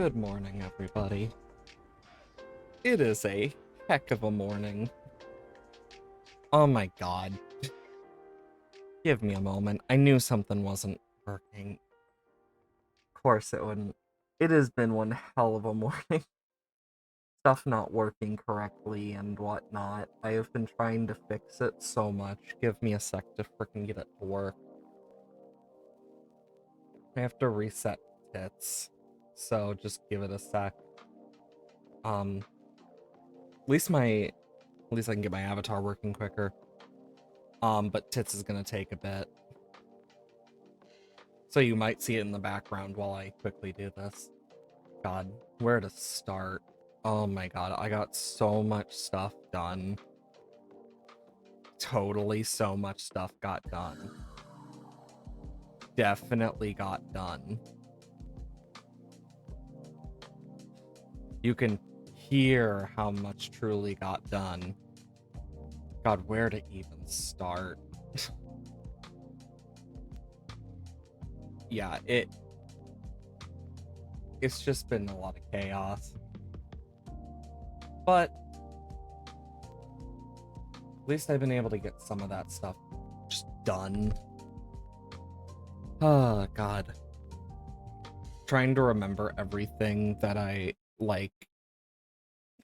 Good morning, everybody. It is a heck of a morning. Oh my god. Give me a moment. I knew something wasn't working. Of course it wouldn't. It has been one hell of a morning. Stuff not working correctly and whatnot. I have been trying to fix it so much. Give me a sec to freaking get it to work. I have to reset tits. So just give it a sec. At least I can get my avatar working quicker. But tits is gonna take a bit. So you might see it in the background while I quickly do this. God, where to start? Oh my god, I got so much stuff done. Totally so much stuff got done. Definitely got done. You can hear how much truly got done. God, where to even start? Yeah, it's just been a lot of chaos. But at least I've been able to get some of that stuff just done. Oh, God. Trying to remember everything that I,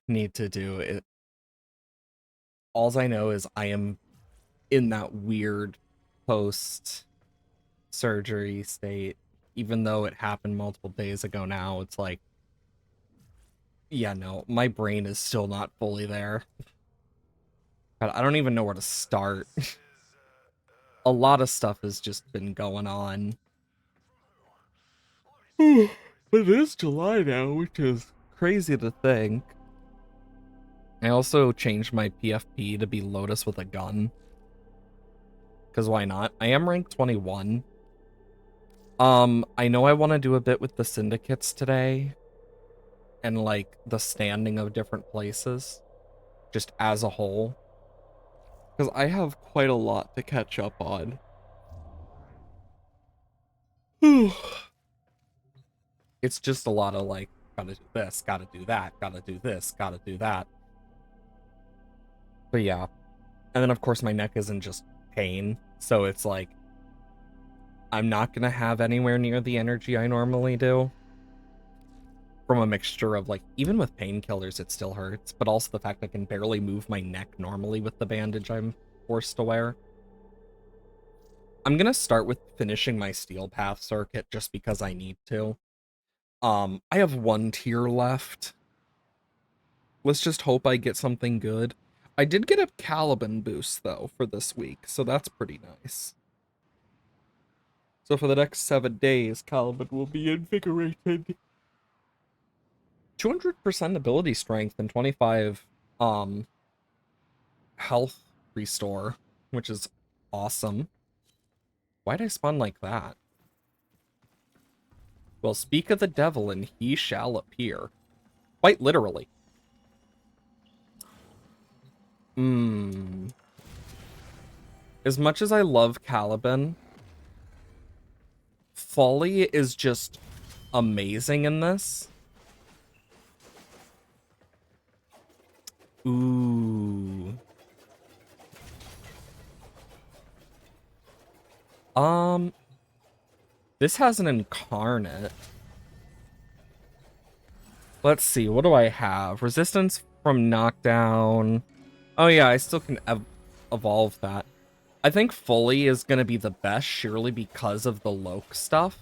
need to do. Alls I know is I am in that weird post-surgery state. Even though it happened multiple days ago now, it's like, yeah, no, my brain is still not fully there. God, I don't even know where to start. A lot of stuff has just been going on. But it is July now, which is crazy to think. I also changed my PFP to be Lotus with a gun. Because why not? I am rank 21. I know I want to do a bit with the syndicates today. And, the standing of different places. Just as a whole. Because I have quite a lot to catch up on. It's just a lot of, gotta do this, gotta do that, gotta do this, gotta do that. But yeah. And then, of course, my neck isn't just pain. So it's like, I'm not going to have anywhere near the energy I normally do. From a mixture of, even with painkillers, it still hurts. But also the fact I can barely move my neck normally with the bandage I'm forced to wear. I'm going to start with finishing my Steel Path circuit just because I need to. I have 1 tier left. Let's just hope I get something good. I did get a Caliban boost, though, for this week, so that's pretty nice. So for the next 7 days, Caliban will be invigorated. 200% ability strength and 25 health restore, which is awesome. Why'd I spawn like that? Well, speak of the devil and he shall appear. Quite literally. As much as I love Caliban, Folly is just amazing in this. Ooh. This has an incarnate. Let's see, what do I have? Resistance from knockdown. Oh yeah, I still can evolve that. I think Foley is going to be the best, surely because of the Loke stuff.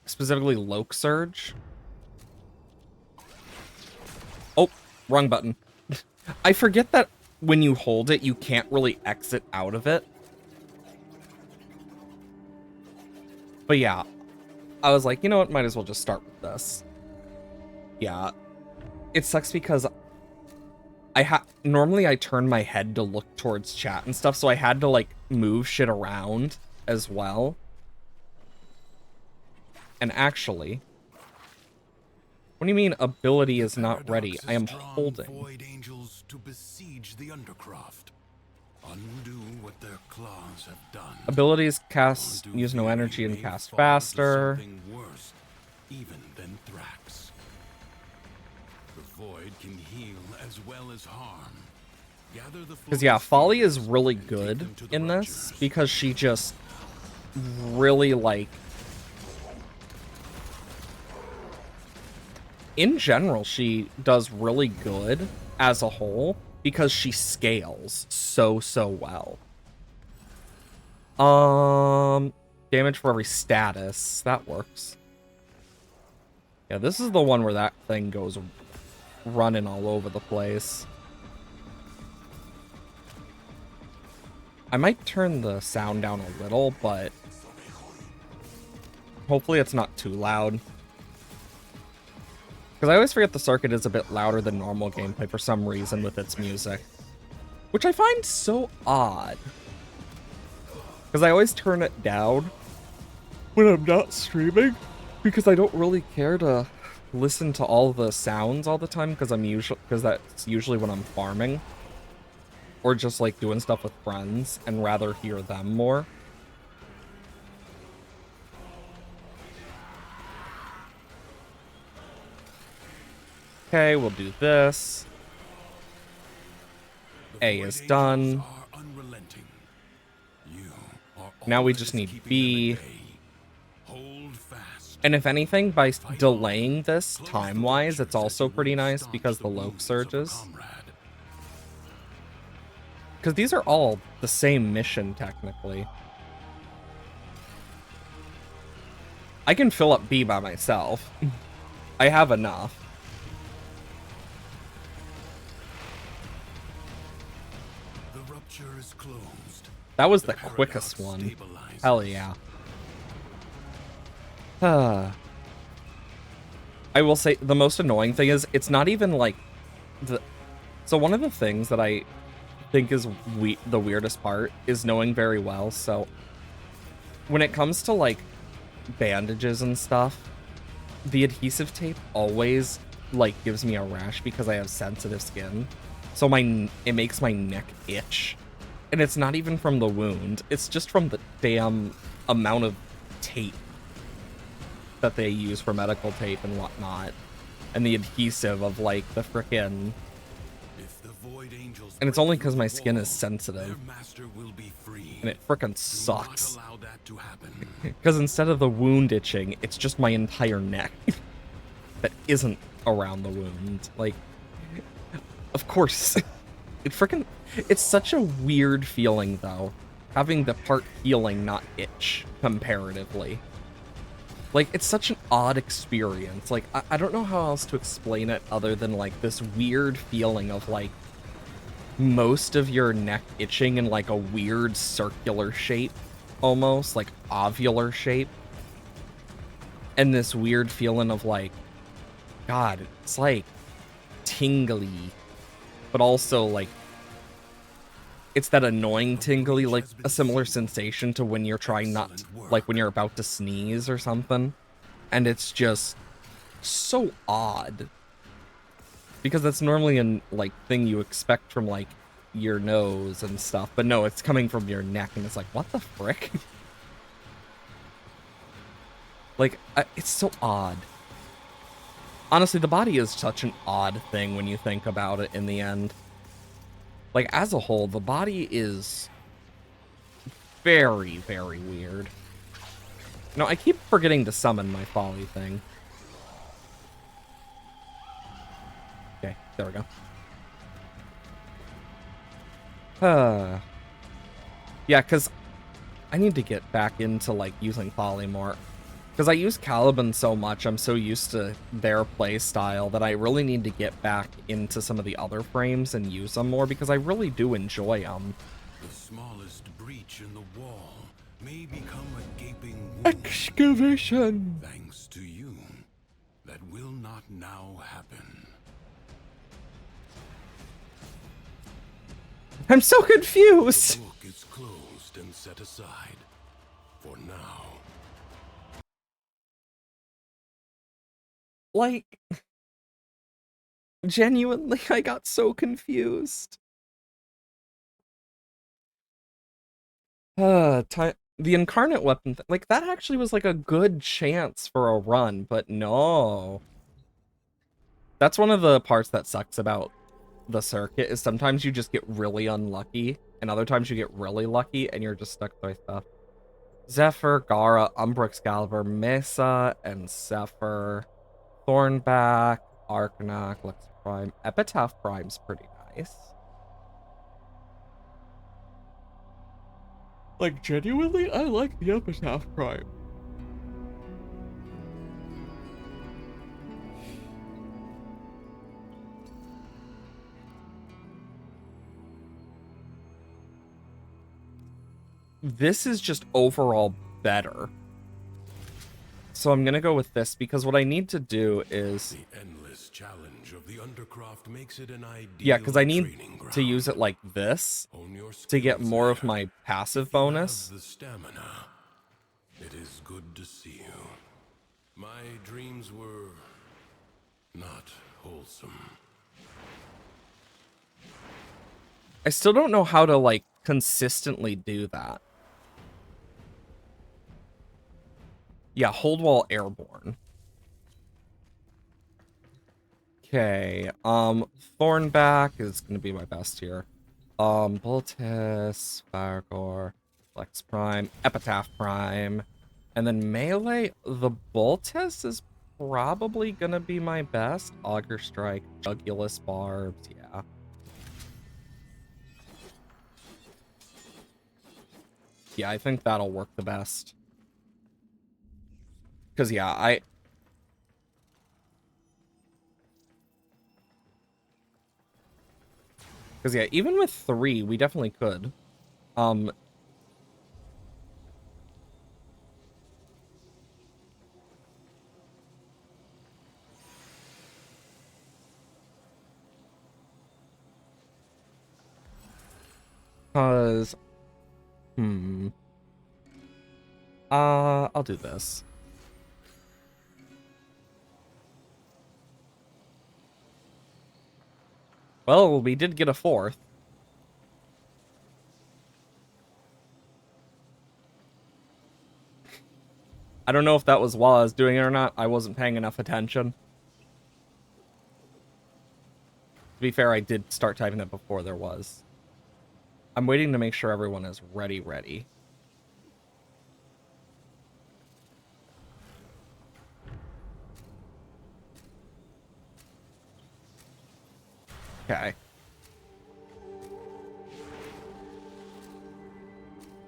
Specifically Loke Surge. Oh, wrong button. I forget that when you hold it, you can't really exit out of it. But yeah, I was like, you know what, might as well just start with this. Yeah, it sucks because normally I turn my head to look towards chat and stuff, so I had to, move shit around as well. And actually, what do you mean ability is not ready? I am holding. Void angels to besiege the Undercroft. Undo what their claws have done. Abilities Or cast, do use no Fury energy and may cast fall to faster. something worse, even than Thrax. The void can heal as well as harm. Gather the Because yeah, Flora's Folly is fears really and take good them to the in this Ruptures. because she just really like, in general, she does really good as a whole because she scales so well. Damage for every status. That works. Yeah, this is the one where that thing goes running all over the place. I might turn the sound down a little, but hopefully it's not too loud. Because I always forget the circuit is a bit louder than normal gameplay for some reason with its music. Which I find so odd. Because I always turn it down when I'm not streaming. Because I don't really care to listen to all the sounds all the time because that's usually when I'm farming. Or just like doing stuff with friends and rather hear them more. Okay, we'll do this. The A Void is Angels done. are unrelenting. You are Now all we that just is need keeping them B. at bay. Hold fast. And if anything, by Fight on. delaying this Close the time-wise, it's Ruptures as also you pretty would nice staunch because the the Loke wounds of a surges. comrade. Because these are all the same mission, technically. I can fill up B by myself. I have enough. The Rupture is closed. That was The the paradox quickest one. stabilizes. Hell yeah. I will say, the most annoying thing is, it's not even like... So one of the things that I think is the weirdest part is knowing very well, so... When it comes to, like, bandages and stuff, the adhesive tape always, like, gives me a rash because I have sensitive skin. So it makes my neck itch. And it's not even from the wound. It's just from the damn amount of tape that they use for medical tape and whatnot. And the adhesive of, like, the frickin'... If the Void Angels And it's break only through because the my skin is wall, sensitive. their master will be free. And it frickin' Do not sucks. allow that to happen. Because instead of the wound itching, it's just my entire neck that isn't around the wound. Like, of course. It's such a weird feeling, though. Having the part healing not itch, comparatively. Like, it's such an odd experience. Like, I don't know how else to explain it other than, like, this weird feeling of, like, most of your neck itching in, like, a weird circular shape, almost, like, ovular shape. And this weird feeling of, like, God, it's, like, tingly, but also, like, it's that annoying tingly, like a similar sensation to when you're trying not to, like when you're about to sneeze or something. And it's just so odd. Because that's normally a like thing you expect from like your nose and stuff. But no, it's coming from your neck and it's like, what the frick? Like, it's so odd. Honestly, the body is such an odd thing when you think about it in the end. Like, as a whole, the body is very, very weird. No, I keep forgetting to summon my Folly thing. Okay, there we go. Yeah, because I need to get back into, like, using Folly more. Because I use Caliban so much, I'm so used to their play style that I really need to get back into some of the other frames and use them more, because I really do enjoy them. The smallest breach in the wall may become a gaping wound. Excavation! Thanks to you, that will not now happen. I'm so confused! The book is closed and set aside. For now. Like, genuinely, I got so confused. The incarnate weapon, like that actually was like a good chance for a run, but no. That's one of the parts that sucks about the circuit is sometimes you just get really unlucky, and other times you get really lucky and you're just stuck with stuff. Zephyr, Gara, Umbra Excalibur, Mesa, and Zephyr, Thornback, Arcanine, Lux Prime, Epitaph Prime's pretty nice. Like, genuinely, I like the Epitaph Prime. This is just overall better. So I'm gonna go with this because what I need to do is... The endless challenge of the Undercroft makes it an ideal Yeah, because I need training ground. to use it like this Hone your to get skills more of there. my passive If you bonus. have the stamina, it is good to see you. My dreams were not wholesome. I still don't know how to, like, consistently do that. Yeah, hold while airborne. Okay, Thornback is gonna be my best here. Boltis, Firegore, Flex Prime, Epitaph Prime, and then melee, the Boltis is probably gonna be my best. Auger Strike, Jugulus Barbs, yeah. Yeah, I think that'll work the best. Because, yeah, Because, yeah, even with 3, we definitely could. Because... I'll do this. Well, we did get a 4th. I don't know if that was while I was doing it or not. I wasn't paying enough attention. To be fair, I did start typing it before there was. I'm waiting to make sure everyone is ready. Okay.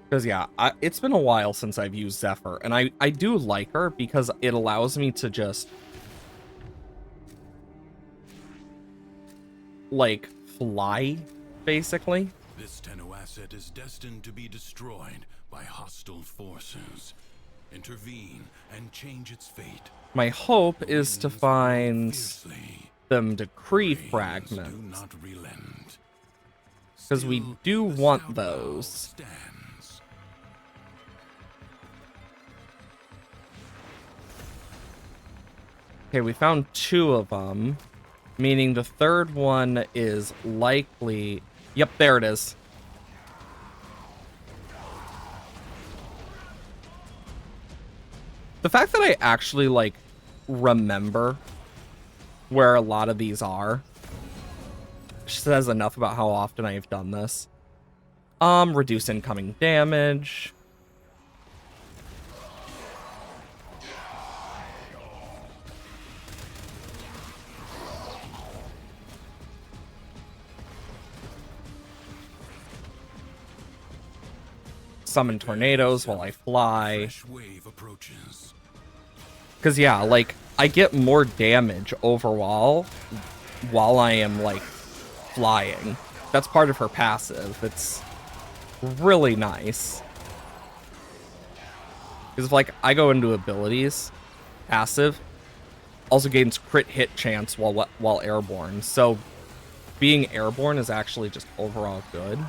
Because, yeah, it's been a while since I've used Zephyr, and I do like her because it allows me to just, like, fly, basically. This Tenno asset is destined to be destroyed by hostile forces. Intervene and change its fate. My hope is to find Fiercely. them decree Rains fragments. do not relent. Because we Still, do the want stout bow those. stands. Okay, we found 2 of them, meaning the third one is likely... Yep, there it is. The fact that I actually, like, remember where a lot of these are says enough about how often I've done this. Reduce incoming damage. Summon tornadoes while I fly. Fresh wave approaches. Because, yeah, like, I get more damage overall while I am, like, flying. That's part of her passive. It's really nice. Because if, like, I go into abilities, passive also gains crit hit chance while airborne. So being airborne is actually just overall good.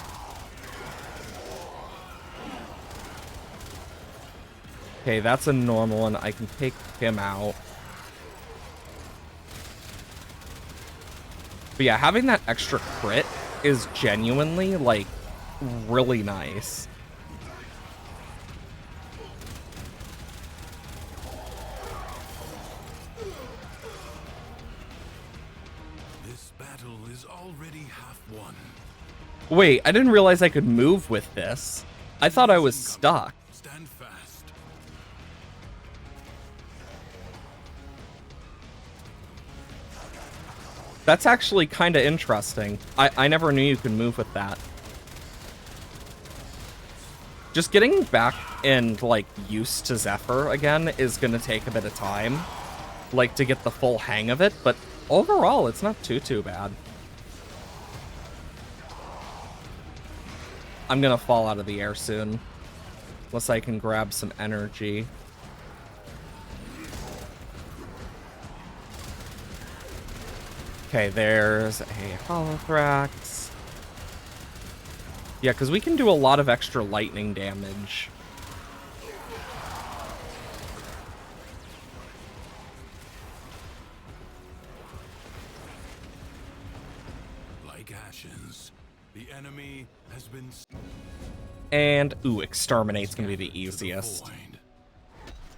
Okay, that's a normal one. I can take him out. But yeah, having that extra crit is genuinely, like, really nice. one. Wait, I didn't realize I could move with this. I thought I was stuck. Stand fast. That's actually kind of interesting. I never knew you could move with that. Just getting back and, like, used to Zephyr again is gonna take a bit of time. Like, to get the full hang of it, but overall, it's not too bad. I'm gonna fall out of the air soon. Unless I can grab some energy. Okay, there's a Holothrax. Yeah, because we can do a lot of extra lightning damage. Like ashes, the enemy has been And, ooh, Exterminate's gonna be the scattered to the easiest. void.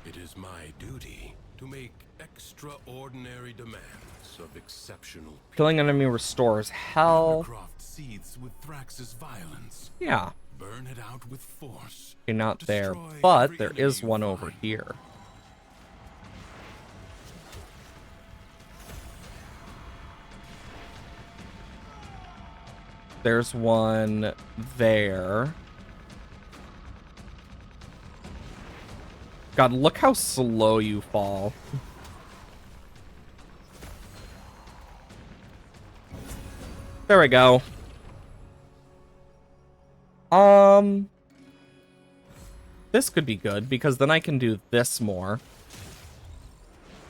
It is my duty to make extraordinary demands of exceptional people. Killing enemy restores health. Undercroft seethes with Thrax's violence. Yeah, Burn it out with force. okay, not there, Destroy but every there enemy is you one over find. here. There's one there. God, look how slow you fall. There we go. This could be good, because then I can do this more.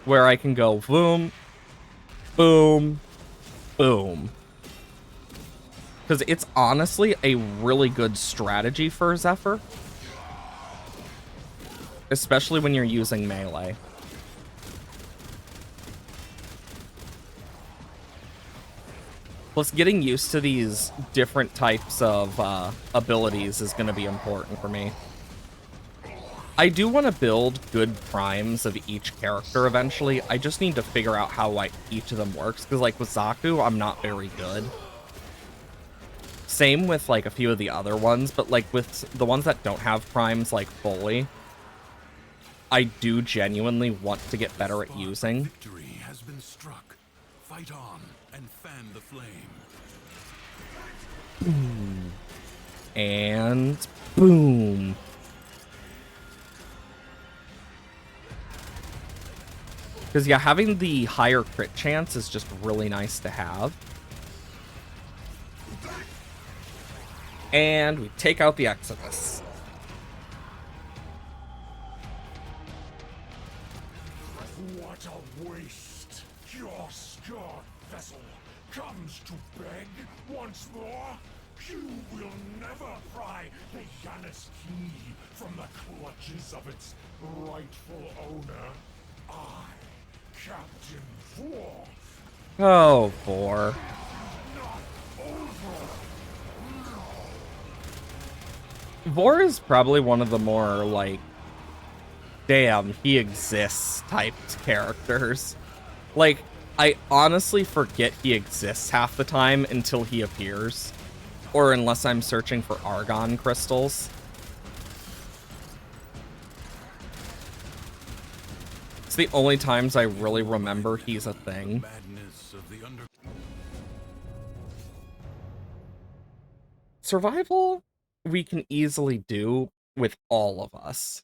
Where I can go boom, boom, boom. Because it's honestly a really good strategy for Zephyr. Especially when you're using melee. Plus, getting used to these different types of abilities is going to be important for me. I do want to build good primes of each character eventually. I just need to figure out how each of them works. Because, like, with Zaku, I'm not very good. Same with, like, a few of the other ones. But, like, with the ones that don't have primes, like, fully, I do genuinely want to get better at Spark of using. Victory has been struck. Fight on and fan the flame. And boom. Because, yeah, having the higher crit chance is just really nice to have. And we take out the Exodus. What a waste! Your scarred vessel comes to beg once more? You will never pry the Janus key from the clutches of its rightful owner. I, Captain Vor, Oh, Vor. not over. Vor is probably one of the more, like, damn, he exists typed characters. Like, I honestly forget he exists half the time until he appears. Or unless I'm searching for Argon crystals. It's the only times I really remember he's a thing. Madness of the under. Survival, we can easily do with all of us.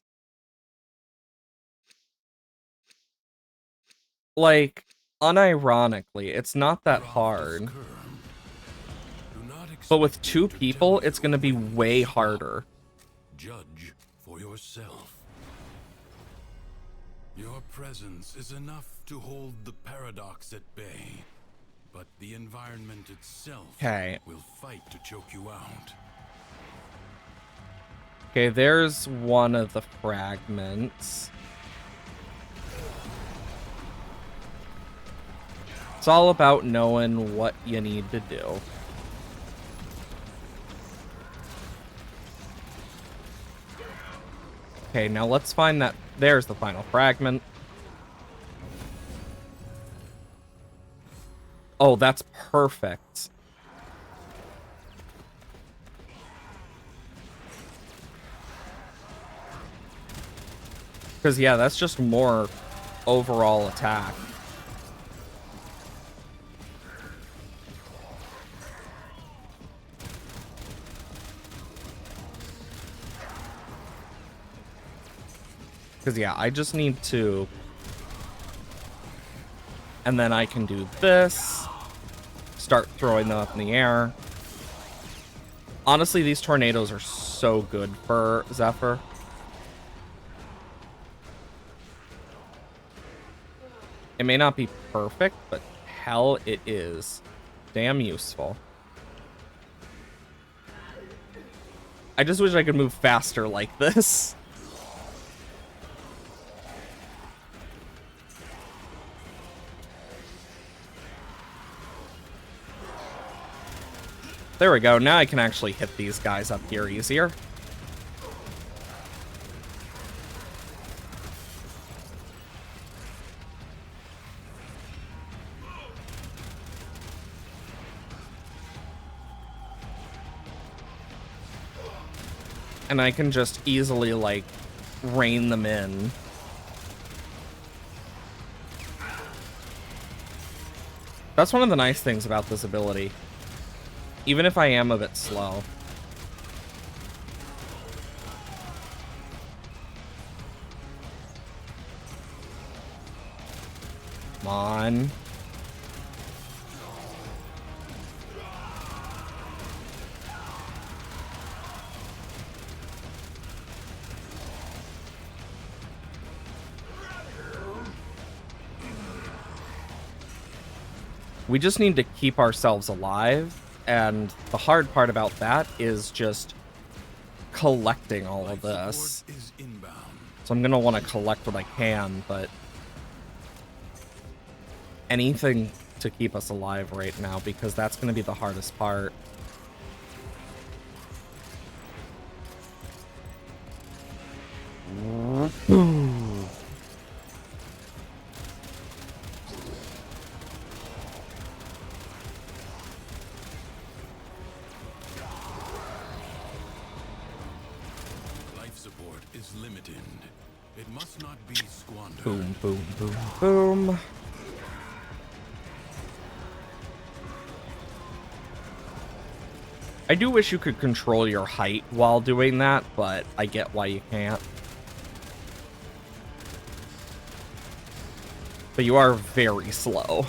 Like, unironically, it's not that hard. But with two people, it's going to be way harder. Judge for yourself. Your presence is enough to hold the paradox at bay, but the environment itself Okay. will fight to choke you out. Okay, there's one of the fragments. It's all about knowing what you need to do. Okay, now let's find that. There's the final fragment. Oh, that's perfect. Because, yeah, that's just more overall attack. Because, yeah, I just need to... And then I can do this. Start throwing them up in the air. Honestly, these tornadoes are so good for Zephyr. It may not be perfect, but hell, it is damn useful. I just wish I could move faster like this. There we go. Now I can actually hit these guys up here easier. And I can just easily, like, rein them in. That's one of the nice things about this ability. Even if I am a bit slow. Come on. We just need to keep ourselves alive. And the hard part about that is just collecting all of this. So I'm going to want to collect what I can, but anything to keep us alive right now, because that's going to be the hardest part. Boom, boom, boom, boom. I do wish you could control your height while doing that, but I get why you can't. But you are very slow.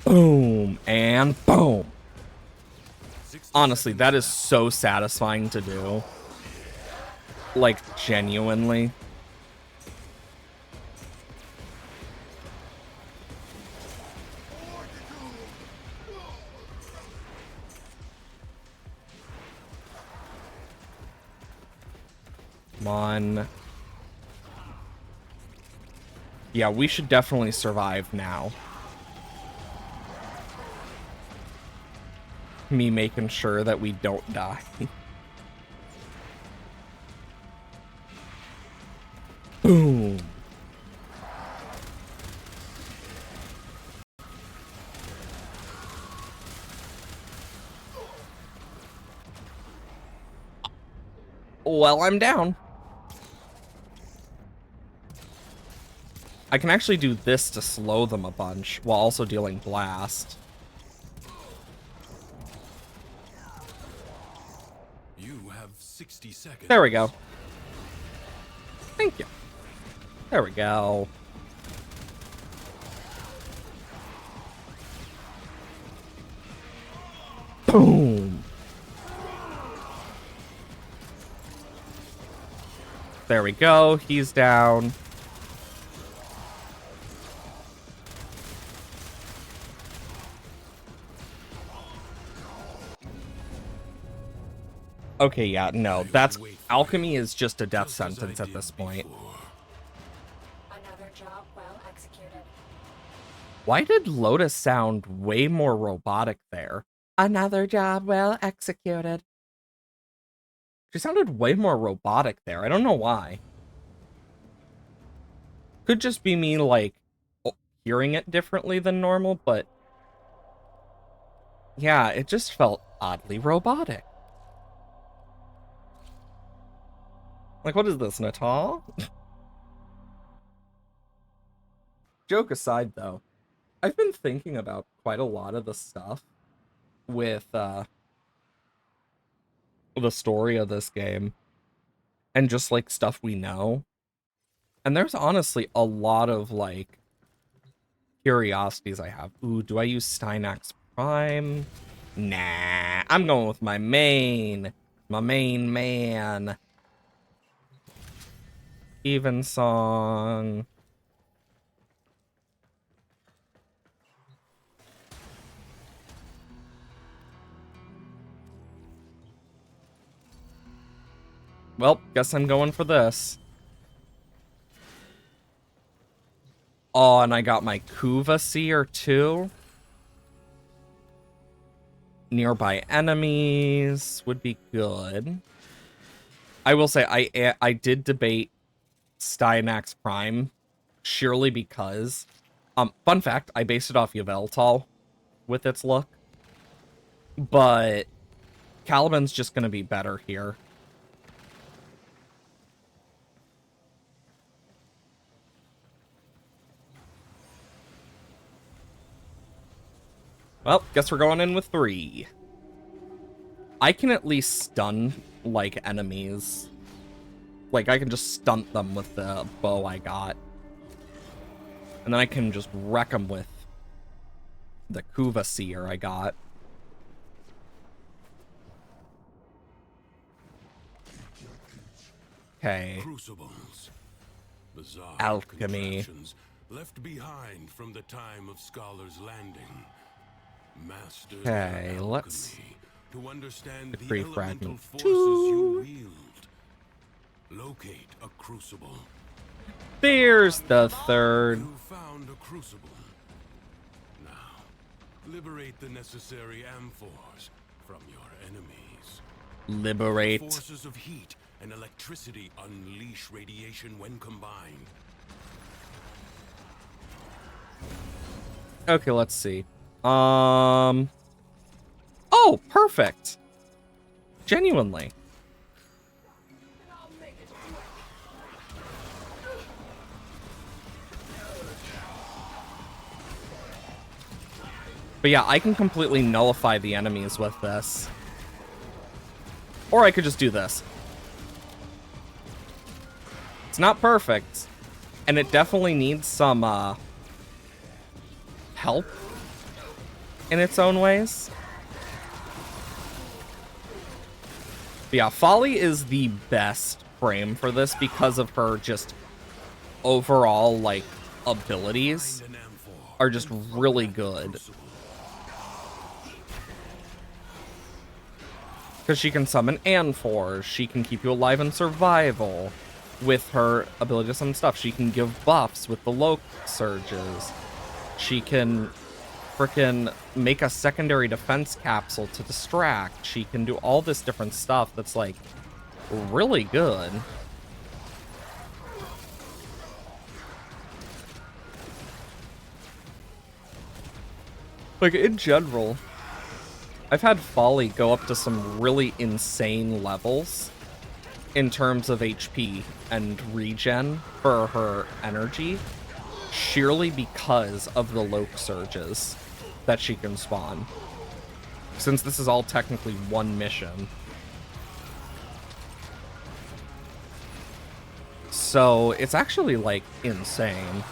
Boom, and boom. Honestly, that is so satisfying to do. Like, genuinely. Come on. Yeah, we should definitely survive now. Me making sure that we don't die. Boom. Well, I'm down. I can actually do this to slow them a bunch while also dealing blast. You have 60 seconds. There we go. Thank you. There we go. Boom. There we go. He's down. Okay, yeah, no, that's... Alchemy is just a death sentence at this point. Another job well executed. Why did Lotus sound way more robotic there? Another job well executed. She sounded way more robotic there. I don't know why. Could just be me, like, hearing it differently than normal, but yeah, it just felt oddly robotic. Like, what is this, Natal? Joke aside, though, I've been thinking about quite a lot of the stuff with the story of this game and just like stuff we know. And there's honestly a lot of like curiosities I have. Ooh, do I use Steinax Prime? Nah, I'm going with my main man. Evensong. Well, guess I'm going for this. Oh, and I got my Kuva Seer too. Nearby enemies would be good. I will say I did debate Steinax Prime surely because fun fact, I based it off Yveltal with its look. But Caliban's just gonna be better here. Well, guess we're going in with 3. I can at least stun, like, enemies. Like, I can just stunt them with the bow I got. And then I can just wreck them with the Kuva Seer I got. Okay. Crucibles. Bizarre Alchemy. contraptions left behind from the time of Scholar's Landing. Masters of Okay, alchemy let's to understand the decree elemental fragment forces 2. you wield. Locate a crucible. There's the 3rd. You found a crucible. Now, liberate the necessary amphors from your enemies. Liberate. Forces of heat and electricity unleash radiation when combined. Okay, let's see. Oh, perfect. Genuinely. But yeah, I can completely nullify the enemies with this. Or I could just do this. It's not perfect. And it definitely needs some, help in its own ways. But yeah, Folly is the best frame for this because of her just overall, like, abilities Find an amphor are just and really format the good. crucible. Because she can summon Amphors, she can keep you alive in survival with her ability to summon stuff. She can give buffs with the Loc Surges. She can frickin' make a secondary defense capsule to distract. She can do all this different stuff that's, like, really good. Like, in general, I've had Folly go up to some really insane levels in terms of HP and regen for her energy, sheerly because of the Loc Surges that she can spawn. Since this is all technically one mission. So it's actually, like, insane.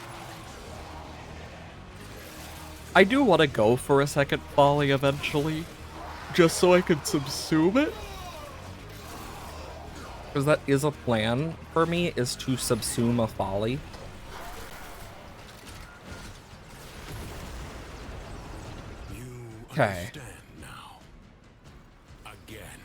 I do want to go for a second Folly eventually, just so I can subsume it. Because that is a plan for me, is to subsume a Folly. You Okay. understand now. Again.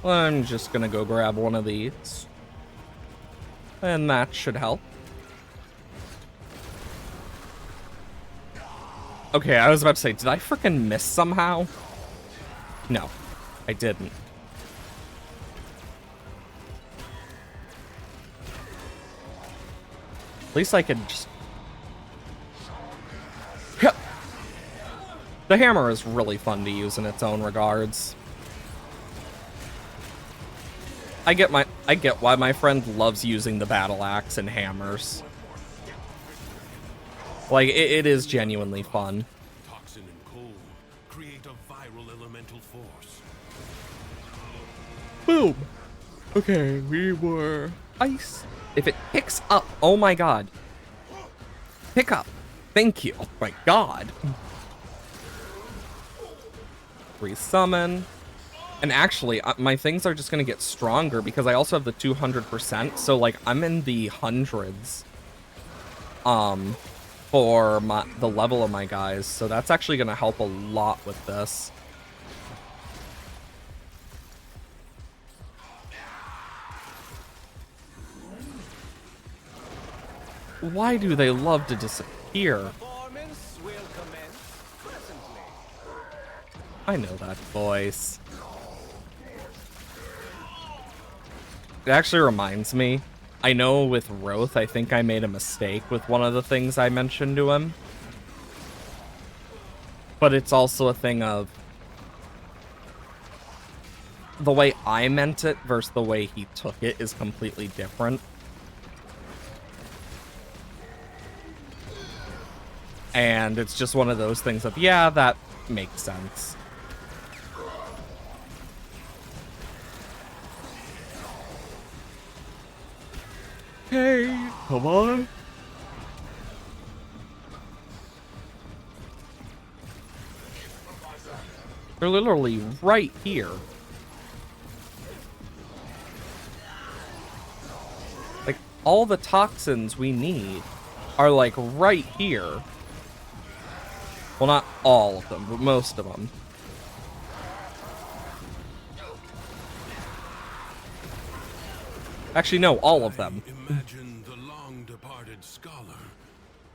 I'm just gonna go grab one of these. And that should help. Okay, I was about to say, did I frickin' miss somehow? No, I didn't. At least I could just... Yep. The hammer is really fun to use in its own regards. I get why my friend loves using the battle axe and hammers. Like, it is genuinely fun. Toxin and cold create a viral elemental force. Boom. Okay, we were ice. If it picks up, oh my god. Pick up. Thank you. Oh my god. Resummon. And actually, my things are just gonna get stronger because I also have the 200%. So like, I'm in the hundreds. For the level of my guys. So that's actually gonna help a lot with this. Why do they love to disappear? Performance will commence presently. I know that voice. It actually reminds me, I know with Roth, I think I made a mistake with one of the things I mentioned to him. But it's also a thing of the way I meant it versus the way he took it is completely different. And it's just one of those things of, yeah, that makes sense. Hey, come on. They're literally right here. Like, all the toxins we need are, like, right here. Well, not all of them, but most of them. Actually, no, all of them. Imagine the long-departed scholar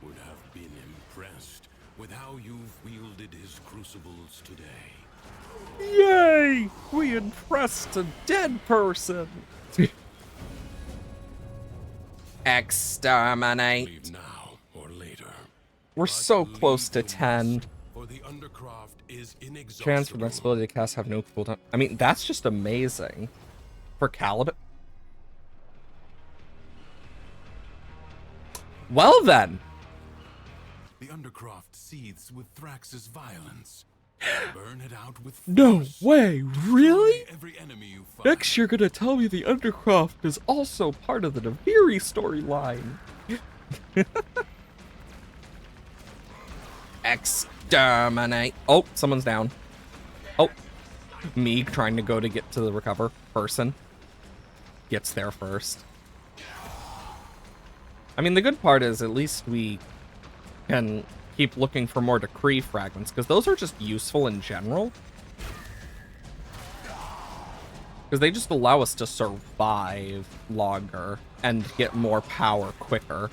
would have been impressed with how you've wielded his crucibles today. Yay! We impressed a dead person! Exterminate. Leave now or later. We're so close to 10. For the Undercroft is inexhaustible. Transfer this ability to cast have no cooldown. I mean, that's just amazing. For Kaladin. Well then. The Undercroft seethes with Thrax's violence. Burn it out with No force. way, really? Every enemy you find. Next you're gonna tell me the Undercroft is also part of the Naviri storyline. Exterminate. Oh, someone's down. Oh, me trying to go to get to the recover person. Gets there first. I mean, the good part is at least we can keep looking for more decree fragments, because those are just useful in general. Because they just allow us to survive longer and get more power quicker.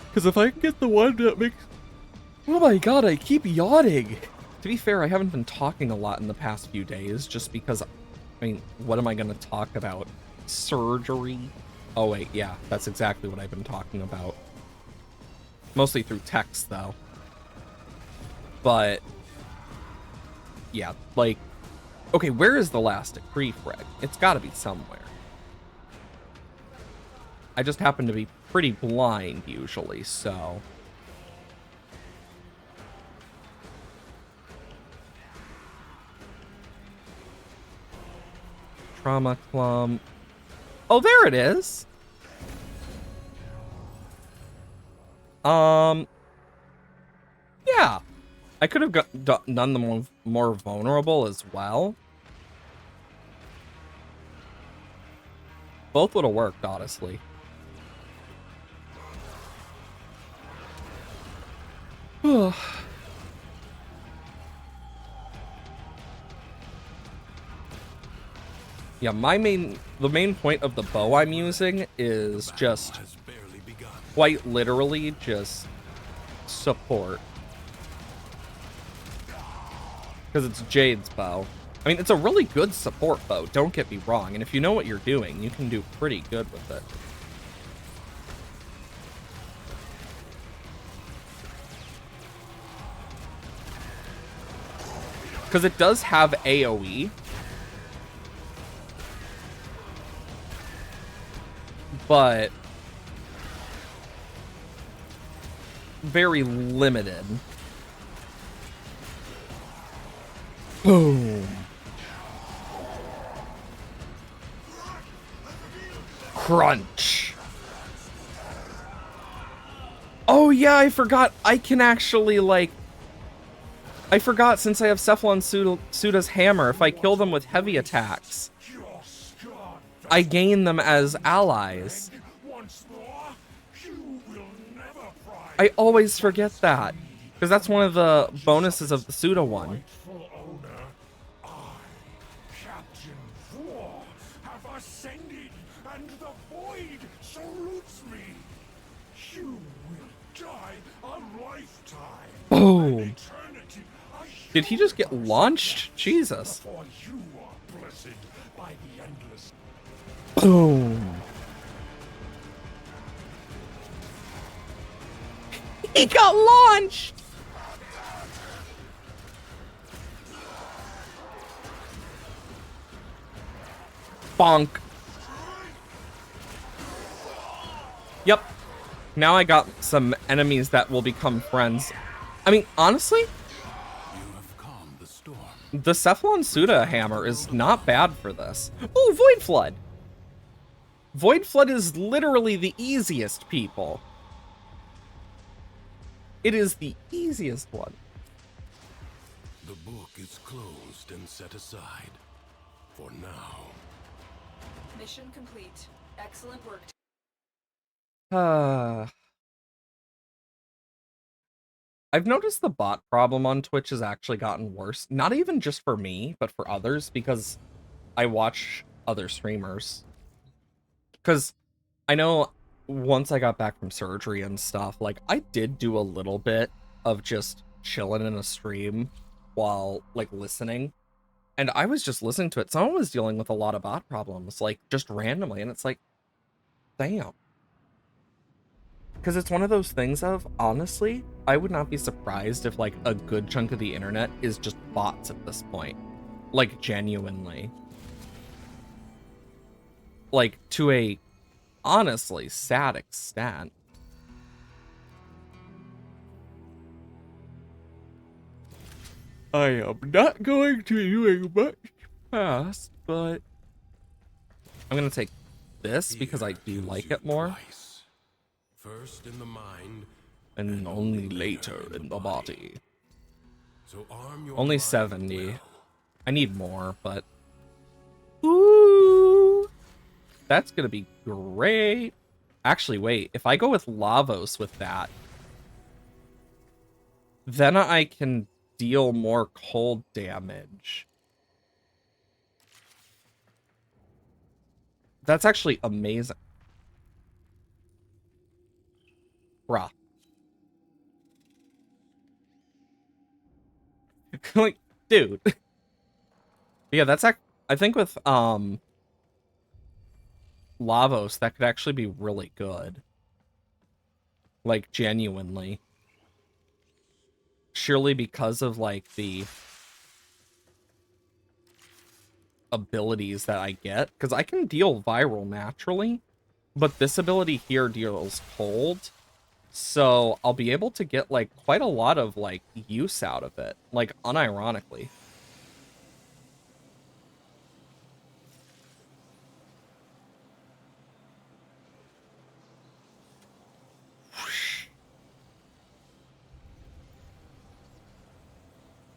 Because if I can get the one that makes... Oh my god, I keep yawning! To be fair, I haven't been talking a lot in the past few days, just because... I mean, what am I going to talk about? Surgery? Oh wait, yeah, that's exactly what I've been talking about. Mostly through text, though. But... yeah, like... okay, where is the last decree frag? It's gotta be somewhere. I just happen to be pretty blind, usually, so... Trauma clump. Oh, there it is! Yeah. I could have done them more vulnerable as well. Both would have worked, honestly. Yeah, the main point of the bow I'm using is just Has barely begun. quite literally just support. Because it's Jade's bow. I mean, it's a really good support bow, don't get me wrong, and if you know what you're doing, you can do pretty good with it. Because it does have AoE. But very limited. Boom. Crunch. Oh yeah, I forgot. I can actually, like... I forgot, since I have Cephalon Suda's hammer, if I kill them with heavy attacks, I gain them as allies. I always forget that, because that's one of the bonuses of the Suda one. Captain Vor, have ascended, and the void salutes me. You will die a lifetime. Boom. Eternity. Did he just get launched? Jesus. For you are blessed by the endless. Boom. He got launched! Bonk. Yep. Now I got some enemies that will become friends. I mean, honestly, You have calmed the storm. the Cephalon Suda hammer is not bad for this. Oh, Void Flood! Void Flood is literally the easiest, people. It is the easiest one. The book is closed and set aside. For now. Mission complete. Excellent work. I've noticed the bot problem on Twitch has actually gotten worse. Not even just for me, but for others, because I watch other streamers. Because I know once I got back from surgery and stuff, like, I did do a little bit of just chilling in a stream while, like, listening. And I was just listening to it. Someone was dealing with a lot of bot problems, like, just randomly. And it's like, damn. Because it's one of those things of, honestly, I would not be surprised if, like, a good chunk of the internet is just bots at this point. Like, genuinely. Like, to a, honestly, sad extent. I am not going to be doing much past, but I'm going to take this because I do like it more. Twice. First in the mind, And only later in the body. So arm your Only mind 70. well. I need more, but... Ooh! That's gonna be great. Actually, wait. If I go with Lavos with that, then I can deal more cold damage. That's actually amazing. Bruh. Like, dude. Yeah, that's I think with Lavos that could actually be really good. Like, genuinely. Surely because of, like, the abilities that I get, because I can deal viral naturally, but this ability here deals cold. So I'll be able to get, like, quite a lot of, like, use out of it. Like, unironically.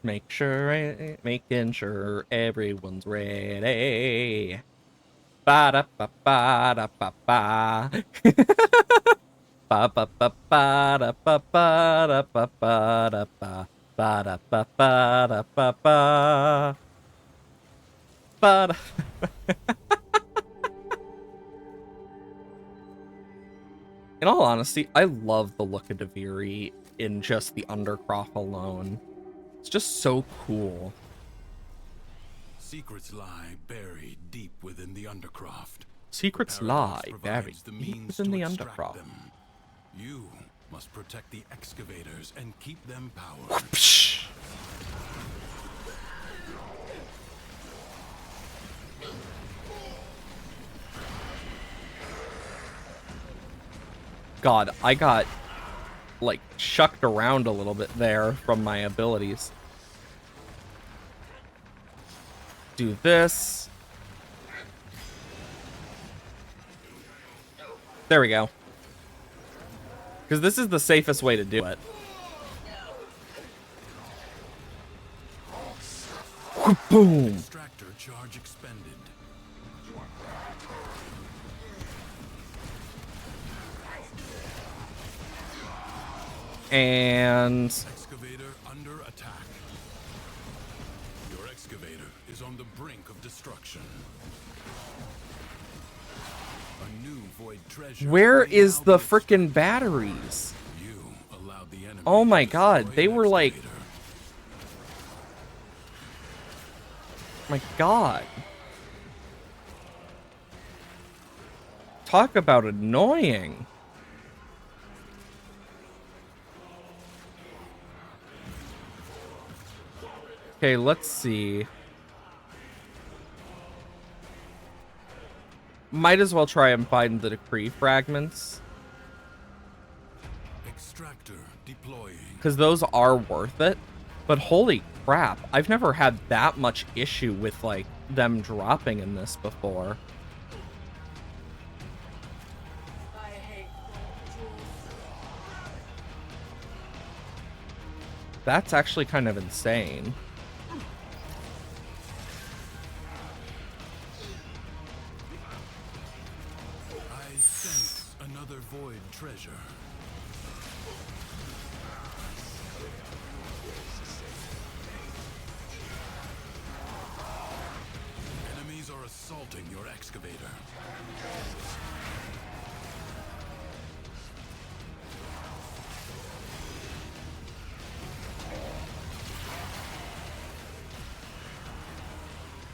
Making sure everyone's ready. Ba da ba ba da ba ba. Ba ba ba ba da ba ba da ba ba da ba ba da ba ba da ba ba. Ba da. In all honesty, I love the look of Deviri in just the Undercroft alone. It's just so cool. Secrets lie buried deep within the Undercroft. Secrets Paradox lie provides buried the deep means within to the extract Undercroft. them. You must protect the excavators and keep them powered. Psh. God, I got like shucked around a little bit there from my abilities. Do this. There we go. Because this is the safest way to do it. Boom. Extractor charge expended. And Excavator under attack. Your excavator is on the brink of destruction. A new void treasure. where may is now the be frickin' batteries? You allowed the enemy Oh to my destroy god, an they were like... excavator. My god. Talk about annoying. Okay, let's see. Might as well try and find the decree fragments, Extractor deploying. because those are worth it. But holy crap, I've never had that much issue with like them dropping in this before. That's actually kind of insane. I sense another void treasure. Enemies are assaulting your excavator.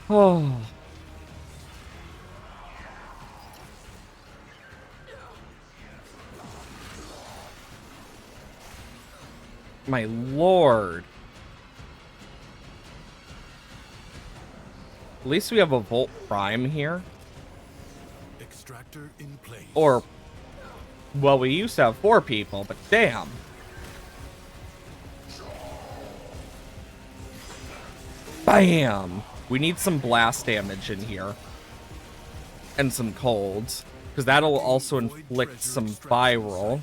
Oh. My lord. At least we have a Volt Prime here. Extractor in place. Or, well, we used to have 4 people, but damn. Bam! We need some blast damage in here. And some colds. Because that'll also inflict some viral.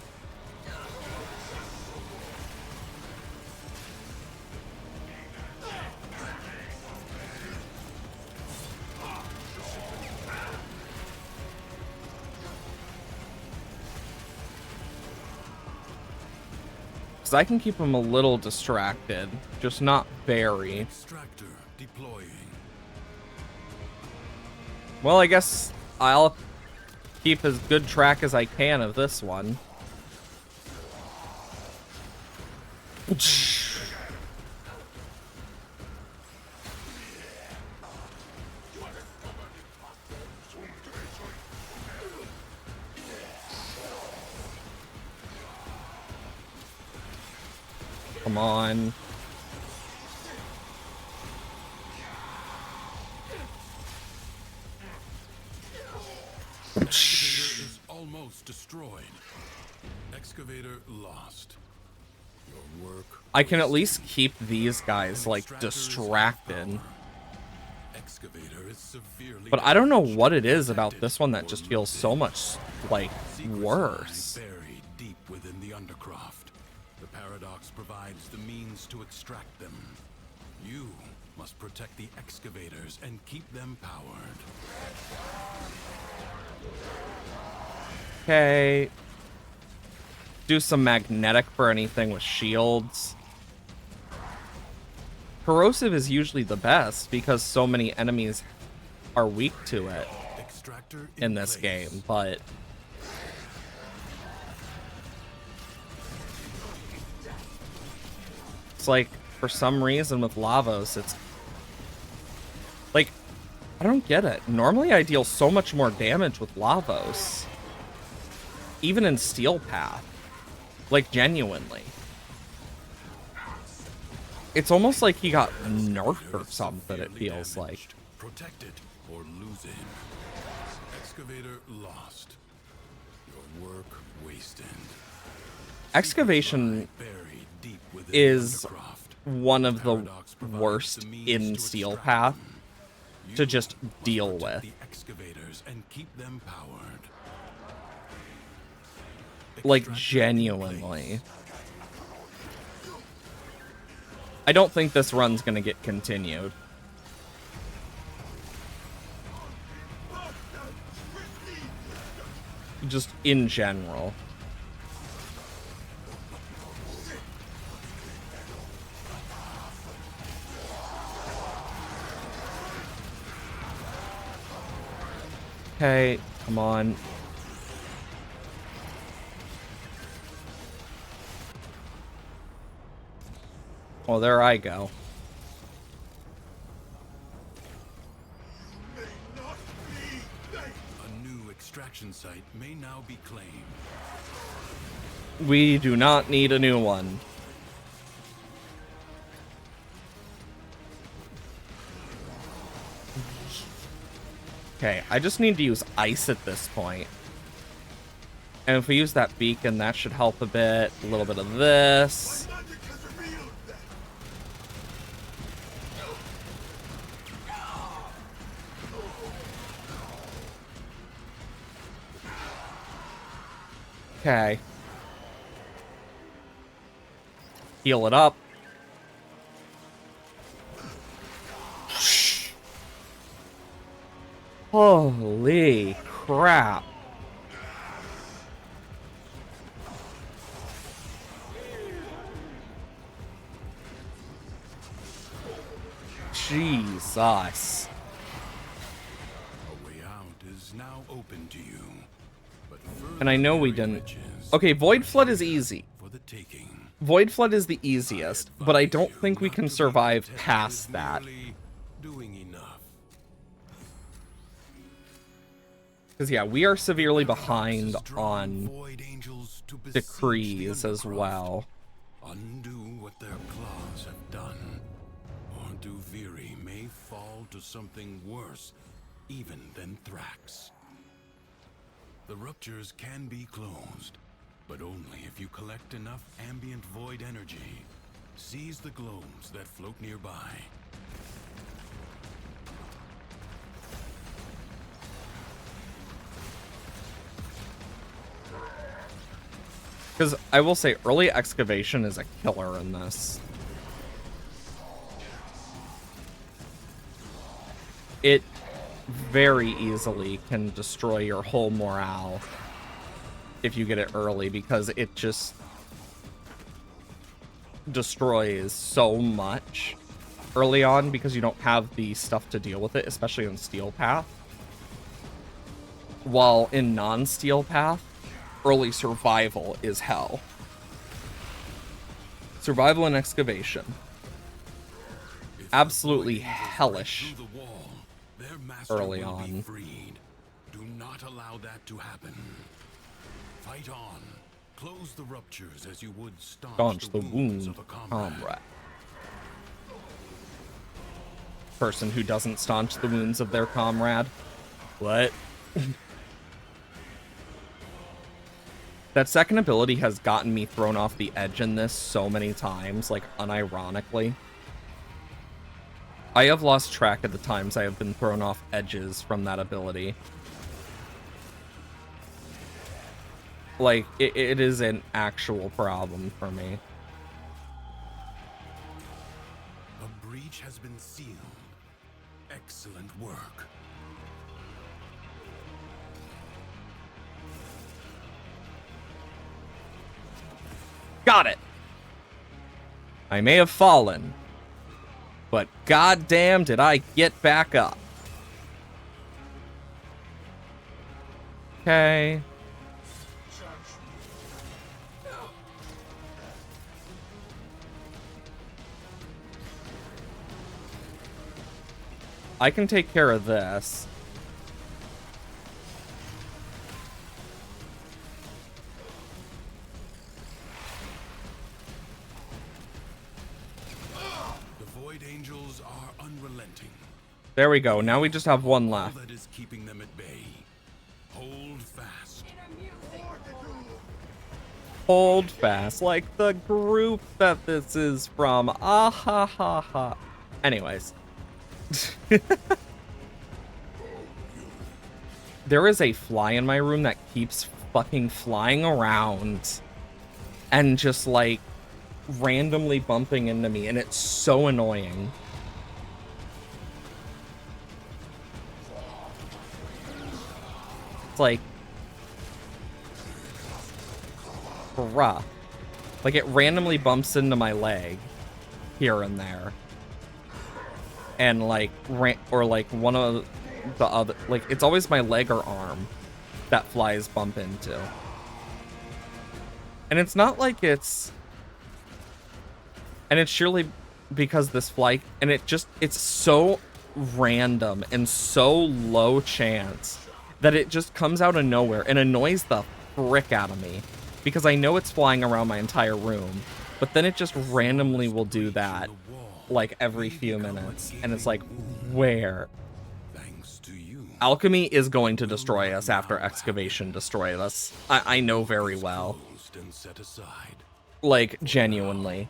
Because I can keep him a little distracted. Just not very. Extractor deploying. Well, I guess I'll keep as good track as I can of this one. Come on. Excavator is almost destroyed. Excavator lost. Your work. I can at least keep these guys, like, distracted. Excavator is severely But I don't know what it is damaged. about this one that just feels so much, like, Secrets worse. lie buried deep within the Undercroft. The Paradox provides the means to extract them. You must protect the excavators and keep them powered. Okay. Do some magnetic for anything with shields. Corrosive is usually the best because so many enemies are weak to it Extractor in this place. game, but it's like for some reason with Lavos it's Like, I don't get it. Normally I deal so much more damage with Lavos. Even in Steel Path. Like, genuinely. It's almost like he got nerfed or something, it feels like. Protect it or lose it. Excavator lost. Your work wasted. Excavation Buried deep within is Undercroft. one of the Paradox provides worst the means in to Steel extract Path them. to You just must deal protect with. the excavators and keep them powered. Like, Extraction genuinely. complete. I don't think this run's gonna get continued. Just in general. Okay, come on. Well, there I go. A new extraction site may now be claimed. We do not need a new one. Okay, I just need to use ice at this point. And if we use that beacon, that should help a bit. A little bit of this. Okay. Heal it up. Holy crap. Jesus. A way out is now open to you. But And I know we further didn't. riches Okay, Void Flood is easy. for the taking. Void Flood is the easiest, but I don't think we Not can to be survive content past with that. merely doing enough. Because, yeah, we are severely behind Paradox has drawn on void angels to besiege the decrees as Undercroft. well. Undo what their claws have done, or Duviri may fall to something worse even than Thrax. The ruptures can be closed, but only if you collect enough ambient void energy. Seize the globes that float nearby. Because I will say, early excavation is a killer in this. It very easily can destroy your whole morale if you get it early, because it just destroys so much early on because you don't have the stuff to deal with it, especially in Steel Path. While in non-Steel Path, early survival is hell. Survival and excavation. If Absolutely the void angels break hellish through the wall, their master early will be on. freed. Do not allow that to happen. Fight on. Close the ruptures as you would Staunch the wound of a comrade. comrade. Person who doesn't staunch the wounds of their comrade. What? That second ability has gotten me thrown off the edge in this so many times, like, unironically. I have lost track of the times I have been thrown off edges from that ability. Like, it is an actual problem for me. A breach has been sealed. Excellent work. Got it! I may have fallen, but goddamn did I get back up. Okay. I can take care of this. The Void Angels are unrelenting. There we go. Now we just have one All left. that is keeping them at bay. Hold fast. Hold fast, like the group that this is from. Ah ha ha ha. Anyways. There is a fly in my room that keeps fucking flying around and just like randomly bumping into me, and it's so annoying. It's like, bruh. Like, it randomly bumps into my leg here and there. And, like, or, like, one of the other... Like, it's always my leg or arm that flies bump into. And it's not like it's... And it's surely because this fly... And it's so random and so low chance that it just comes out of nowhere and annoys the frick out of me. Because I know it's flying around my entire room, but then it just randomly will do that, like, every few minutes. And it's like, where? Thanks to you. Alchemy is going to destroy us after excavation destroyed us. I know very well. Closed and set aside. Like, genuinely.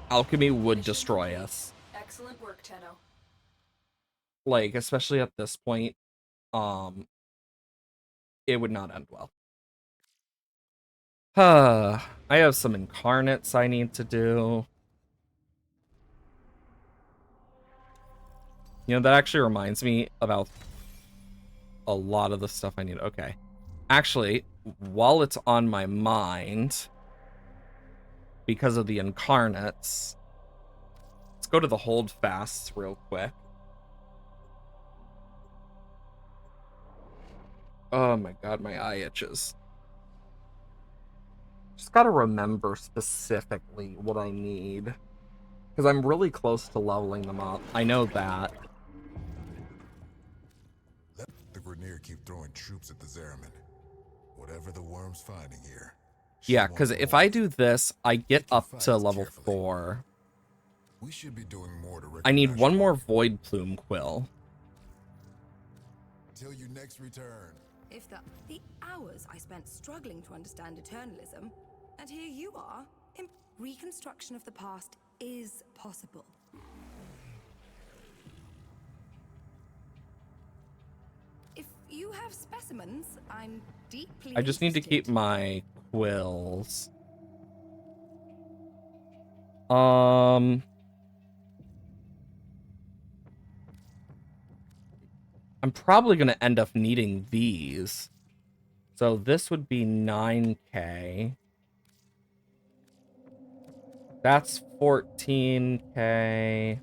Alchemy would destroy us. Excellent work, Tenno. Like, especially at this point, it would not end well. I have some incarnates I need to do. You know, that actually reminds me about a lot of the stuff I need. Okay. Actually, while it's on my mind, because of the incarnates, let's go to the hold fasts real quick. Oh my god, my eye itches. Just gotta remember specifically what I need. Because I'm really close to leveling them up. I know that. Let the Grineer keep throwing troops at the Zariman. Whatever the worm's finding here. Yeah, because if I do this, I get up to level 4. We should be doing more to I need recognize one your more work. Void Plume Quill. Till you next return. If the hours I spent struggling to understand eternalism, and here you are, reconstruction of the past is possible. If you have specimens, I'm deeply I just need to keep interested. my quills. I'm probably going to end up needing these. So this would be 9k. That's 14k.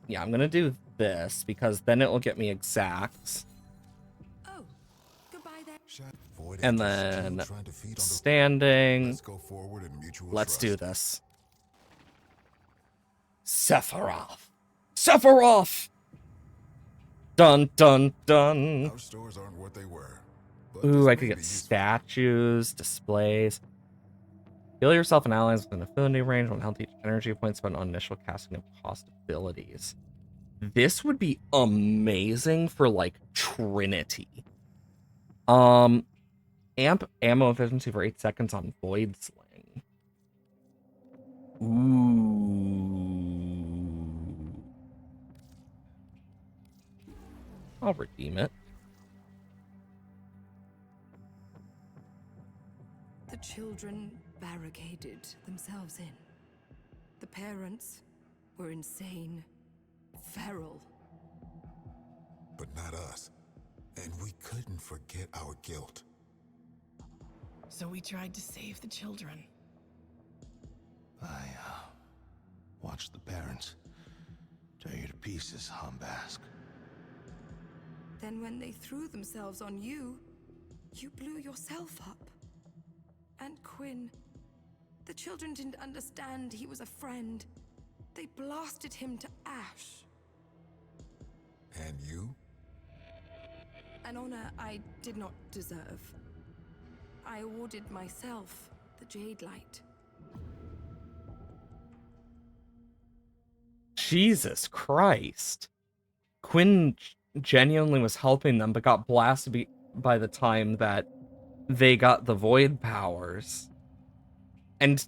Yeah, I'm going to do this because then it will get me exacts. Oh, goodbye then. Void And Angels still then trying to feed on the- standing. Let's go forward in mutual Let's do trust. this. Sephiroth! Sephiroth! Dun dun dun. Our stores aren't what they were. but Ooh, this I may could be get useful. statues, displays. Heal yourself and allies within affinity range. One health each energy points spent on initial casting of cost abilities. This would be amazing for like Trinity. Amp ammo efficiency for 8 seconds on Void Sling. Ooh. I'll redeem it. The children barricaded themselves in. The parents were insane, feral. But not us. And we couldn't forget our guilt. So we tried to save the children. I watched the parents tear you to pieces, Humbask. Then when they threw themselves on you, you blew yourself up. And Quinn, The children didn't understand he was a friend. They blasted him to ash. And you? An honor I did not deserve. I awarded myself the Jade Light. Jesus Christ. Quinn genuinely was helping them, but got blasted by the time that they got the void powers. And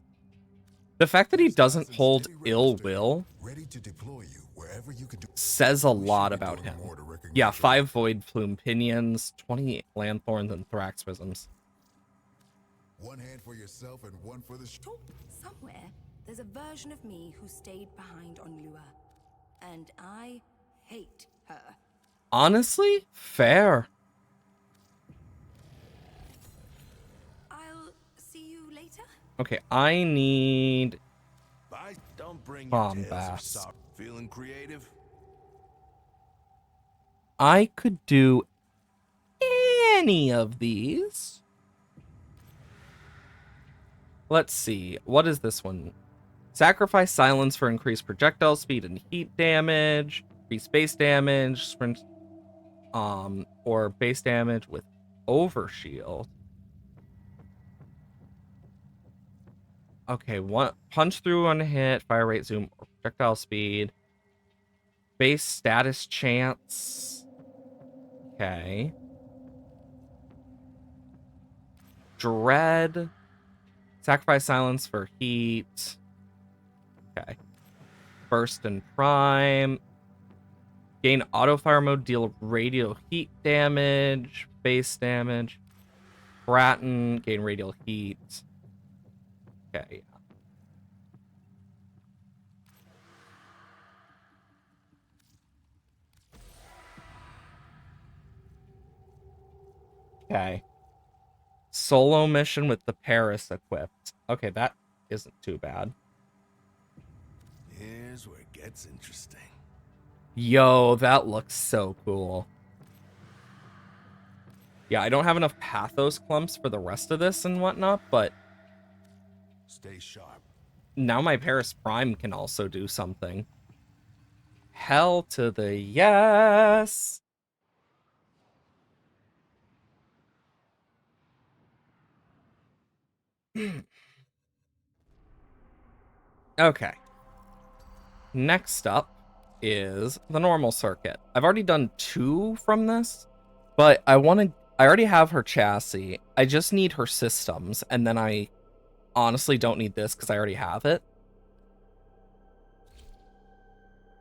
the fact that he doesn't hold ill will Ready to deploy you wherever you can do. says a We should lot be about doing him. more to recognize Yeah, your 5 void plume pinions, 20 lanthorns, and thraxwisms. One hand for yourself and one for the Sure, somewhere there's a version of me who stayed behind on Lua. And I hate her. Honestly, fair. I'll see you later. Okay, I need Bye. Don't bring your tales of bombast. sorrow. Feeling creative? I could do any of these. Let's see. What is this one? Sacrifice silence for increased projectile speed and heat damage, increased base damage, sprint, or base damage with overshield. Okay, one punch through on hit, fire rate, zoom, or projectile speed. Base status chance. Okay. Dread. Sacrifice silence for heat. Okay. Burst and prime. Gain auto fire mode, deal radial heat damage, base damage. Bratton, gain radial heat. Okay. Okay. Solo mission with the Paris equipped. Okay, that isn't too bad. Here's where it gets interesting. Yo, that looks so cool. Yeah, I don't have enough Pathos clumps for the rest of this and whatnot, but Stay sharp. now my Paris Prime can also do something. Hell to the yes! Okay. Next up is the normal circuit. I've already done 2 from this, but I already have her chassis. I just need her systems, and then I honestly don't need this because I already have it.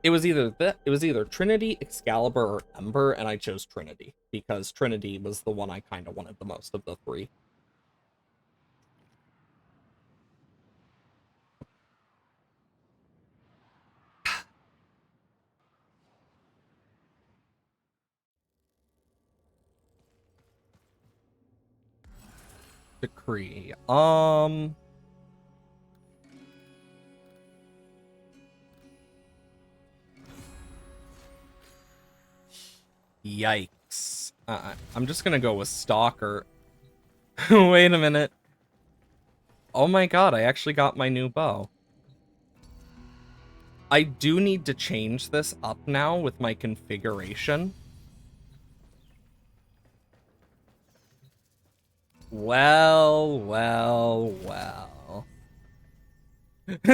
It was either Trinity, Excalibur, or Ember, and I chose Trinity because Trinity was the one I kind of wanted the most of the 3. Decree. Yikes. I'm just gonna go with Stalker. Wait a minute. Oh my god, I actually got my new bow. I do need to change this up now with my configuration. Well.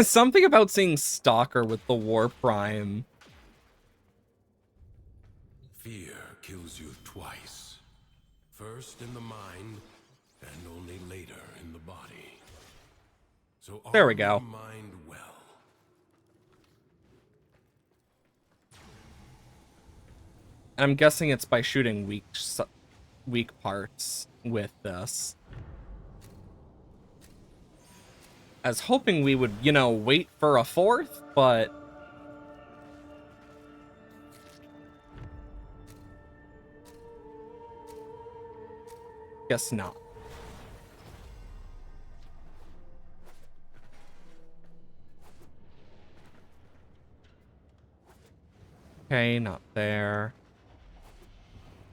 Something about seeing Stalker with the War Prime. Fear kills you twice. First in the mind, and only later in the body. So There we arm go. your mind well. And I'm guessing it's by shooting weak parts with this. I was hoping we would, wait for a 4th, but guess not. Okay, not there.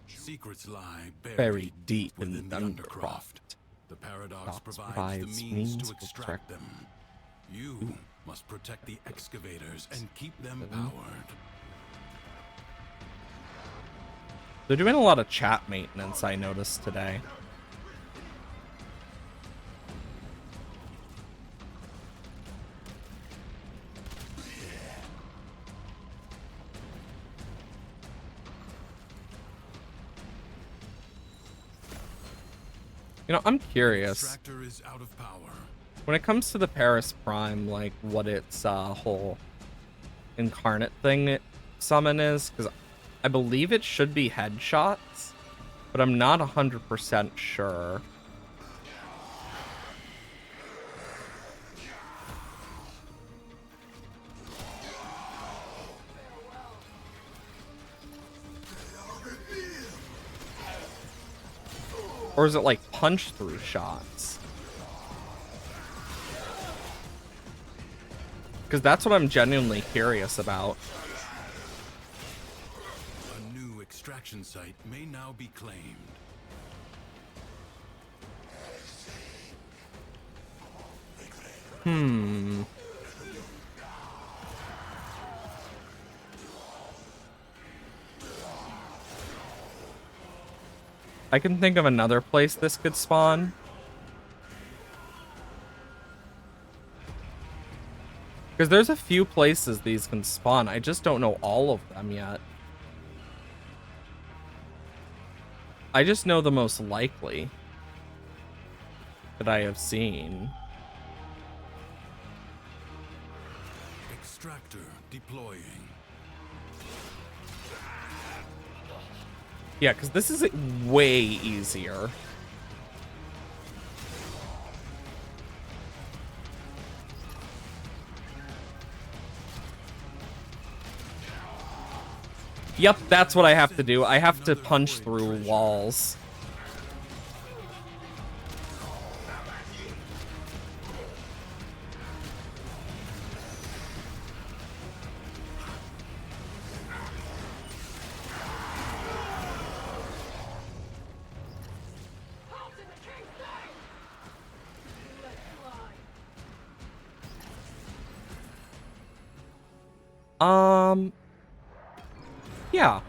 Secrets lie Buried deep in within the the Undercroft. The paradox Dox provides the provides means to to extract them. You must protect the excavators and keep them powered. They're doing a lot of chat maintenance, I noticed today. You know, I'm curious. Extractor is out of power. When it comes to the Paris Prime, like what its whole incarnate thing summon is, because I believe it should be headshots, but I'm not 100% sure. Or is it like punch through shots? Because that's what I'm genuinely curious about. A new extraction site may now be claimed. I can think of another place this could spawn. Because there's a few places these can spawn. I just don't know all of them yet. I just know the most likely that I have seen. Extractor deploying. Yeah, because this is way easier. Yep, that's what I have to do. I have to punch through walls. Yeah.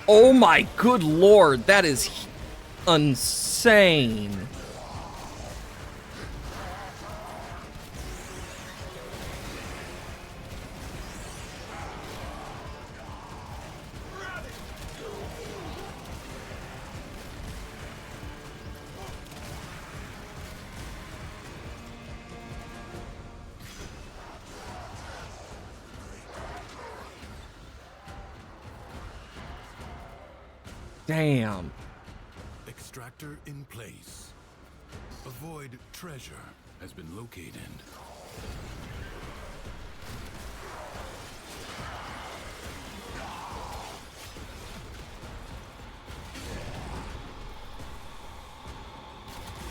Oh my good lord, that is insane. Damn. Extractor in place. Avoid treasure has been located.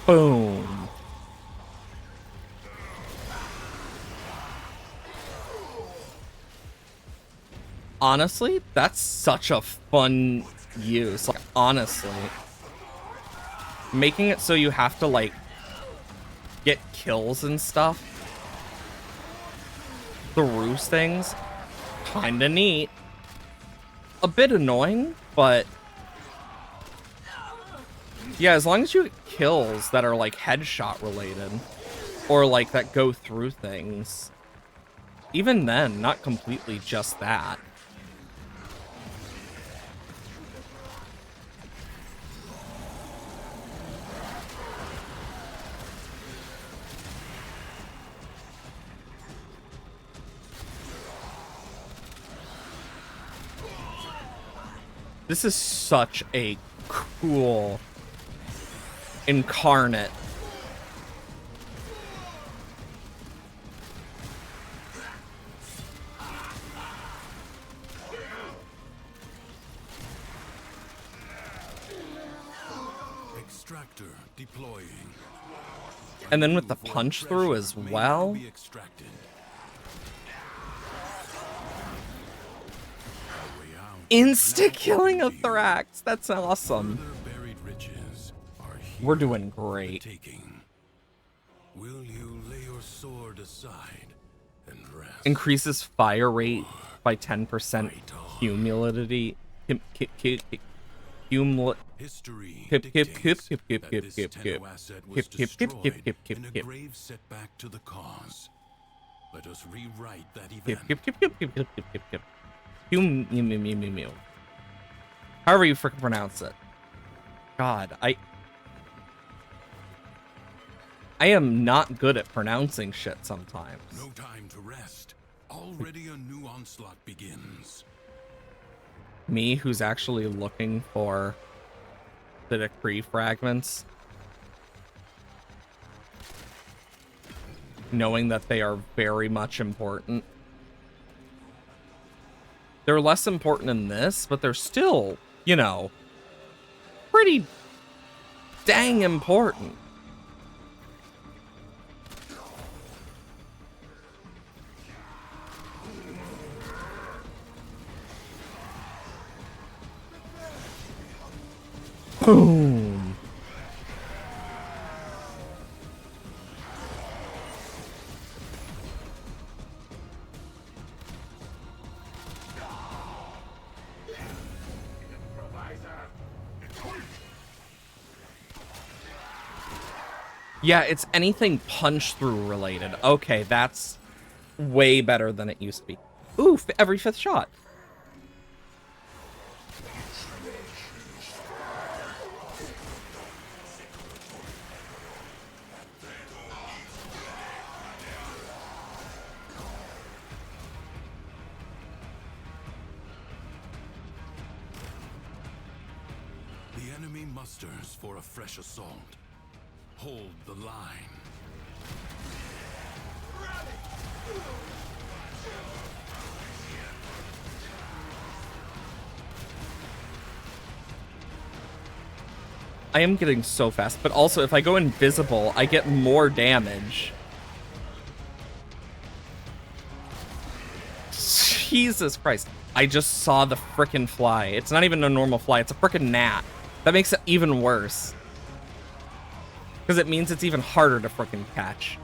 Boom. Honestly, that's such a fun use. Like, honestly. Making it so you have to, like, get kills and stuff through things. Kinda neat. A bit annoying, but yeah, as long as you get kills that are, like, headshot related. Or, like, that go through things. Even then, not completely just that. This is such a cool incarnate. disruptor deploying. And then with the punch through as May now well. be extracted. Our way out Insta now killing a open to you. Thrax. That's awesome. Further buried riches are here We're doing for the great. taking. Will you lay your sword aside and rest? Increases fire rate by 10% Fight on. cumulativity. History Kip, kip, dictates kip, kip, kip, that kip, this kip, Tenno kip. asset Kip, was kip, kip, kip, destroyed kip, kip, in a kip. grave setback to the cause. Let us rewrite that Kip, event. kip, kip, kip, kip, kip, kip, kip, kip. However you freaking pronounce it. God, I am not good at pronouncing shit sometimes. No time to rest. Already a new onslaught begins. Me, who's actually looking for the decree fragments, knowing that they are very much important. They're less important in this, but they're still, you know, pretty dang important. Boom. Yeah, it's anything punch through related. Okay, that's way better than it used to be. Ooh, every 5th shot. The enemy musters for a fresh assault. Hold the line. I am getting so fast, but also if I go invisible, I get more damage. Jesus Christ. I just saw the frickin' fly. It's not even a normal fly, it's a frickin' gnat. That makes it even worse. Because it means it's even harder to frickin' catch.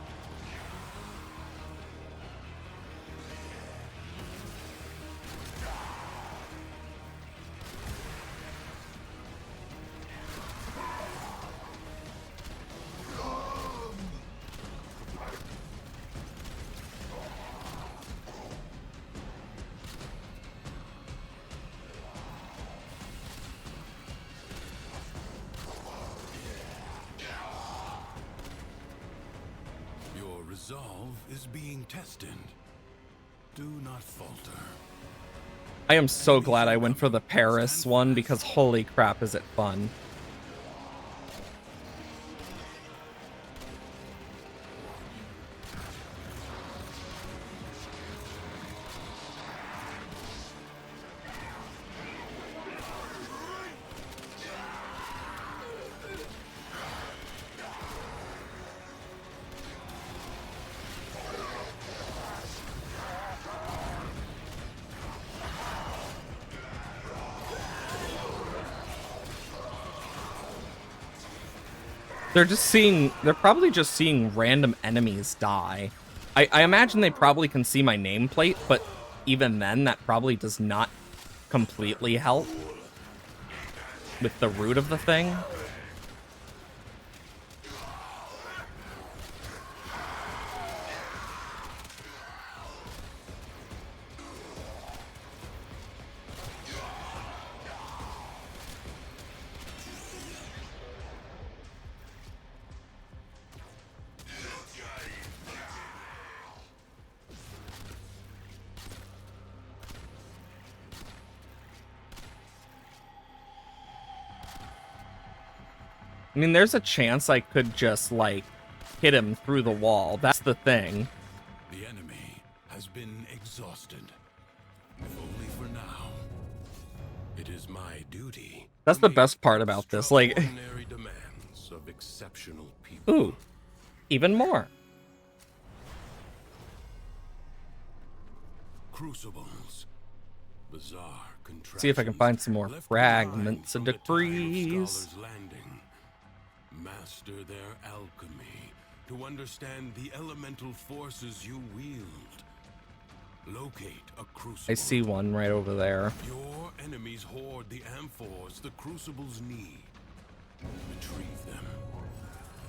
Your resolve is being tested. Do not falter. I am so glad I went for the Paris one because holy crap is it fun. They're probably just seeing random enemies die. I imagine they probably can see my nameplate, but even then, that probably does not completely help with the root of the thing. I mean, there's a chance I could just, like, hit him through the wall. That's the thing. The enemy has been exhausted. If only for now. It is my duty. That's to the make best part about this. Like, extraordinary demands. class of exceptional people. Ooh, even more. Crucibles. Bizarre contraptions. See if I can find some more left fragments of behind from the time debris. Scholar's Landing. Master their alchemy to understand the elemental forces you wield. Locate a crucible. I see one right over there. Your enemies hoard the amphors the crucibles need. Retrieve them.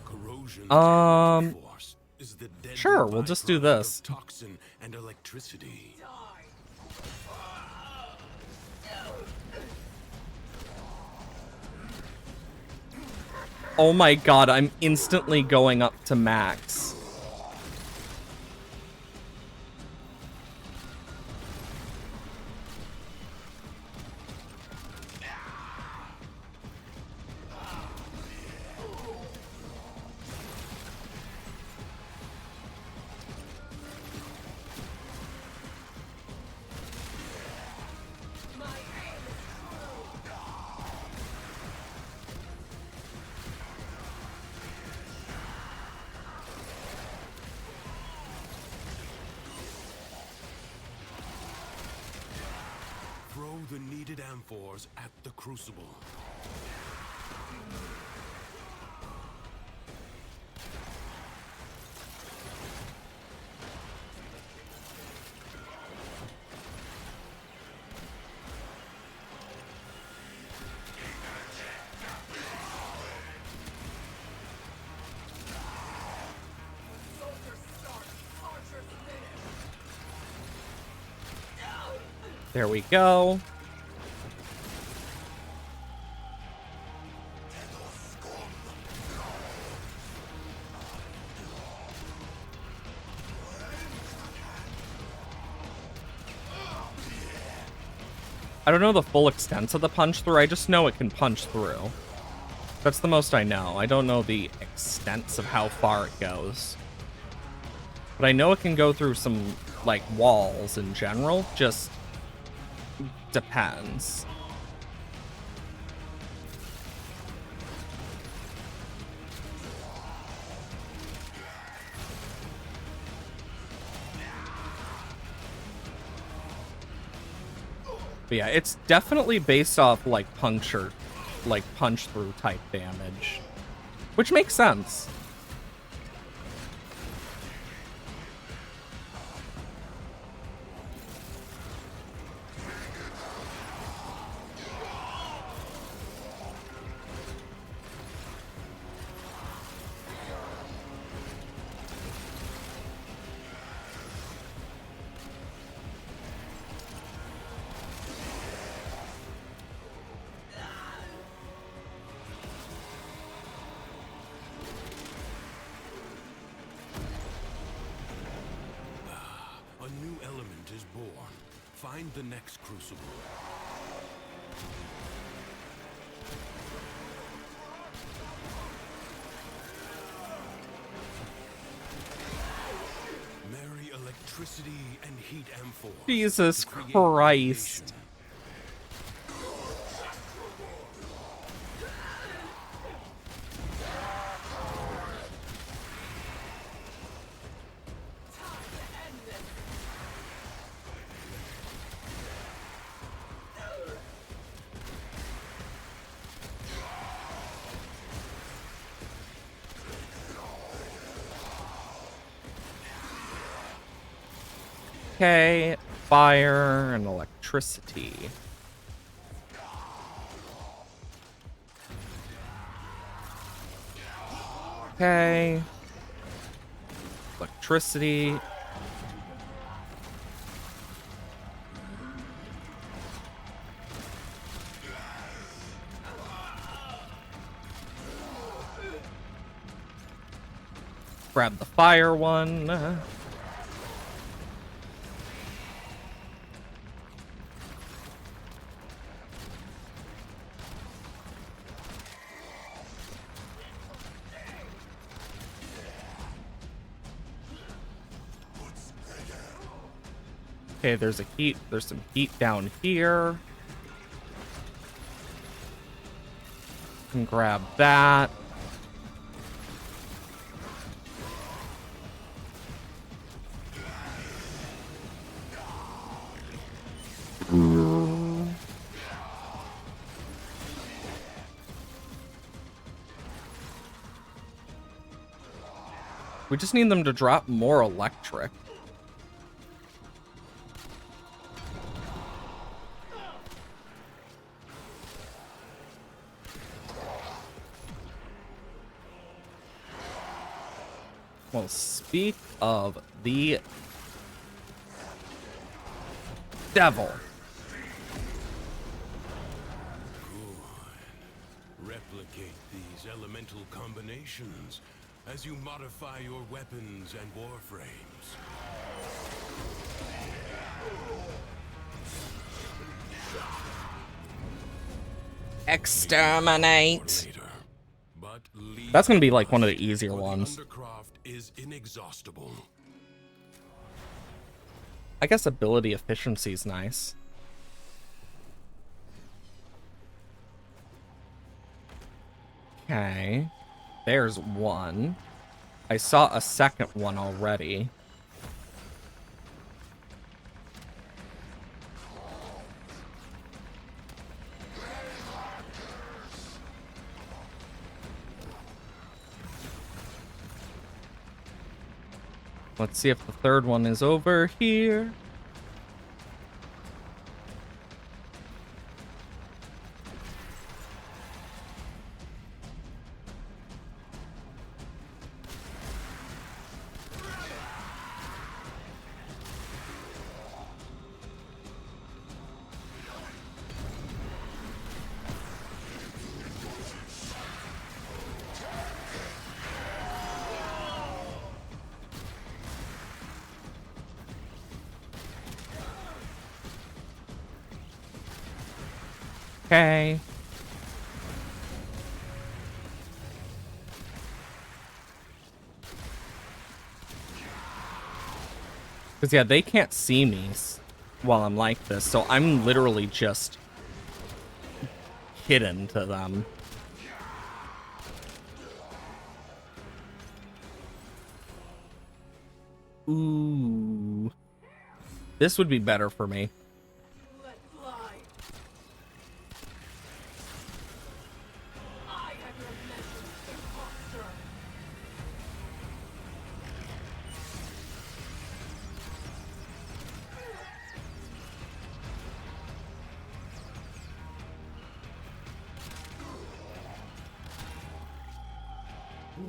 Corrosion force is the deadly Sure, we'll just do byproduct this. of toxin and electricity. Oh my god, I'm instantly going up to max. Throw the needed amphors at the crucible. There we go. I don't know the full extent of the punch through. I just know it can punch through. That's the most I know. I don't know the extents of how far it goes. But I know it can go through some, like, walls in general. Just depends. But yeah, it's definitely based off like punch through type damage, which makes sense. A new element is born. Find the next crucible. Marry electricity and heat amphor. Jesus to create Christ. radiation. Okay, fire and electricity. Okay. Electricity. Grab the fire one. Okay, there's some heat down here. Can grab that. We just need them to drop more electric. Well, speak of the devil. Replicate these elemental combinations as you modify your weapons and warframes. Exterminate. But That's gonna be like one of the easier ones. Undercroft is inexhaustible. I guess ability efficiency is nice. Okay. There's one. I saw a second one already. Let's see if the third one is over here. Okay. Because, yeah, they can't see me while I'm like this, so I'm literally just hidden to them. Ooh. This would be better for me.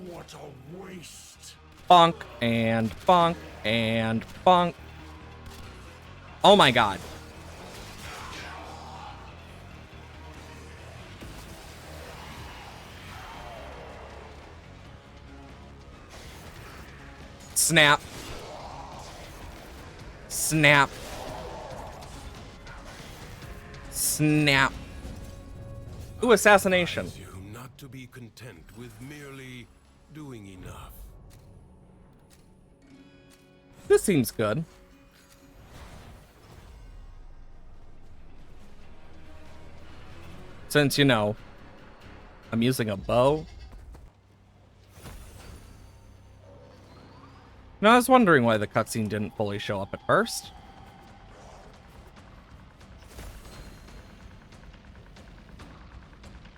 What a waste! Bonk and bonk and bonk. Oh my god. Snap. Snap. Snap. Ooh, assassination. You not to be content with merely doing enough. This seems good. Since, you know, I'm using a bow. No, I was wondering why the cutscene didn't fully show up at first.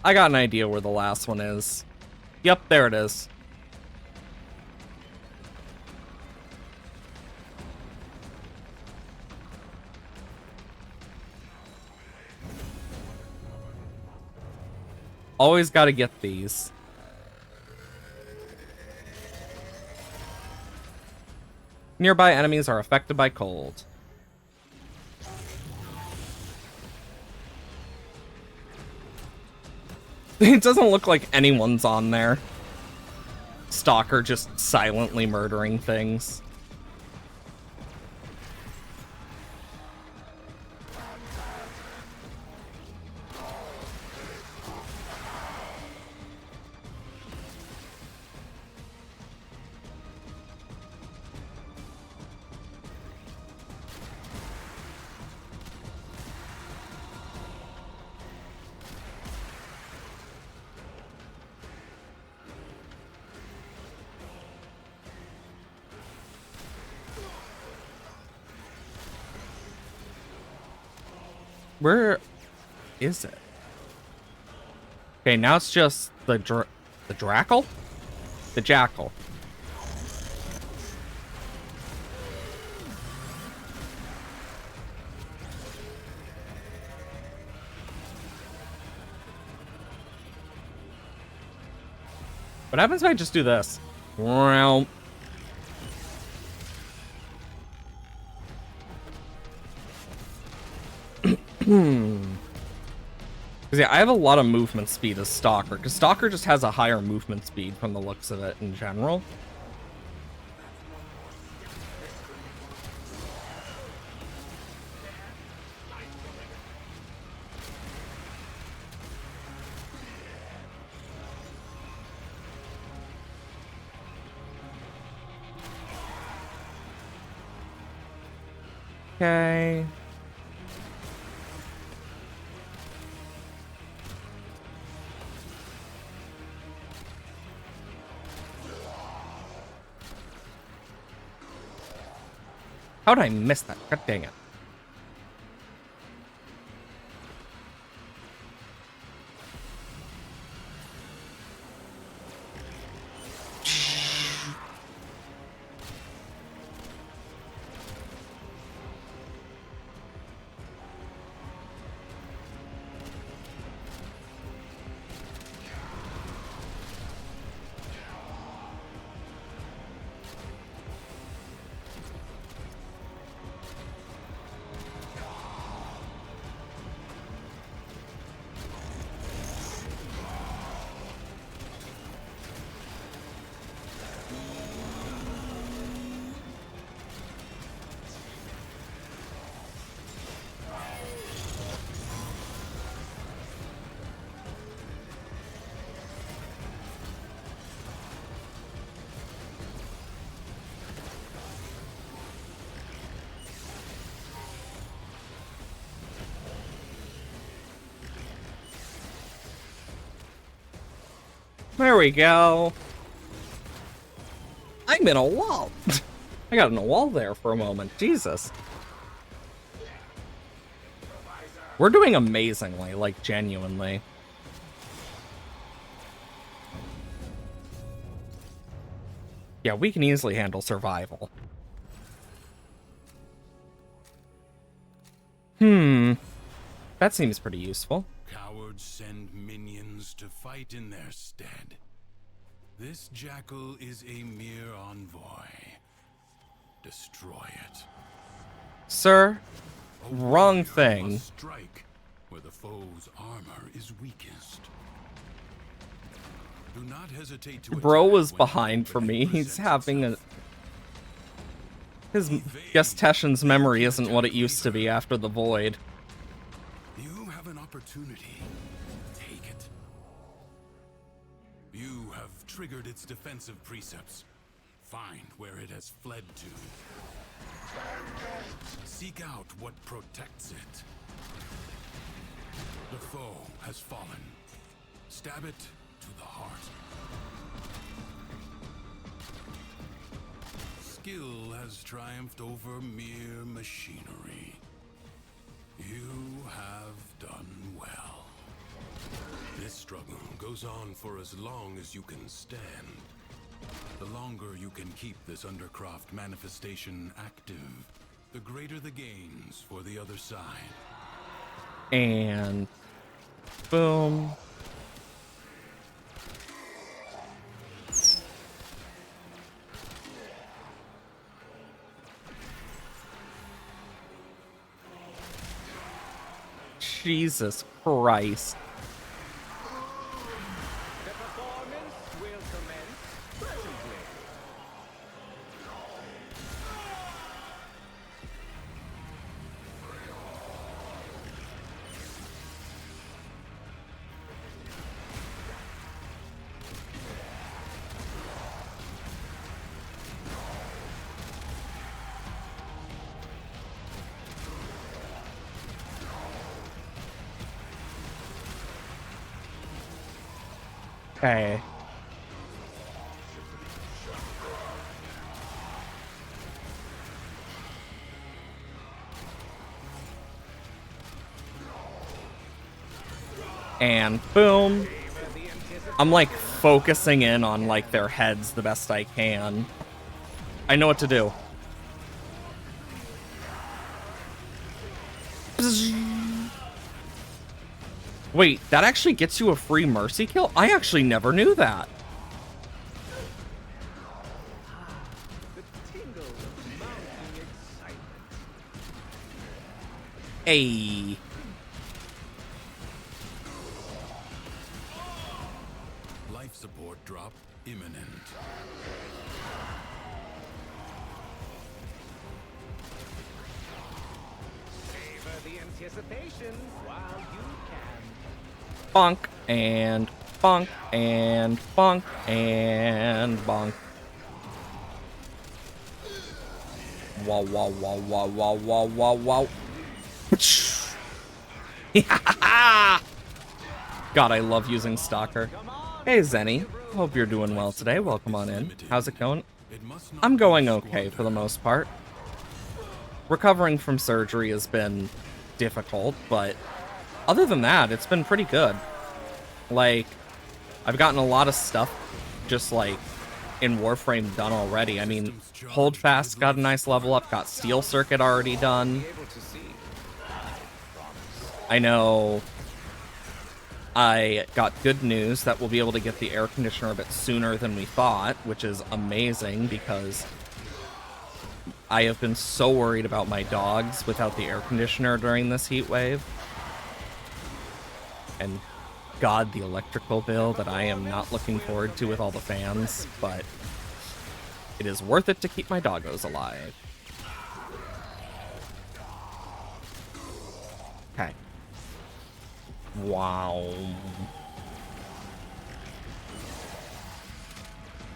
I got an idea where the last one is. Yep, there it is. Always got to get these. Nearby enemies are affected by cold. It doesn't look like anyone's on there. Stalker just silently murdering things. Where is it? Okay, now it's just the Drackle? The Jackal. What happens if I just do this? Well, yeah, I have a lot of movement speed as Stalker, because Stalker just has a higher movement speed from the looks of it in general. Okay. How did I miss that? God dang it. There we go. I'm in a wall. I got in a wall there for a moment. Jesus. We're doing amazingly, like, genuinely. Yeah, we can easily handle survival. That seems pretty useful. Cowards send minions to fight in their stead. This jackal is a mere envoy. Destroy it. Sir, wrong thing. Must strike where the foe's armor is weakest. Do not hesitate to Bro attack was when behind for me. opportunity He's presents having a... itself. His Gestation's memory isn't what it used to be after the Void. You have an opportunity. Take it. You have triggered its defensive precepts. Find where it has fled to. Seek out what protects it. The foe has fallen. Stab it to the heart. Skill has triumphed over mere machinery. You have done well. This struggle goes on for as long as you can stand. The longer you can keep this Undercroft manifestation active, the greater the gains for the other side. And... boom. Jesus Christ. The performance will commence presently. Okay. And boom. I'm like focusing in on like their heads the best I can. I know what to do. Wait, that actually gets you a free mercy kill? I actually never knew that. Hey. Life support drop imminent. Savor the anticipation while you can. Bonk and bonk and bonk and bonk. Wow, wow, wow, wow, wow, wow, wow, wow. God, I love using Stalker. Hey, Zenny. Hope you're doing well today. Welcome on in. How's it going? I'm going okay for the most part. Recovering from surgery has been difficult, but other than that, it's been pretty good. Like, I've gotten a lot of stuff just like in Warframe done already. I mean, Holdfast got a nice level up, got Steel Circuit already done. I know I got good news that we'll be able to get the air conditioner a bit sooner than we thought, which is amazing because I have been so worried about my dogs without the air conditioner during this heat wave. And God, the electrical bill that I am not looking forward to with all the fans, but it is worth it to keep my doggos alive. Okay. Wow.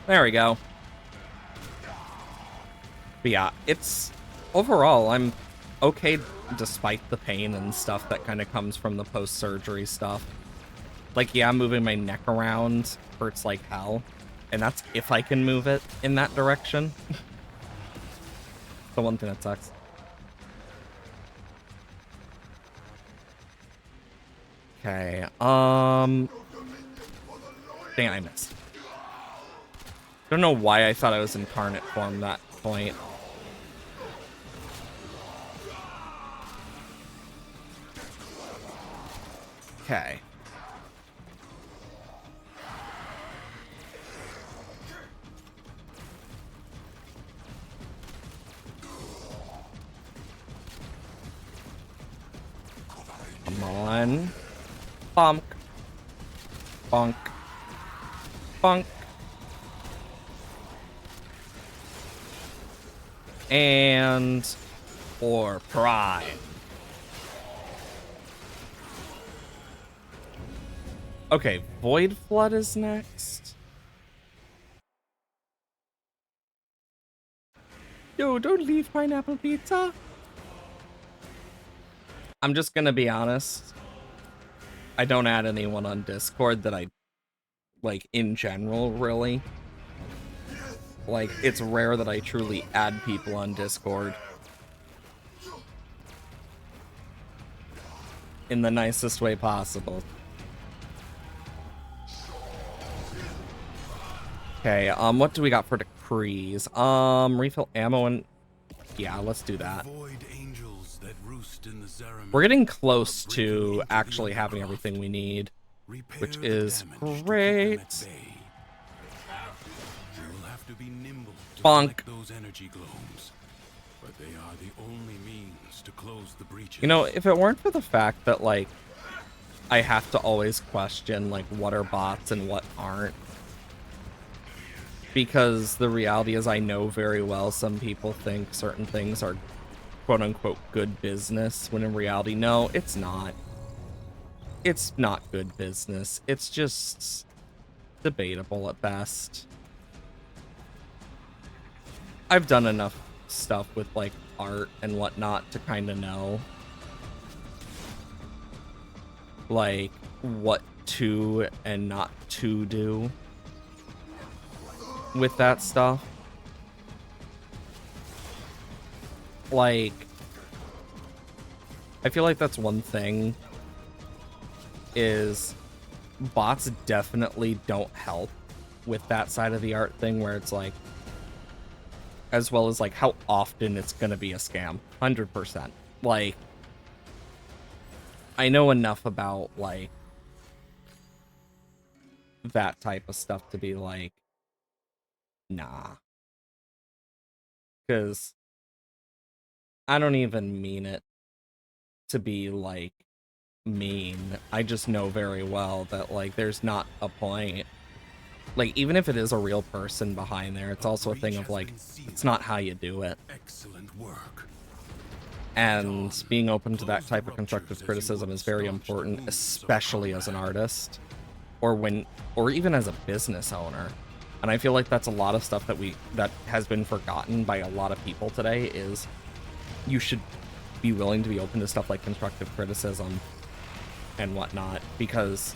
There we go. But yeah, it's overall, I'm okay despite the pain and stuff that kind of comes from the post-surgery stuff. Like, yeah, moving my neck around hurts like hell, and that's if I can move it in that direction. The one thing that sucks. Okay, dang, I missed. Don't know why I thought I was incarnate form that point. Okay. Come on. Bonk. Bonk. Bonk. And for pride. Okay, Void Flood is next. Yo, don't leave pineapple pizza. I'm just gonna be honest. I don't add anyone on Discord that I like in general, really. Like, it's rare that I truly add people on Discord. In the nicest way possible. Okay, what do we got for decrees? Refill ammo and... Yeah, let's do that. We're getting close to actually having everything we need, which is great. Bonk. Those energy globes, but they are the only means to close the breaches. You know, if it weren't for the fact that, like, I have to always question, like, what are bots and what aren't. Because the reality is I know very well some people think certain things are quote-unquote good business, when in reality, no, it's not. It's not good business. It's just debatable at best. I've done enough stuff with, like, art and whatnot to kind of know, like, what to and not to do with that stuff. Like, I feel like that's one thing, is bots definitely don't help with that side of the art thing, where it's like, as well as like how often it's gonna be a scam. 100%. Like, I know enough about like that type of stuff to be like, nah. Because I don't even mean it to be like mean. I just know very well that like there's not a point. Like, even if it is a real person behind there, it's also a thing of like, it's not how you do it. Excellent work. And being open to that type of constructive criticism is very important, especially as an artist, or even as a business owner. And I feel like that's a lot of stuff that has been forgotten by a lot of people today, is you should be willing to be open to stuff like constructive criticism and whatnot, because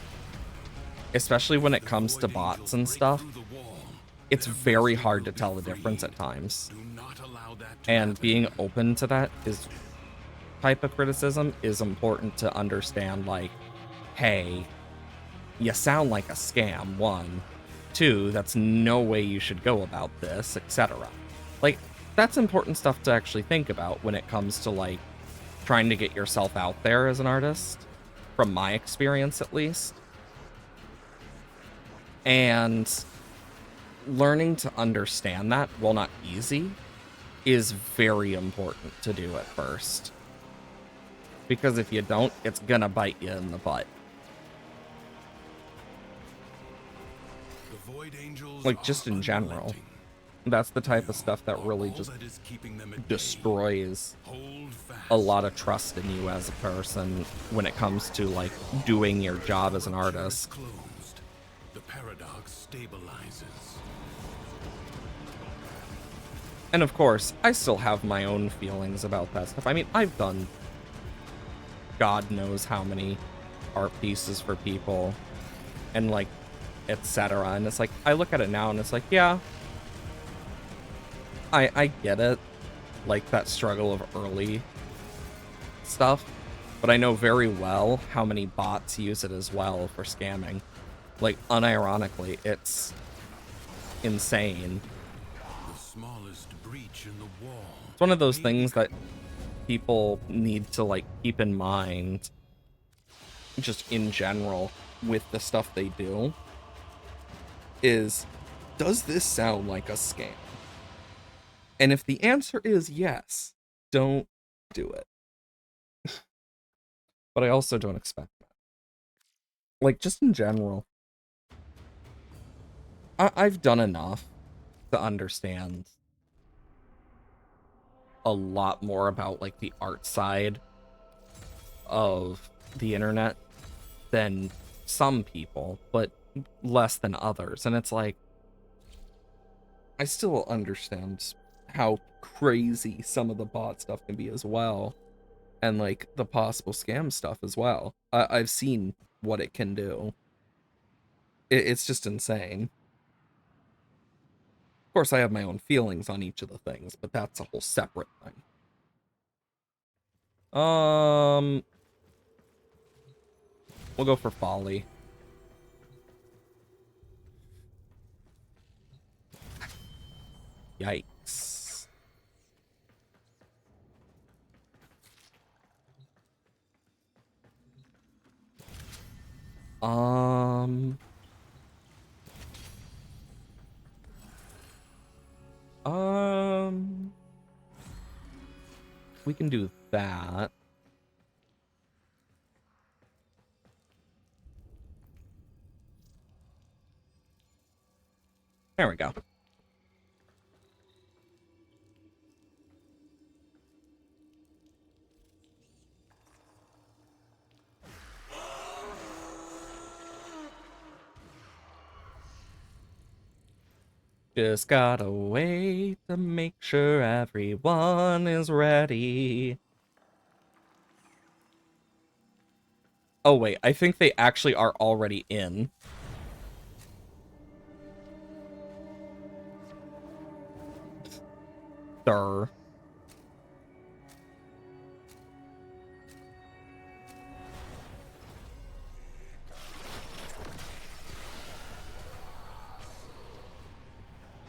especially when it comes to bots and stuff, it's very hard to tell the difference at times. And being open to that type of criticism is important to understand, like, hey, you sound like a scam, 1. 2, that's no way you should go about this, etc. Like, that's important stuff to actually think about when it comes to, like, trying to get yourself out there as an artist, from my experience at least. And learning to understand that, while not easy, is very important to do at first. Because if you don't, it's gonna bite you in the butt. Like, just in general. That's the type of stuff that really just destroys a lot of trust in you as a person when it comes to, like, doing your job as an artist. The paradox stabilizes. And of course, I still have my own feelings about that stuff. I mean, I've done God knows how many art pieces for people and, like, etc. And it's like, I look at it now and it's like, yeah, I get it, like, that struggle of early stuff, but I know very well how many bots use it as well for scamming. Like, unironically, it's insane. The smallest breach in the wall. It's one of those things that people need to, like, keep in mind, just in general, with the stuff they do, is, does this sound like a scam? And if the answer is yes, don't do it. But I also don't expect that. Like, just in general, I've done enough to understand a lot more about, like, the art side of the internet than some people, but less than others. And it's like, I still understand how crazy some of the bot stuff can be as well, and, like, the possible scam stuff as well. I've seen what it can do. It's just insane. Of course, I have my own feelings on each of the things, but that's a whole separate thing. We'll go for folly. Yikes. We can do that. There we go. Just gotta wait to make sure everyone is ready. Oh wait, I think they actually are already in. Durr.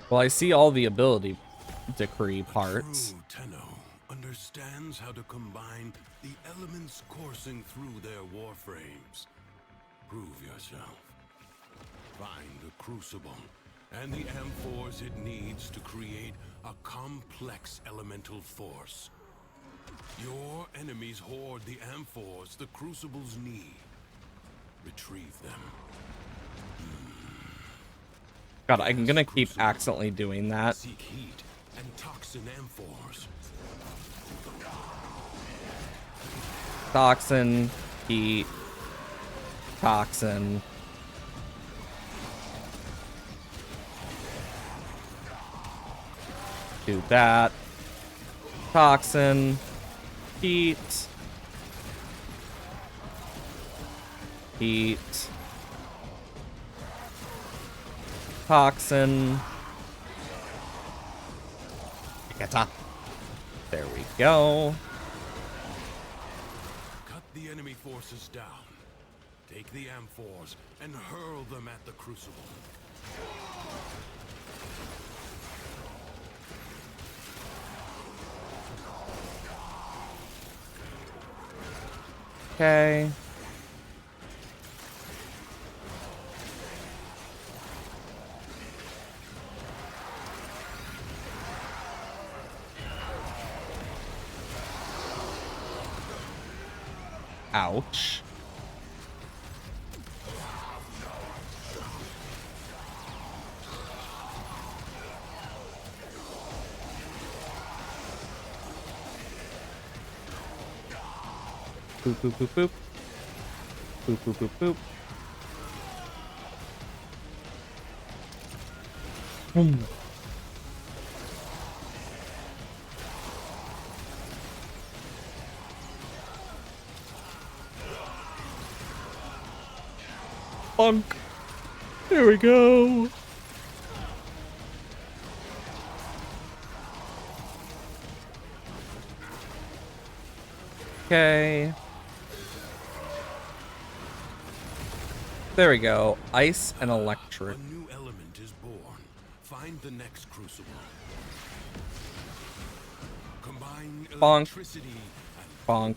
Well, I see all the ability decree parts. Tenno understands how to combine the elements coursing through their warframes. Prove yourself. Find the crucible and the amphors it needs to create a complex elemental force. Your enemies hoard the amphors the Crucibles need. Retrieve them. God, I'm gonna keep accidentally doing that. Seek heat and toxin amphors. Toxin, heat, toxin. Do that. Toxin, heat, heat, toxin. There we go. Cut the enemy forces down. Take the amphors and hurl them at the Crucible. Okay. Ouch. Boop, boop, boop, boop. Boop, boop, boop, boop. Boom. Bonk. There we go. Okay. There we go. Ice and electric. A new element is born. Find the next Crucible. Combine Bonk. electricity and Bonk.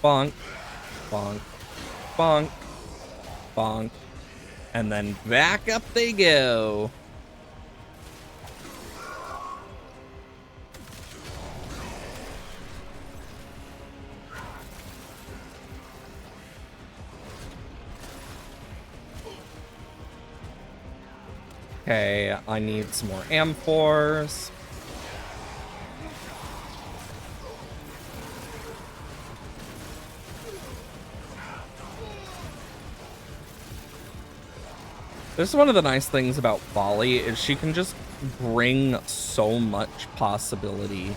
Bonk. Bonk. Bonk. Bonk. And then back up they go. Okay, I need some more amphors. This is one of the nice things about Folly, is she can just bring so much possibility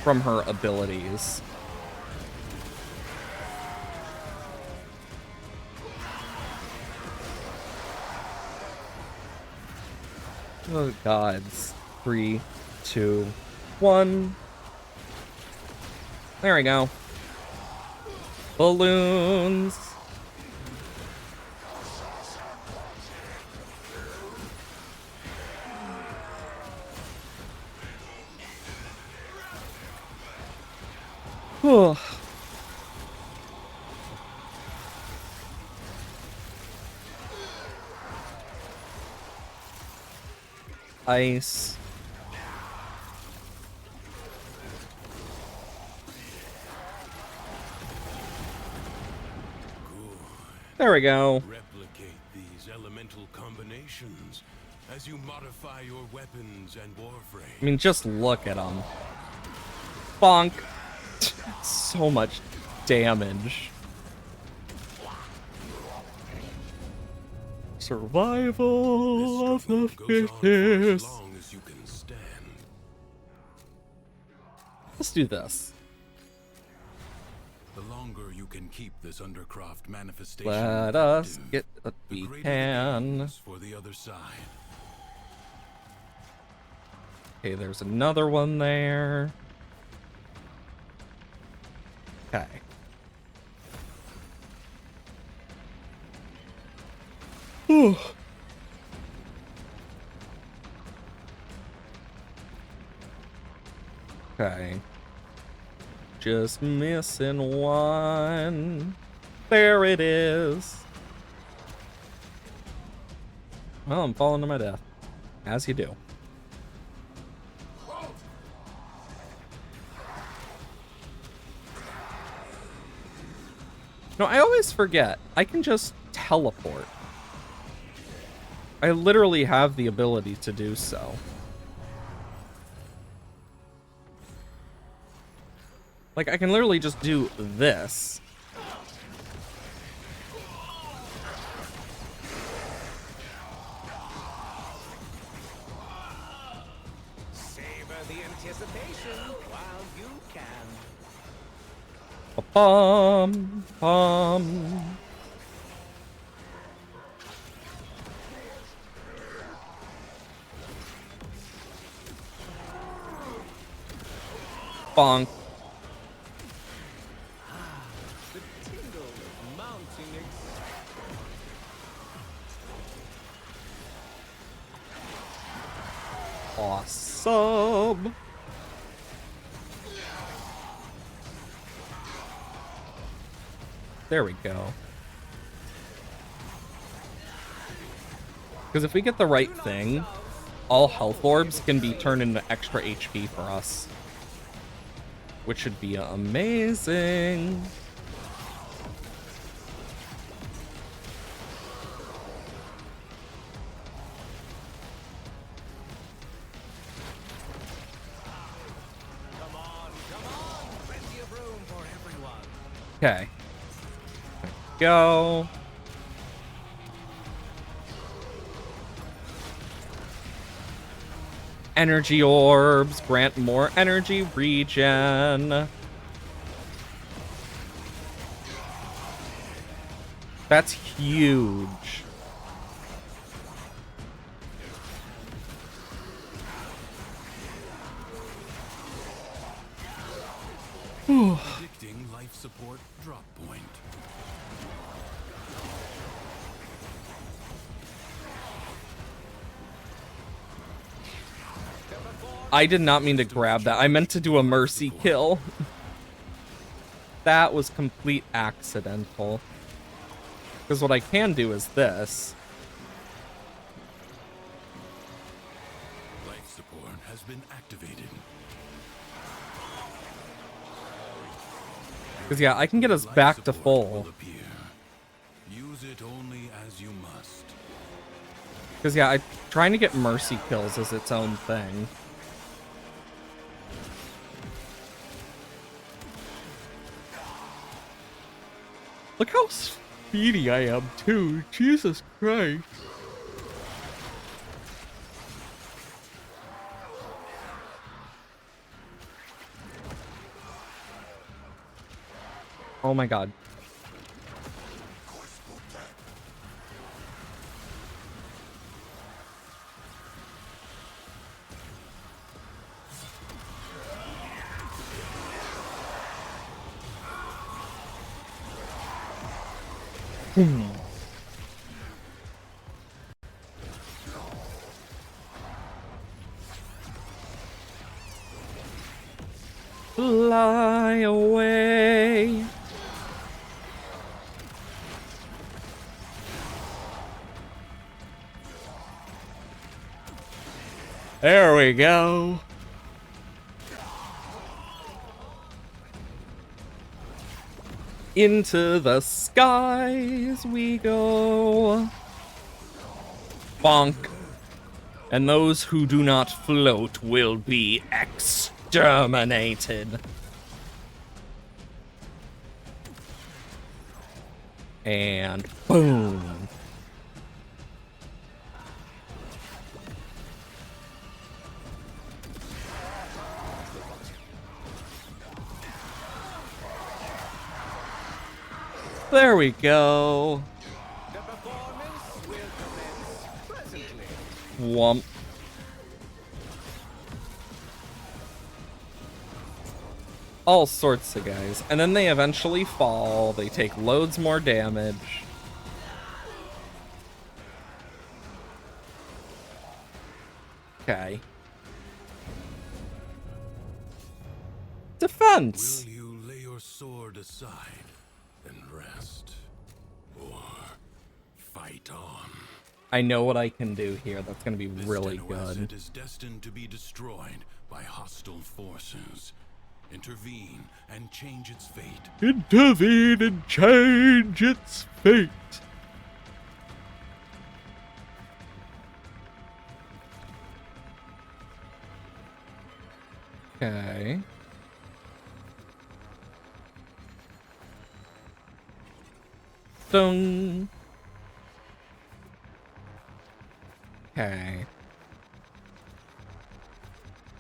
from her abilities. Oh gods. 3, 2, 1. There we go. Balloons. Whew. Ice. There we go. replicate these elemental combinations as you modify your weapons and warframe. I mean, just look at them. Bonk. So much damage. Survival of the Goes on for as fittest. long as you can stand. Let's do this. The longer you can keep this Undercroft manifestation Let us active, get what the we greater the can. gains for the other side. Okay, there's another one there. Okay. Whew. Okay. Just missing one. There it is. Well, I'm falling to my death. As you do. No, I always forget. I can just teleport. I literally have the ability to do so. Like, I can literally just do this. Savor the anticipation while you can. Ba-bum, bum. Bonk. The tingle is mounting. Awesome. There we go. Because if we get the right thing, all health orbs can be turned into extra HP for us. Which should be amazing. Come on, plenty of room for everyone. Okay. Go. Energy orbs grant more energy regen. That's huge. Predicting life support drop point. I did not mean to grab that. I meant to do a mercy kill. That was complete accidental. Because what I can do is this. Life support has been activated. Because yeah, I can get us Life back to support full. will appear. Use it only as you must. Because yeah, trying to get mercy kills is its own thing. Look how speedy I am too. Jesus Christ. Oh my god. Fly away. There we go. Into the skies we go. Bonk. And those who do not float will be exterminated. And boom. There we go. The performance will commence presently. Whomp. All sorts of guys. And then they eventually fall. They take loads more damage. Okay. Defense. Will you lay your sword aside and rest? Or fight on? I know what I can do here. That's going to be This really Tenno good. asset is destined to be destroyed by hostile forces. Intervene and change its fate. Intervene and change its fate. Okay. Dun. Okay.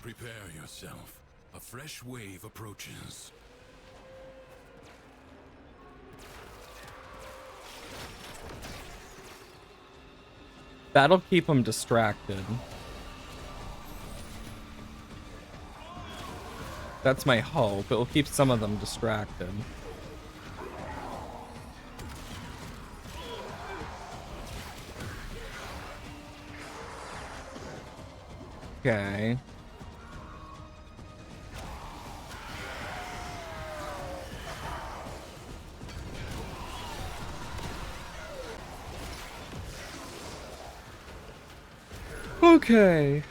Prepare yourself. A fresh wave approaches. That'll keep them distracted. That's my hope. It'll keep some of them distracted. Okay. Okay.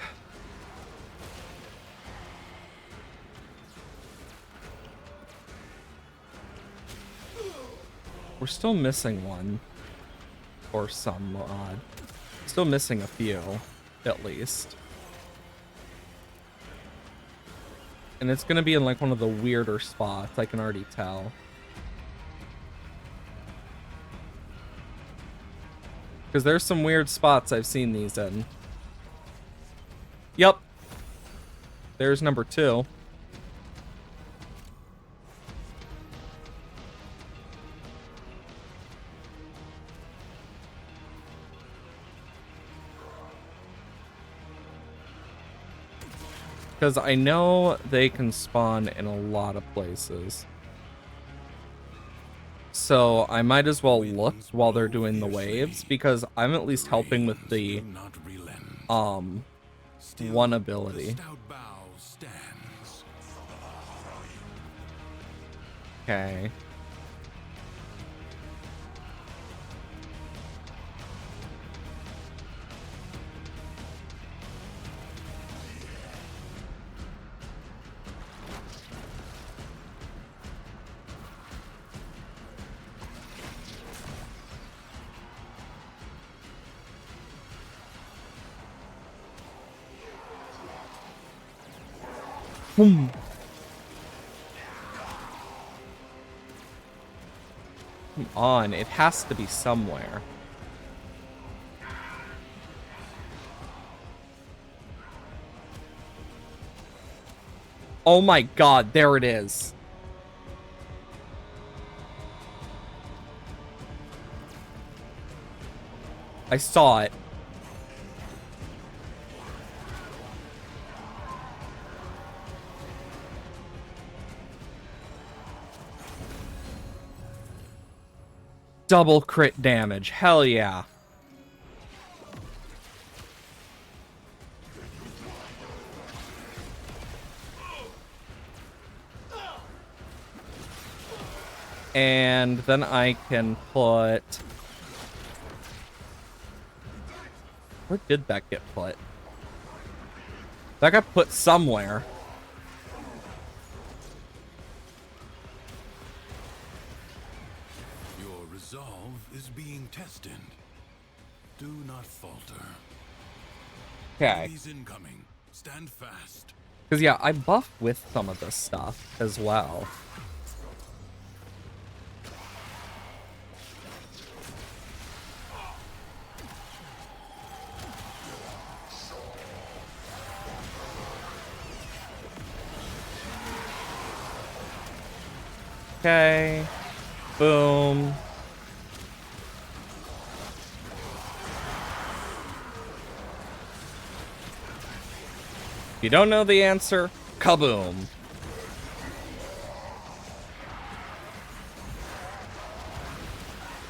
We're still missing one. Or some odd. Still missing a few, at least. And it's gonna be in like one of the weirder spots, I can already tell. Because there's some weird spots I've seen these in. Yep. There's number 2. Because I know they can spawn in a lot of places. So I might as well look while they're doing the waves, because I'm at least helping with the one ability. Okay. Come on, it has to be somewhere. Oh my god, there it is. I saw it. Double crit damage. Hell yeah. And then I can put... Where did that get put? That got put somewhere. Your resolve is being tested. Do not falter. Okay. Enemies incoming. Stand fast. Because, yeah, I buff with some of this stuff as well. Okay. Boom. If you don't know the answer, kaboom.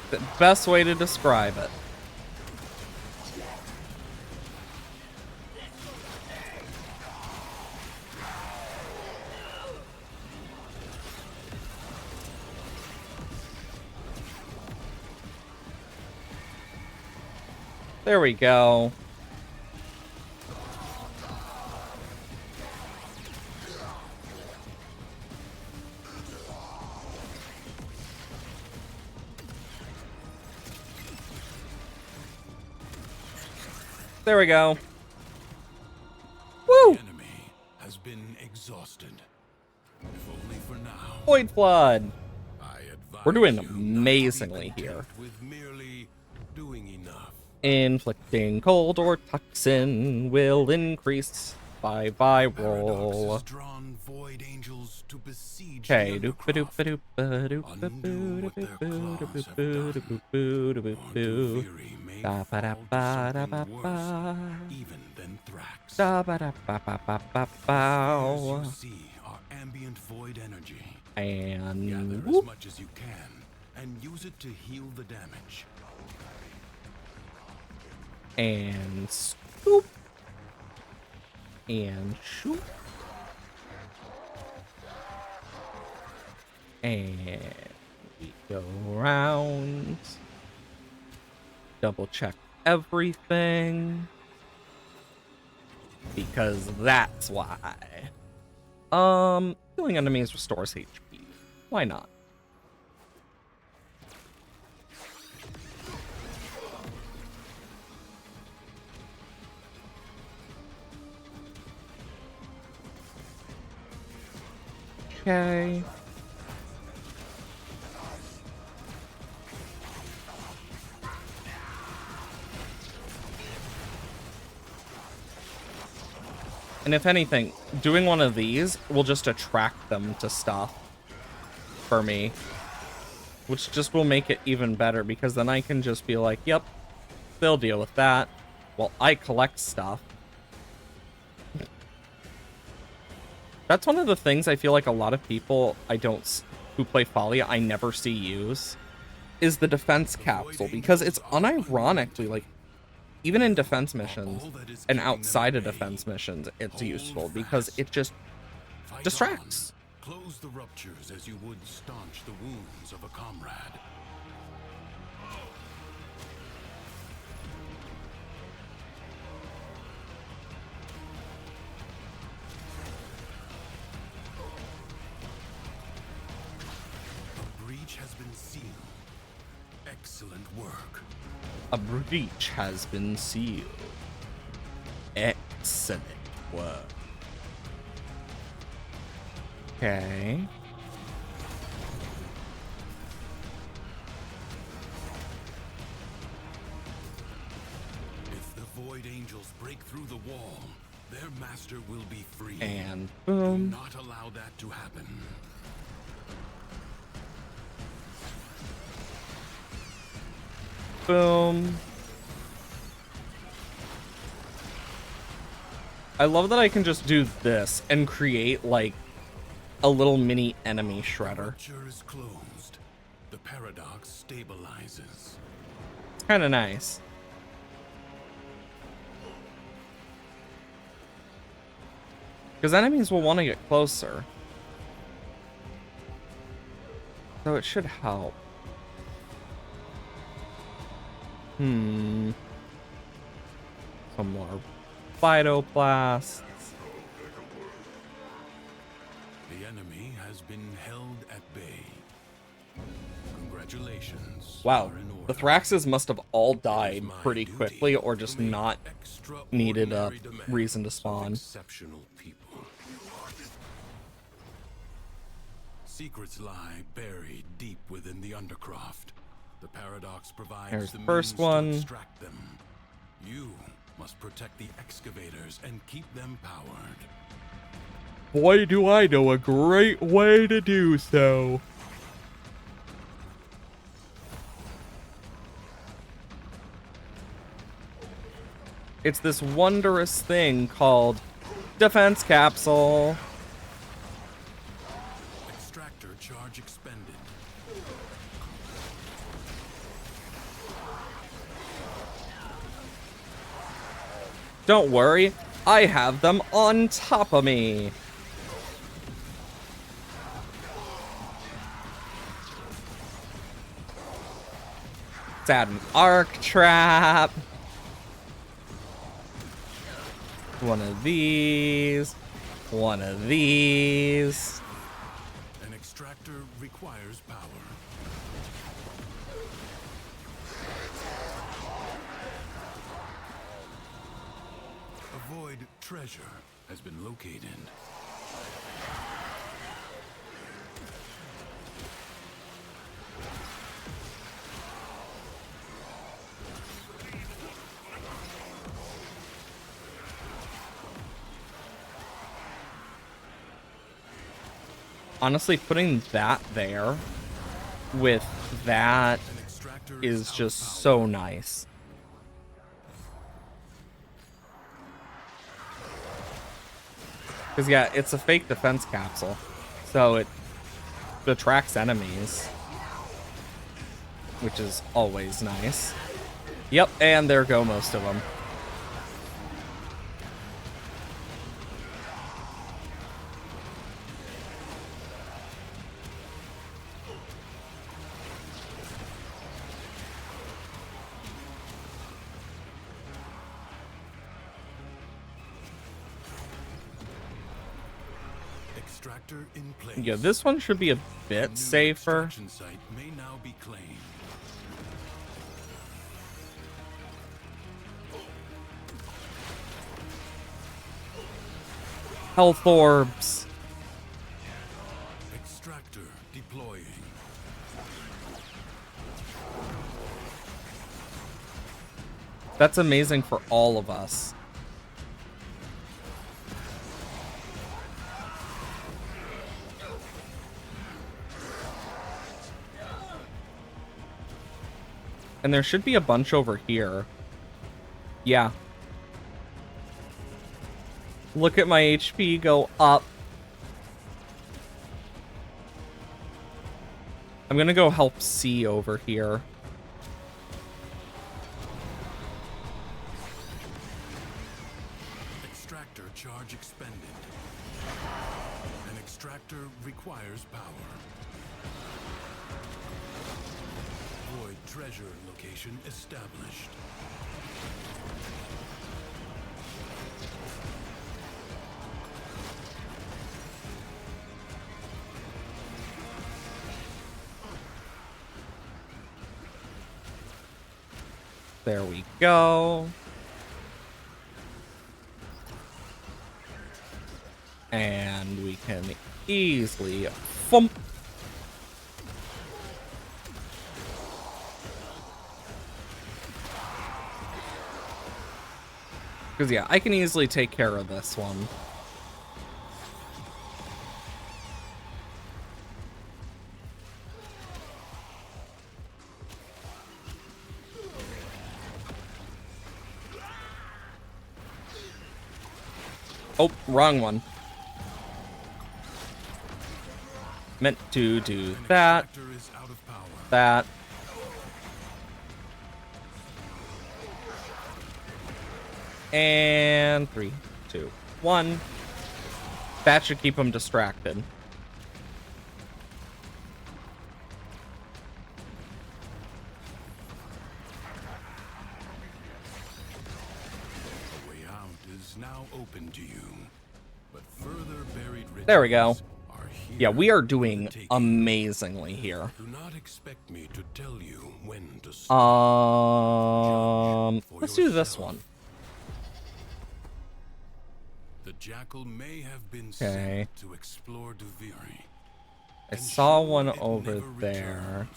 The best way to describe it. There we go. there we go. Woo! The enemy has been exhausted. If only for now. Void Flood. I advise We're doing you not to be amazingly content here. With merely doing enough. Inflicting cold or toxin will increase by Paradox viral. has drawn void angels to besiege Okay. the Undercroft. Undo what their claws have done, or Duviri may fall to something worse even than Thrax. Fears you see are ambient void energy. And Gather as whoop, much as you can and use it to heal the damage. and scoop, and shoot, and we go around, double check everything, because that's why. Killing enemies restores HP. Why not? Okay. And if anything, doing one of these will just attract them to stuff for me. Which just will make it even better, because then I can just be like, yep, they'll deal with that while I collect stuff. That's one of the things I feel like a lot of people who play Folly I never see use, is the defense capsule, because it's unironically, like, even in defense missions and outside of defense missions, it's useful because it just distracts. Close the ruptures as you would staunch the wounds of a comrade. A breach has been sealed. Excellent work. A breach has been sealed. Excellent work. Okay. If the Void Angels break through the wall, their master will be free. And Do boom. not allow that to happen. Boom. I love that I can just do this and create, like, a little mini enemy shredder. Rupture is closed. The paradox stabilizes. It's kind of nice. Because enemies will want to get closer. So it should help. Some more phytoplasts. The enemy has been held at bay. Congratulations. Wow, are in the order. Thraxes must have all It is died my pretty duty quickly, or to just make not needed a extraordinary demands reason to of spawn. Exceptional people. Secrets lie buried deep within the Undercroft. The paradox provides There's the the first means one. to extract them. You must protect the excavators and keep them powered. Boy, do I know a great way to do so. It's this wondrous thing called defense capsule. Extractor charge expended. Don't worry, I have them on top of me. Let's add an arc trap. One of these. One of these. An extractor requires power. Void treasure has been located. Honestly, putting that there with that is just so nice. Because, yeah, it's a fake defense capsule. So it attracts enemies. Which is always nice. Yep, and there go most of them. Extractor in place. Yeah, this one should be a bit safer. Extraction site may now be claimed. Health orbs. Extractor deploying. That's amazing for all of us. And there should be a bunch over here. Yeah. Look at my HP go up. I'm gonna go help C over here. Extractor charge expended. An extractor requires power. Void treasure location established. There we go. And we can easily thump. Because, yeah, I can easily take care of this one. Oh, wrong one. Meant to do that. Extractor is out of power. That. And 3, 2, 1. That should keep him distracted. The way out is now open to you, but further buried riches There we go. are here. Yeah, we are for the doing taking. amazingly here. Do not expect me to tell you when to stop. Judge for Let's do this yourself. one. The jackal may have been Okay. sent to explore Duviri. I saw one over there.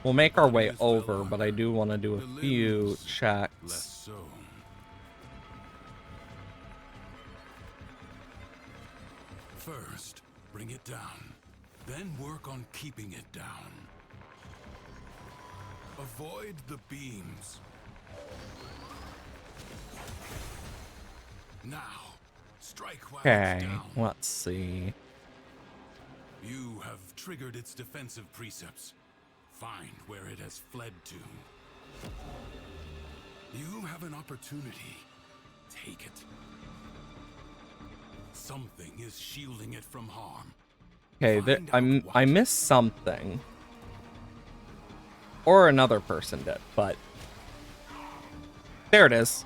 We'll make our way over, but I do want to do a few Less checks. so. First, bring it down. Then work on keeping it down. Avoid the beams. Now, strike while Okay, it's down. let's see. You have triggered its defensive precepts. Find where it has fled to. You have an opportunity. Take it. Something is shielding it from harm. Okay, Find out I what. missed something. Or another person did, but there it is.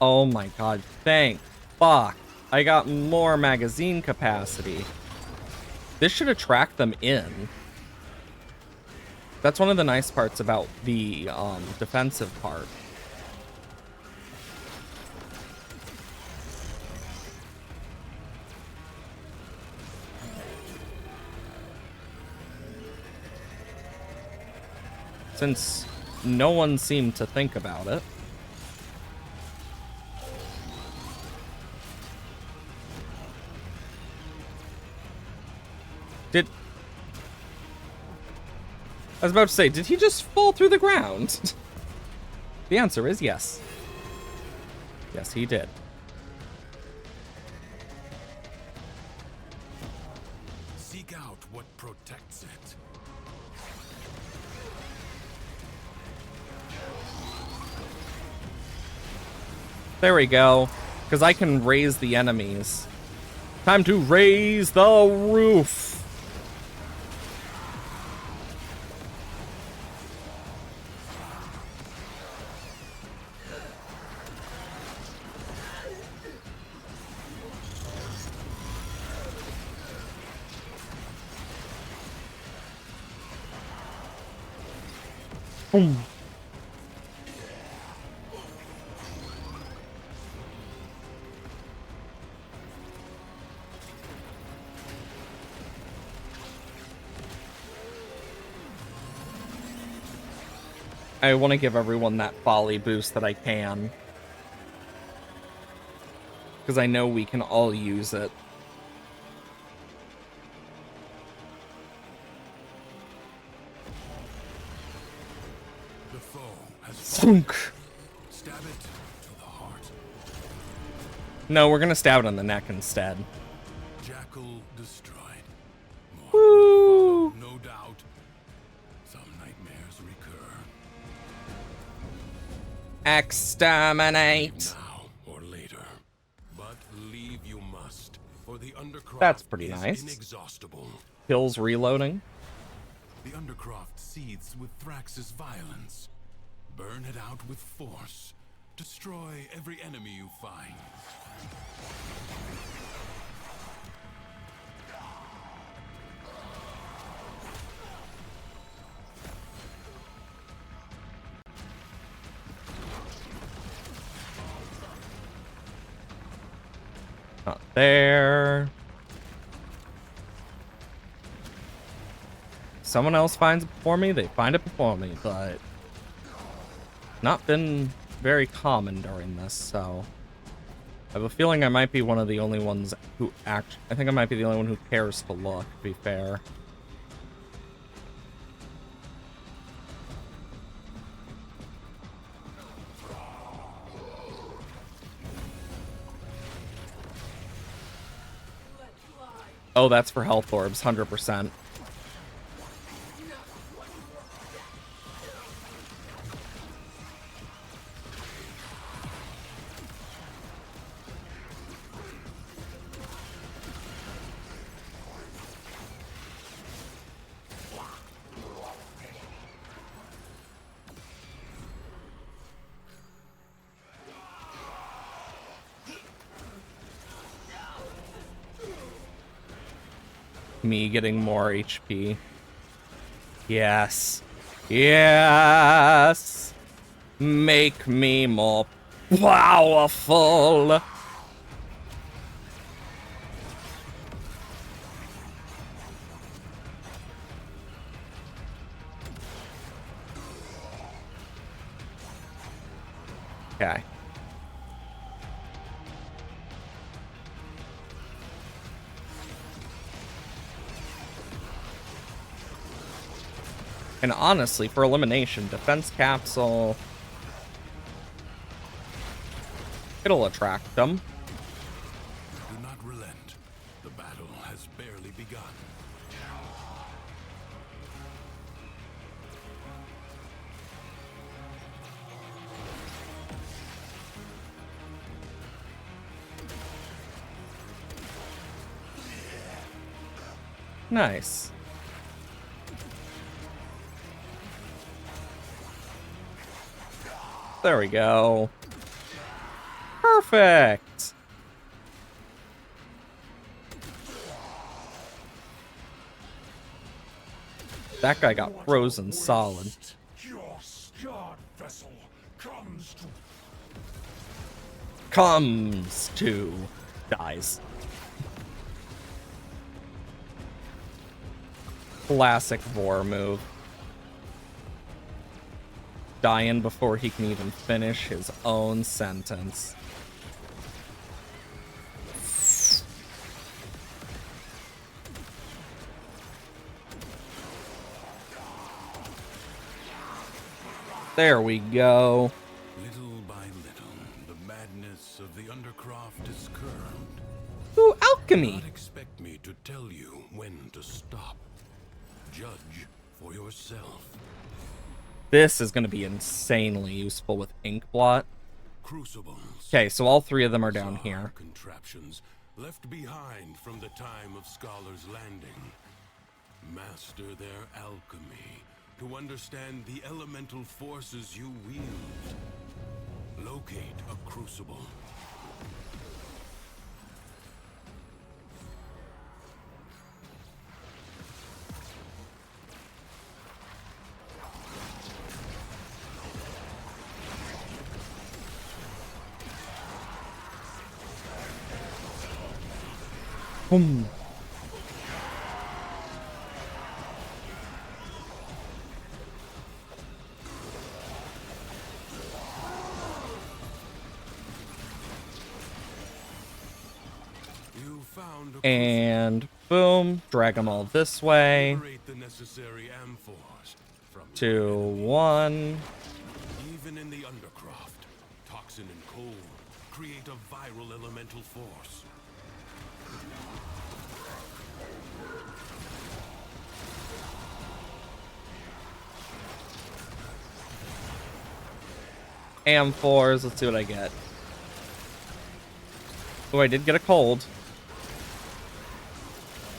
Oh my god, thank fuck. I got more magazine capacity. This should attract them in. That's one of the nice parts about the defensive part. Since no one seemed to think about it. I was about to say, did he just fall through the ground? The answer is yes. Yes, he did. Seek out what protects it. There we go. Because I can raise the enemies. Time to raise the roof. Boom. I want to give everyone that folly boost that I can. Because I know we can all use it. The foe has Thunk. Stab it to the heart. No, we're gonna stab it on the neck instead. Jackal destroyed. More Woo! will follow, no doubt. Some nightmares recur. Exterminate. Now or later. But leave you must, for the Undercroft That's pretty is nice. inexhaustible. Kills reloading. The Undercroft seethes with Thrax's violence. Burn it out with force. Destroy every enemy you find. Not there. Someone else finds it before me, they find it before me, but not been very common during this, so I have a feeling I might be one of the only ones who I think I might be the only one who cares to look, to be fair. Oh, that's for health orbs, 100%. Me getting more HP. Yes. Yes. Make me more powerful. Okay. And honestly, for elimination, defense capsule, it'll attract them. Do not relent. The battle has barely begun. Nice. There we go. Perfect. That guy got What a frozen solid. waste. Your scarred vessel Comes to dies. Classic Vor move. Dying before he can even finish his own sentence. There we go. Little by little, the madness of the Undercroft is curbed. Ooh, alchemy. Not expect me to tell you when to stop. Judge for yourself. This is going to be insanely useful with Inkblot. Crucibles. Okay, so all three of them are down Bizarre here. Contraptions left behind from the time of Scholar's Landing. Master their alchemy to understand the elemental forces you wield. Locate a crucible. Boom. You found a And boom, drag them all this way. Liberate the necessary amphors from 2, 1. Even in the Undercroft, toxin and cold create a viral elemental force. Amphors, let's see what I get. Oh, I did get a cold.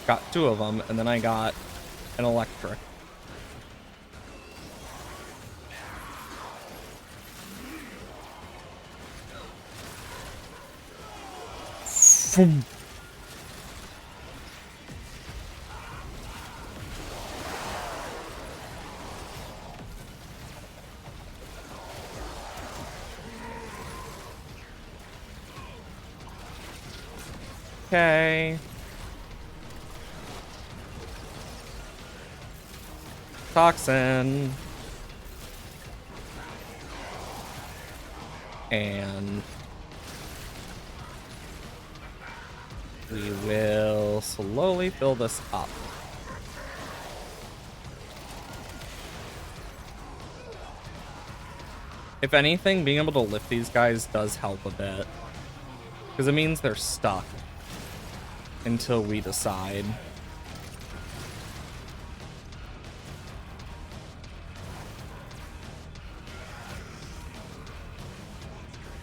Got 2 of them, and then I got an electric. Boom. Okay. Toxin. And we will slowly fill this up. If anything, being able to lift these guys does help a bit. Because it means they're stuck until we decide.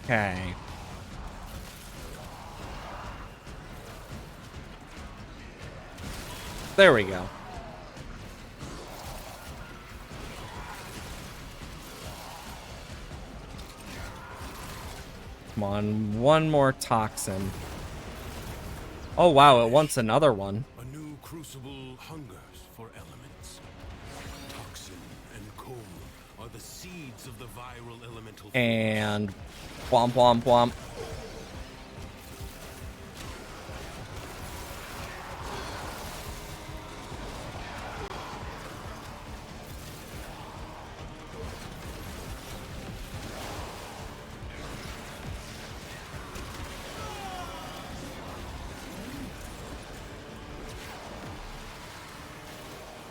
Okay. There we go. Come on, one more toxin. Oh wow, it wants another one. A new crucible hungers for elements. Toxin and cold are the seeds of the viral elemental force. And womp womp womp.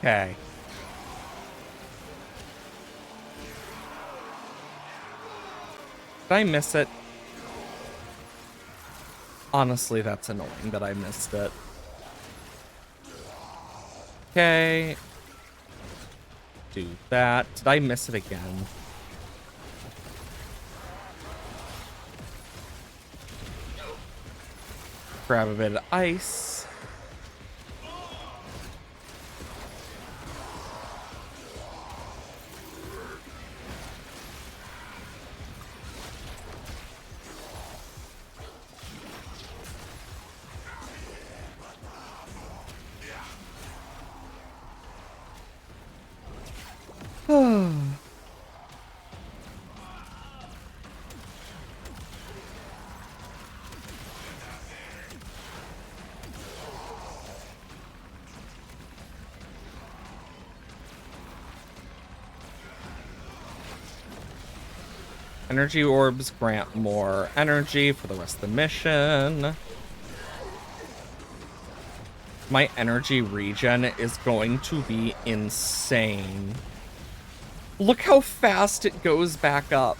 Okay. Did I miss it? Honestly, that's annoying that I missed it. Okay. Do that. Did I miss it again? Grab a bit of ice. Energy orbs grant more energy for the rest of the mission. My energy regen is going to be insane. Look how fast it goes back up.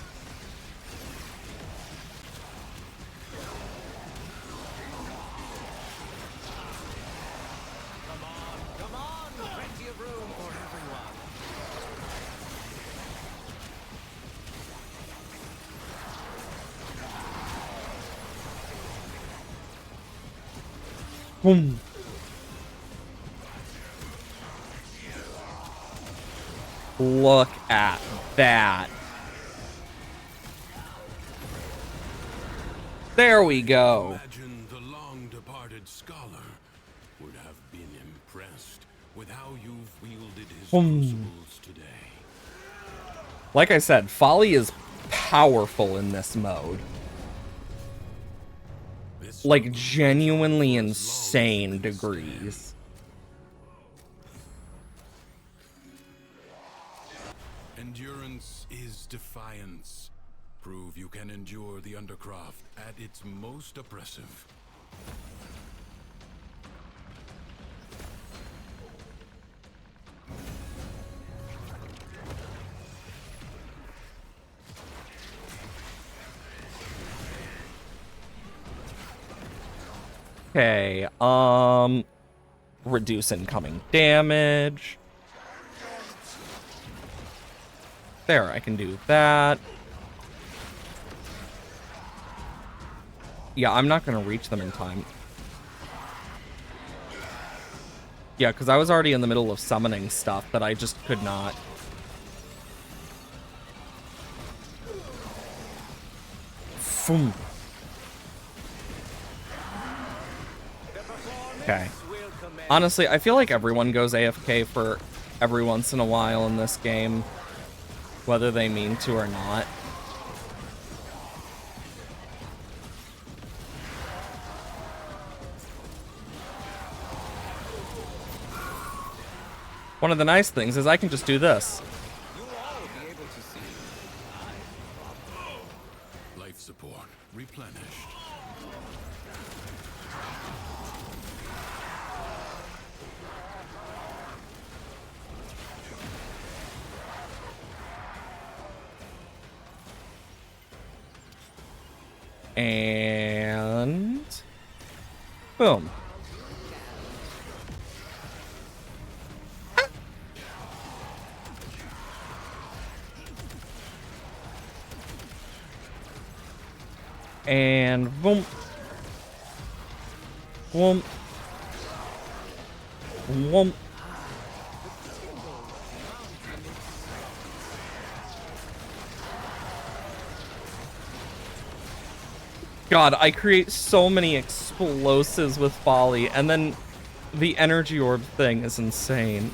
Come on! Plenty of room for everyone. Boom. Look at that. There we go. Imagine the long-departed scholar would have been impressed with how you've wielded his crucibles today. Like I said, Folly is powerful in this mode. This Like, genuinely insane degrees. Endurance is defiance. Prove you can endure the Undercroft at its most oppressive. Okay, reduce incoming damage. There, I can do that. Yeah, I'm not gonna reach them in time. Yeah, because I was already in the middle of summoning stuff that I just could not. Boom. Okay. Honestly, I feel like everyone goes AFK for every once in a while in this game, whether they mean to or not. One of the nice things is I can just do this. You'll all be able to see. Life support replenished. And boom. And boom. Boom. Boom. God, I create so many explosives with Folly, and then the energy orb thing is insane.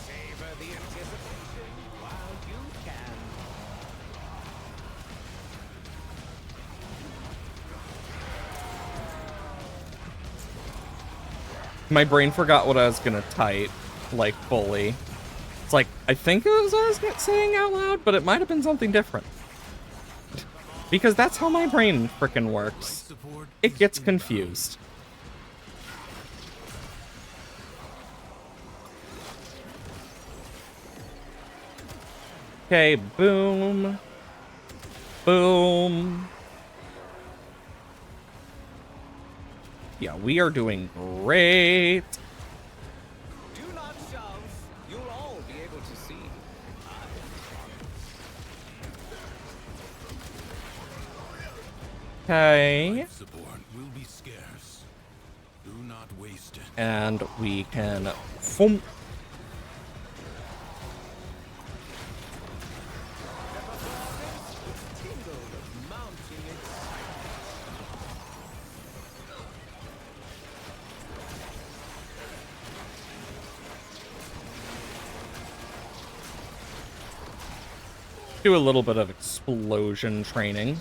Savor the anticipation while you can. My brain forgot what I was gonna type, like, fully. It's like, I think it was what I was saying out loud, but it might have been something different. Because that's how my brain frickin' works. It gets confused. Okay, boom. Boom. Yeah, we are doing great. Do not shove. You'll all be able to see. Okay. Life support will be scarce. Do not waste it. And we can boom. Tingle of mounting excitement. Do a little bit of explosion training.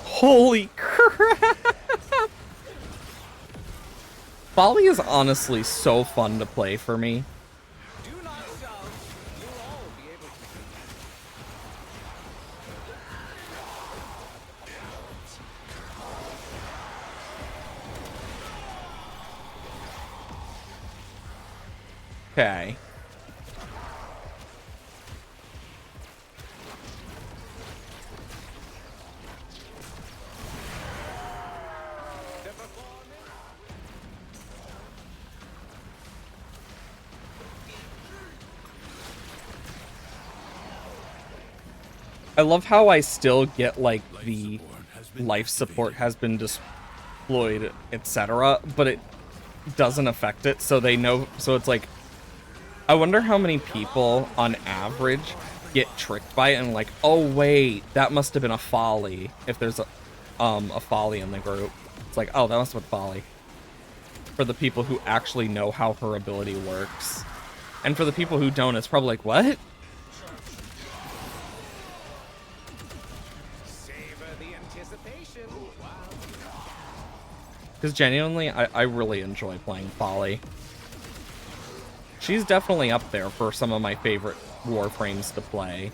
Holy crap! Folly is honestly so fun to play for me. Do not shove. You'll all be able to see. Okay. I love how I still get, like, the life support has been deployed, etc., but it doesn't affect it, so they know, so it's like, I wonder how many people, on average, get tricked by it and like, oh wait, that must have been a folly, if there's a folly in the group. It's like, oh, that must have been folly. For the people who actually know how her ability works. And for the people who don't, it's probably like, what? Because genuinely, I really enjoy playing Folly. She's definitely up there for some of my favorite Warframes to play.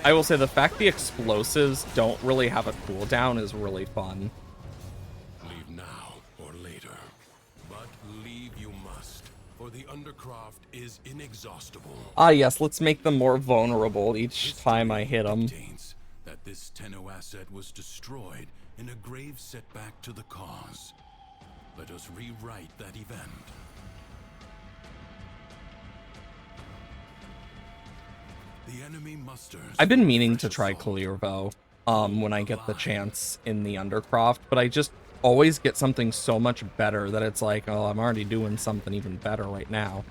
I will say the fact the explosives don't really have a cooldown is really fun. Leave now or later. But leave you must, for the Undercroft is inexhaustible. Ah yes, let's make them more vulnerable each time I hit them. That this Tenno asset was destroyed in a grave setback to the cause. Let us rewrite that event. The enemy musters. I've been meaning to try Clearvo when I get the chance in the Undercroft, but I just always get something so much better that it's like, oh, I'm already doing something even better right now.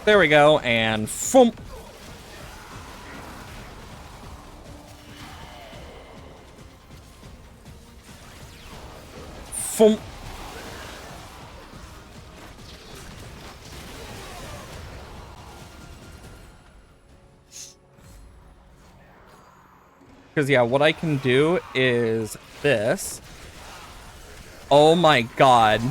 There we go, and foom. Foom. Because, yeah, what I can do is this. Oh my god.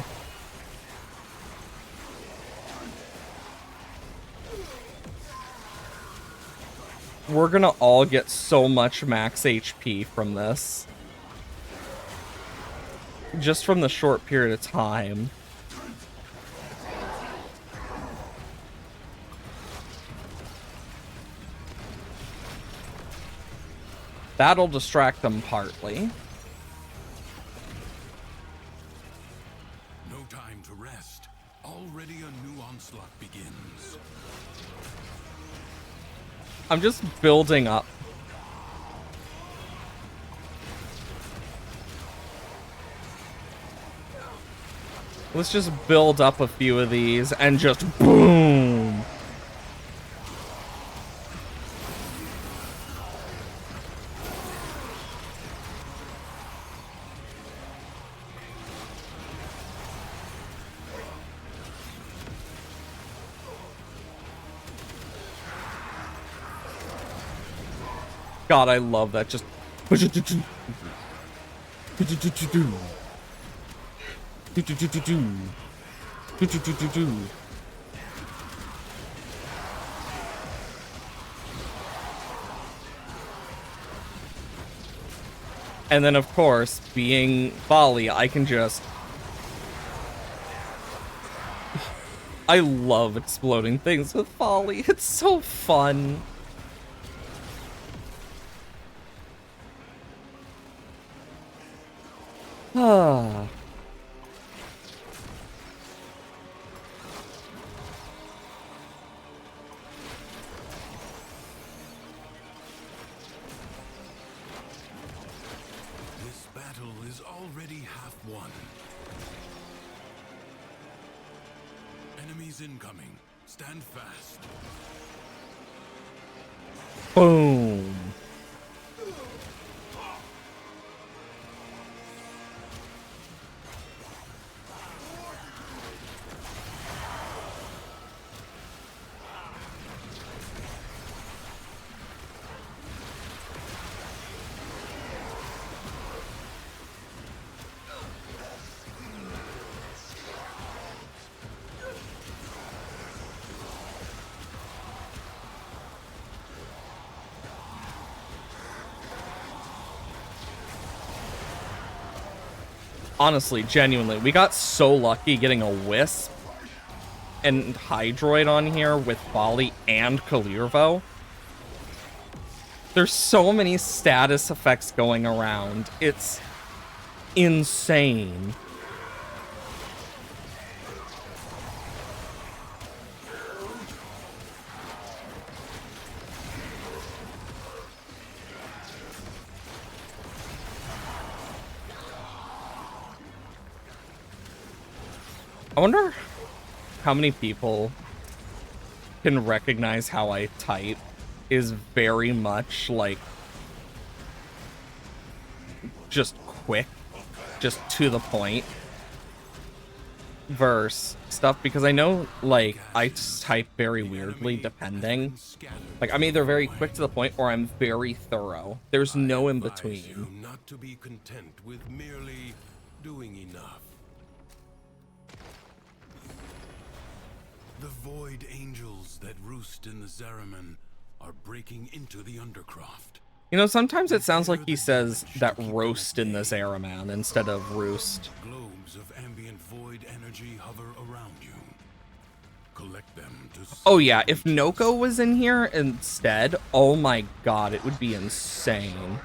We're gonna all get so much max HP from this. Just from the short period of time. That'll distract them partly. No time to rest. Already a new onslaught begins. I'm just building up. Let's just build up a few of these and just boom. God, I love that. Just. And then, of course, being Folly, I can just. I love exploding things with Folly. It's so fun. Ah. already half won. Enemies incoming. Stand fast. Boom. Honestly, genuinely, we got so lucky getting a Wisp and Hydroid on here with Folly and Kalirvo. There's so many status effects going around. It's insane. I wonder how many people can recognize how I type is very much like just quick, just to the point verse stuff, because I know like I type very weirdly depending. Like I'm either very quick to the point or I'm very thorough. There's no in between. Not to be content with merely doing enough. The Void Angels that roost in the Zariman are breaking into the Undercroft. You know, sometimes it sounds like he says that roast in the Zariman instead of roost. Globes of ambient void energy hover around you. Collect them to... Oh yeah, if Noko was in here instead, oh my god, it would be insane.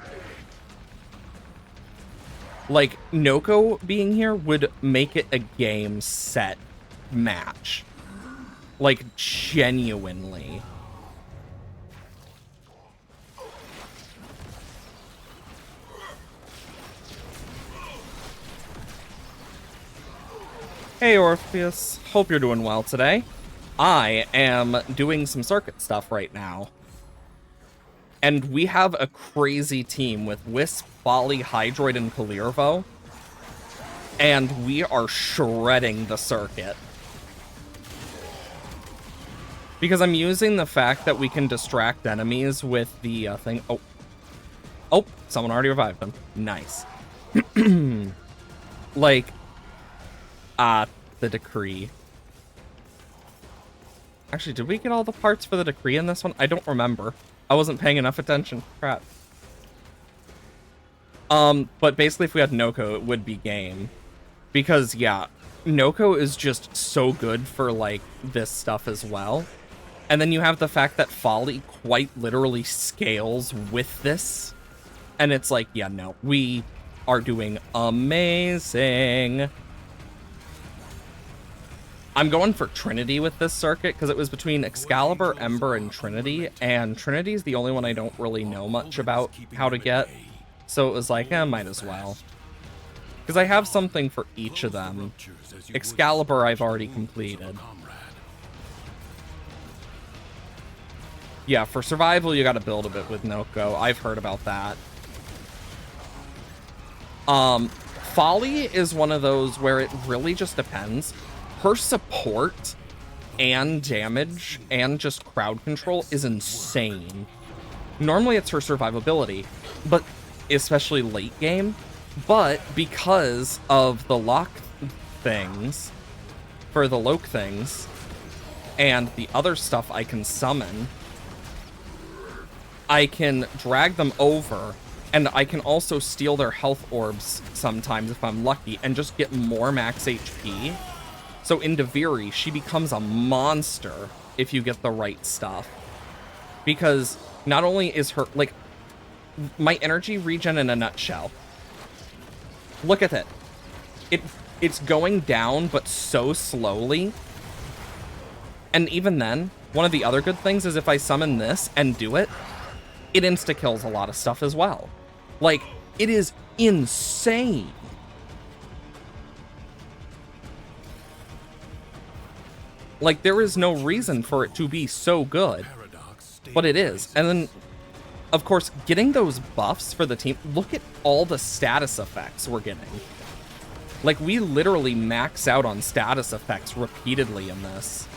Like, Noko being here would make it a game set match. Like, genuinely. Hey Orpheus, hope you're doing well today. I am doing some circuit stuff right now. And we have a crazy team with Wisp, Folly, Hydroid, and Kalirvo. And we are shredding the circuit. Because I'm using the fact that we can distract enemies with the thing. Oh, someone already revived him. Nice. Like, the decree. Actually, did we get all the parts for the decree in this one? I don't remember. I wasn't paying enough attention. Crap. But basically if we had Noko, it would be game. Because, yeah, Noko is just so good for, like, this stuff as well. And then you have the fact that Folly quite literally scales with this. And it's like, yeah, no, we are doing amazing. I'm going for Trinity with this circuit because it was between Excalibur, Ember, and Trinity. And Trinity's the only one I don't really know much about how to get. So it was like, might as well. Because I have something for each of them. Excalibur I've already completed. Yeah, for survival, you gotta build a bit with Noko. I've heard about that. Folly is one of those where it really just depends. Her support and damage and just crowd control is insane. Normally it's her survivability, but especially late game. But because of the lock things, for the Loke things, and the other stuff I can summon, I can drag them over, and I can also steal their health orbs sometimes if I'm lucky, and just get more max HP. So in Deviri, she becomes a monster if you get the right stuff. Because not only is her, like, my energy regen in a nutshell. Look at it. It's going down, but so slowly. And even then, one of the other good things is if I summon this and do it, it insta-kills a lot of stuff as well. Like, it is insane. Like, there is no reason for it to be so good, but it is. And then, of course, getting those buffs for the team, look at all the status effects we're getting. Like, we literally max out on status effects repeatedly in this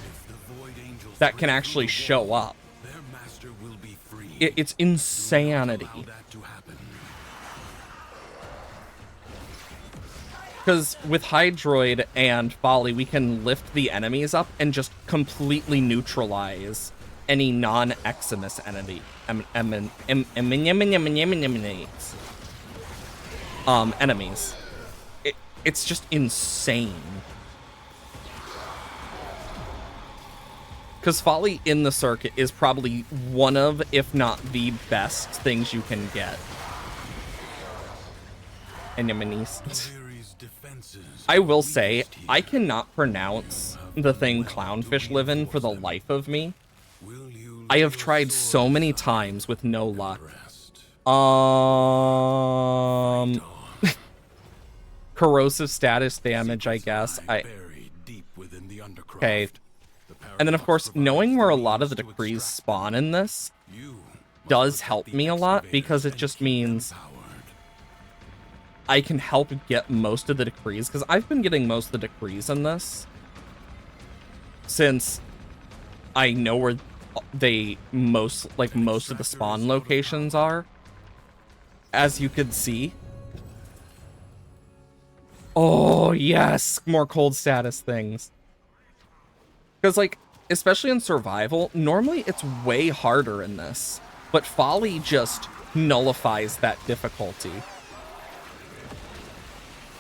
that can actually show up. It's insanity. Because with Hydroid and Folly, we can lift the enemies up and just completely neutralize any non-Eximus enemy. Enemies. It's just insane. Because Folly in the circuit is probably one of, if not the best things you can get. Enemies. I will say, I cannot pronounce the thing Clownfish live in for the life of me. I have tried so many times with no luck. Corrosive status damage, I guess. Okay. And then, of course, knowing where a lot of the decrees spawn in this does help me a lot, because it just means I can help get most of the decrees, because I've been getting most of the decrees in this since I know where they most of the spawn locations are, as you could see. Oh, yes, more cold status things. Because, like, especially in survival, normally it's way harder in this, but Folly just nullifies that difficulty.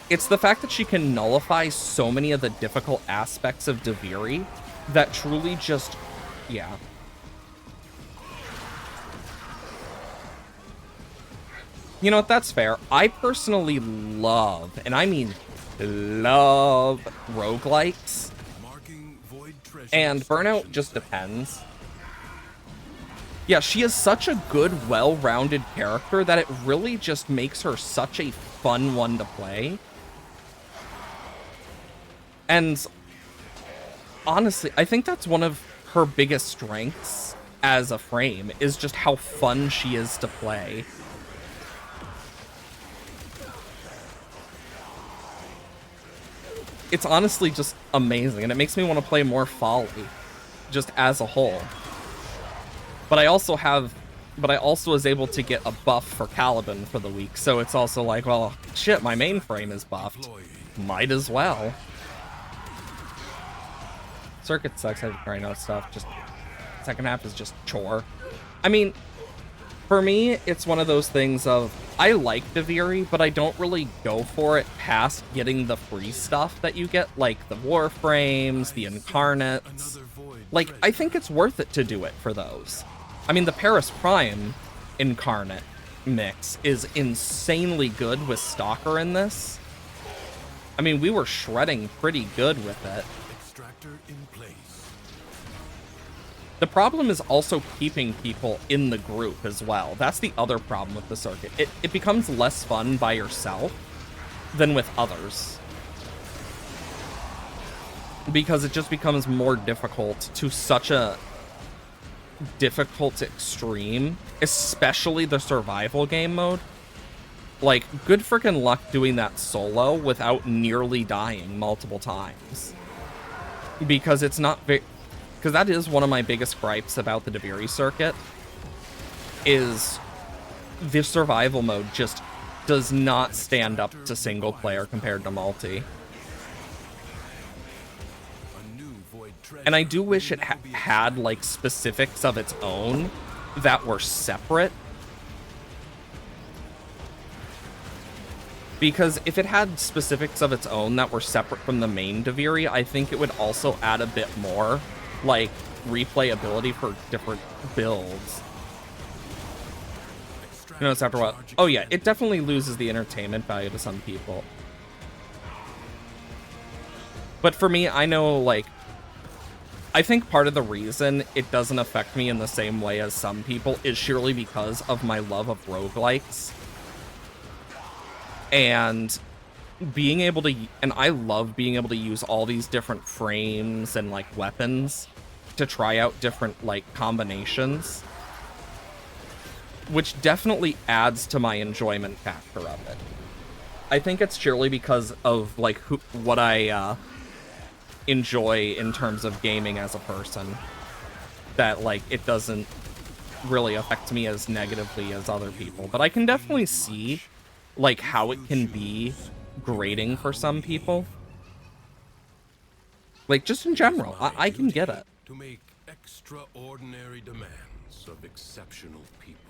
It's the fact that she can nullify so many of the difficult aspects of Duviri that truly just, yeah. You know what, that's fair. I personally love, and I mean love, roguelikes. And Burnout just depends. Yeah, she is such a good, well-rounded character that it really just makes her such a fun one to play. And honestly, I think that's one of her biggest strengths as a frame, is just how fun she is to play. It's honestly just amazing, and it makes me want to play more Folly, just as a whole. But I also was able to get a buff for Caliban for the week, so it's also like, well, shit, my main frame is buffed. Might as well. Circuit sucks, I already know stuff, just second half is just chore. I mean, for me, it's one of those things of, I like Duviri, but I don't really go for it past getting the free stuff that you get, like the Warframes, the Incarnates. Like, I think it's worth it to do it for those. I mean, the Paris Prime Incarnate mix is insanely good with Stalker in this. I mean, we were shredding pretty good with it. The problem is also keeping people in the group as well. That's the other problem with the circuit. It becomes less fun by yourself than with others, because it just becomes more difficult to such a difficult extreme, especially the survival game mode. Like, good freaking luck doing that solo without nearly dying multiple times, because it's not very... Because that is one of my biggest gripes about the Duviri circuit, is the survival mode just does not stand up to single player compared to multi. And I do wish it had, like, specifics of its own that were separate. Because if it had specifics of its own that were separate from the main Duviri, I think it would also add a bit more, like, replayability for different builds. You know, it's after a while. Oh yeah, it definitely loses the entertainment value to some people. But for me, I know, like, I think part of the reason it doesn't affect me in the same way as some people is surely because of my love of roguelikes. And being able to, and I love being able to use all these different frames and like weapons to try out different like combinations, which definitely adds to my enjoyment factor of it. I think it's purely because of like what I enjoy in terms of gaming as a person, that like it doesn't really affect me as negatively as other people. But I can definitely see like how it can be grating for some people. Like just in general, I can get it. To make extraordinary demands of exceptional people.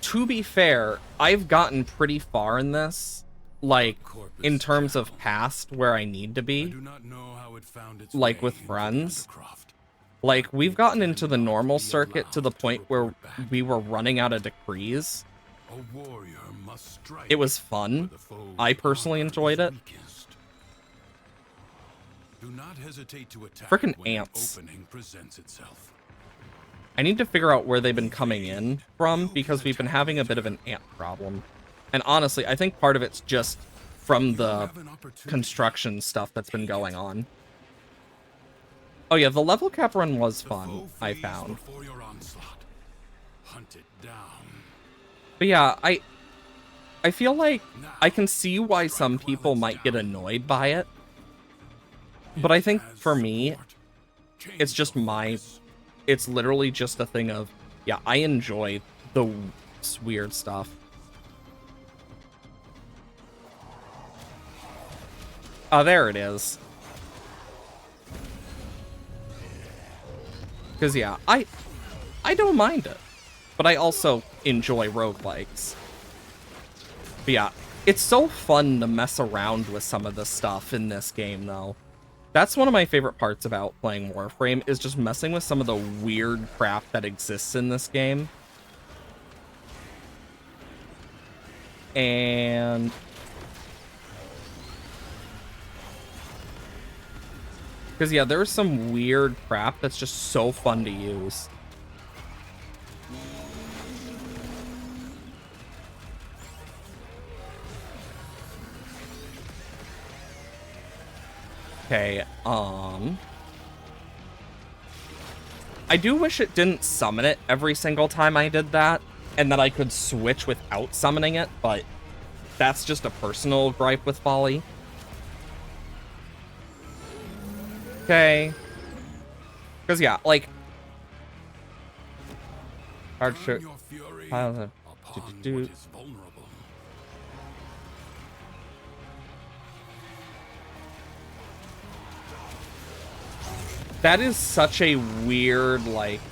To be fair, I've gotten pretty far in this, like in terms of past where I need to be, like with friends. Like we've gotten into the normal circuit to the point where we were running out of decrees. It was fun. I personally enjoyed it. Do not hesitate to attack Frickin' when an ants. opening presents itself. I need to figure out where they've been coming in from, because we've been having a bit of an ant problem. And honestly, I think part of it's just from the construction stuff that's been going on. Oh yeah, the level cap run was fun, I found. Before your onslaught, hunt it down. But yeah, I feel like I can see why some people might get annoyed by it. But I think for me, it's just it's literally just a thing of, yeah, I enjoy the weird stuff. Oh, there it is. Because, yeah, I don't mind it. But I also enjoy roguelikes. But yeah, it's so fun to mess around with some of the stuff in this game, though. That's one of my favorite parts about playing Warframe, is just messing with some of the weird crap that exists in this game. And because, yeah, there's some weird crap that's just so fun to use. Okay, I do wish it didn't summon it every single time I did that, and that I could switch without summoning it, but that's just a personal gripe with Folly. Okay. Because, yeah, like... hard to... That is such a weird, like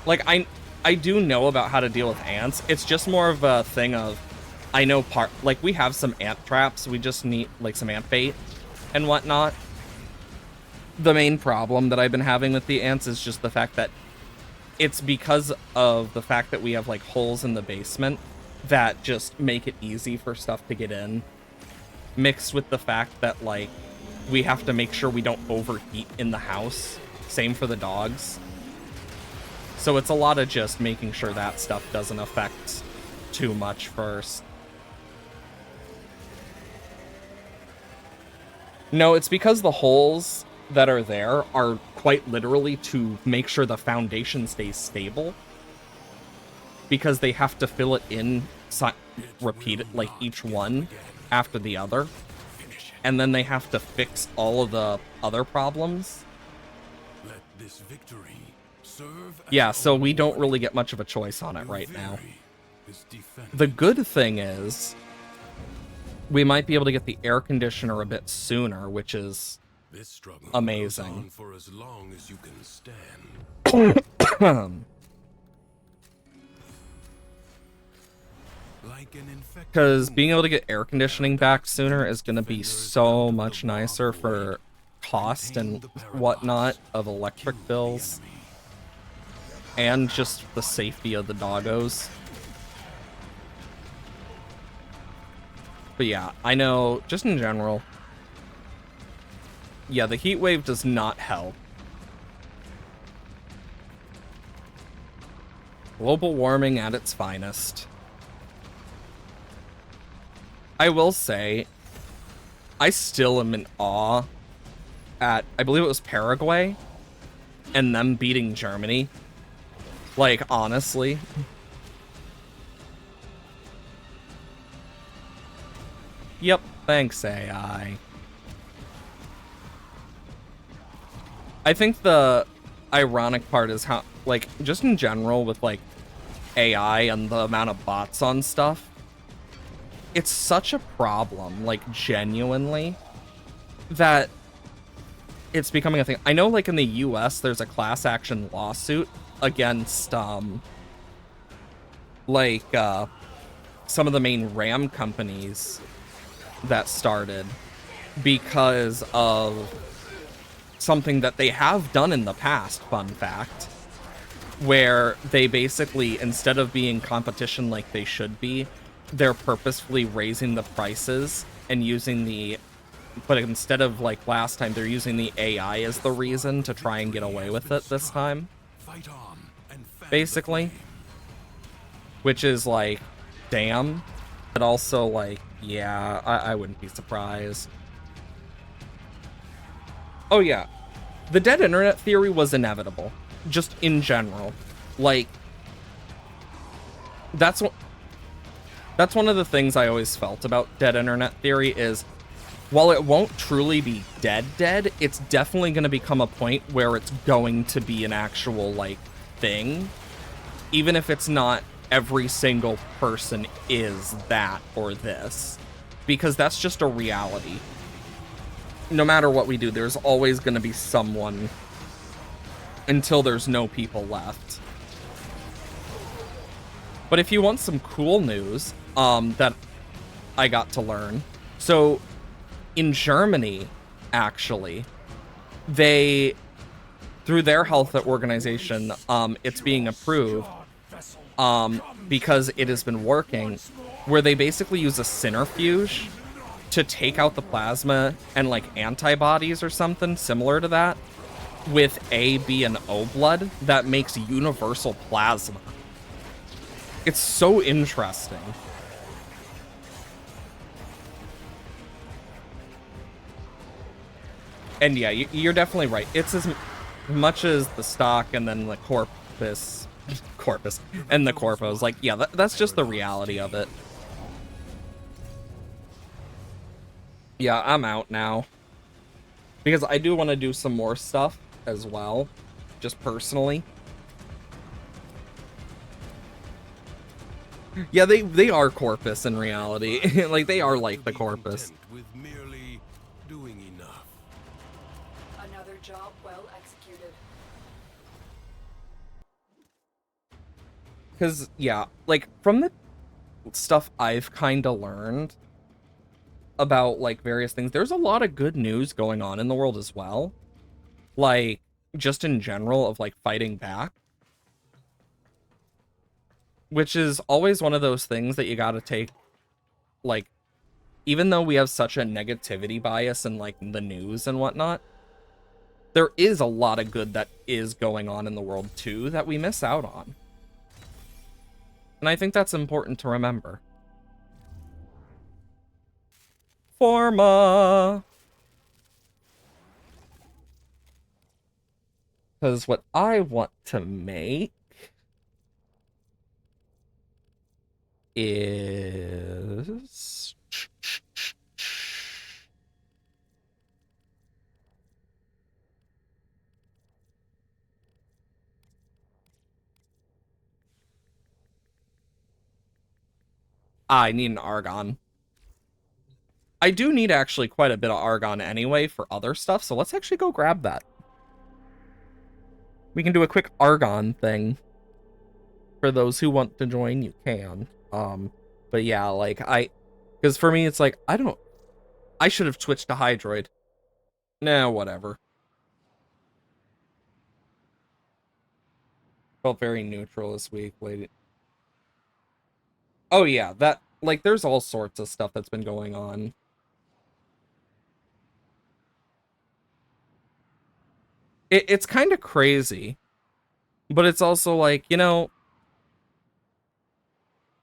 I do know about how to deal with ants. It's just more of a thing of, I know like, we have some ant traps. We just need, like, some ant bait and whatnot. The main problem that I've been having with the ants is just the fact that it's because of the fact that we have, like, holes in the basement that just make it easy for stuff to get in. Mixed with the fact that, like, we have to make sure we don't overheat in the house. Same for the dogs. So it's a lot of just making sure that stuff doesn't affect too much first. No, it's because the holes that are there are quite literally to make sure the foundation stays stable. Because they have to fill it in, repeat it, like, each one after the other. And then they have to fix all of the other problems. Let this victory serve as Yeah, so we don't really get much of a choice on it right now. is defended. The good thing is, we might be able to get the air conditioner a bit sooner, which is This struggle amazing. goes on for as long as you can stand. Like an infected Because being able to get air conditioning back sooner is going to be so much nicer for cost and whatnot of electric bills. And just the safety of the doggos. But yeah, I know, just in general, yeah, the heat wave does not help. Global warming at its finest. I will say, I still am in awe at, I believe it was Paraguay, and them beating Germany. Like, honestly. Yep, thanks, AI. I think the ironic part is how, like, just in general with, like, AI and the amount of bots on stuff, it's such a problem, like, genuinely, that it's becoming a thing. I know, like, in the US, there's a class action lawsuit against, like, some of the main RAM companies that started because of something that they have done in the past, fun fact, where they basically, instead of being competition like they should be, they're purposefully raising the prices and using the, but instead of like last time, they're using the AI as the reason to try and get away with it this time. Fight on and fan Basically. the flame. Which is like, damn. But also like, yeah, I wouldn't be surprised. Oh yeah. The dead internet theory was inevitable. Just in general. Like, that's one of the things I always felt about dead internet theory is, while it won't truly be dead, it's definitely going to become a point where it's going to be an actual, like, thing. Even if it's not every single person is that or this. Because that's just a reality. No matter what we do, there's always going to be someone until there's no people left. But if you want some cool news, that I got to learn. So, in Germany, actually, they, through their health organization, it's being approved, because it has been working, where they basically use a centrifuge to take out the plasma and, like, antibodies or something similar to that with A, B, and O blood that makes universal plasma. It's so interesting. And yeah, you're definitely right. It's as much as the stock and then the corpus, and the corpos. Like, yeah, that's just the reality of it. Yeah, I'm out now. Because I do want to do some more stuff as well. Just personally. Yeah, they are corpus in reality. Like, they are like the corpus. With merely doing enough. Another job well executed. Because, yeah, like, from the stuff I've kind of learned about, like, various things, there's a lot of good news going on in the world as well. Like, just in general of, like, fighting back. Which is always one of those things that you gotta take, like, even though we have such a negativity bias in, like, the news and whatnot, there is a lot of good that is going on in the world, too, that we miss out on. And I think that's important to remember. Forma! Because what I want to make is... I need an argon. I do need actually quite a bit of argon anyway for other stuff, so let's actually go grab that. We can do a quick argon thing. For those who want to join, you can. But yeah, like, because for me, it's like, I should have switched to Hydroid. Nah, whatever. Felt very neutral this week, lady. Oh yeah, that, like, there's all sorts of stuff that's been going on. It's kind of crazy, but it's also like, you know,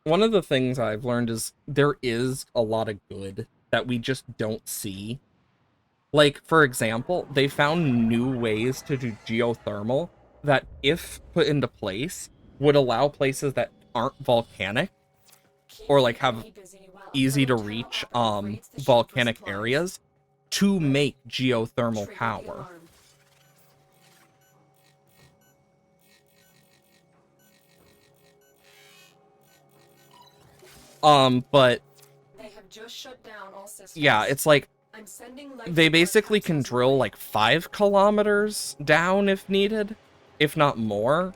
one of the things I've learned is there is a lot of good that we just don't see. Like, for example, they found new ways to do geothermal that, if put into place, would allow places that aren't volcanic or like have easy to reach volcanic areas to make geothermal power. But They have just shut down all systems. yeah, it's like I'm sending they basically can drill like 5 kilometers down if needed, if not more,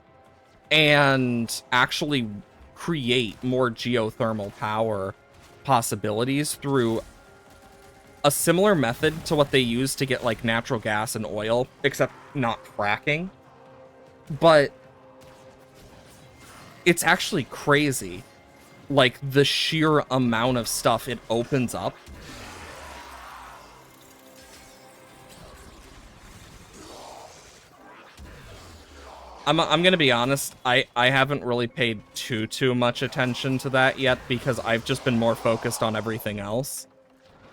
and actually create more geothermal power possibilities through a similar method to what they use to get like natural gas and oil, except not fracking. But it's actually crazy, like the sheer amount of stuff it opens up. I'm gonna be honest, I haven't really paid too much attention to that yet because I've just been more focused on everything else.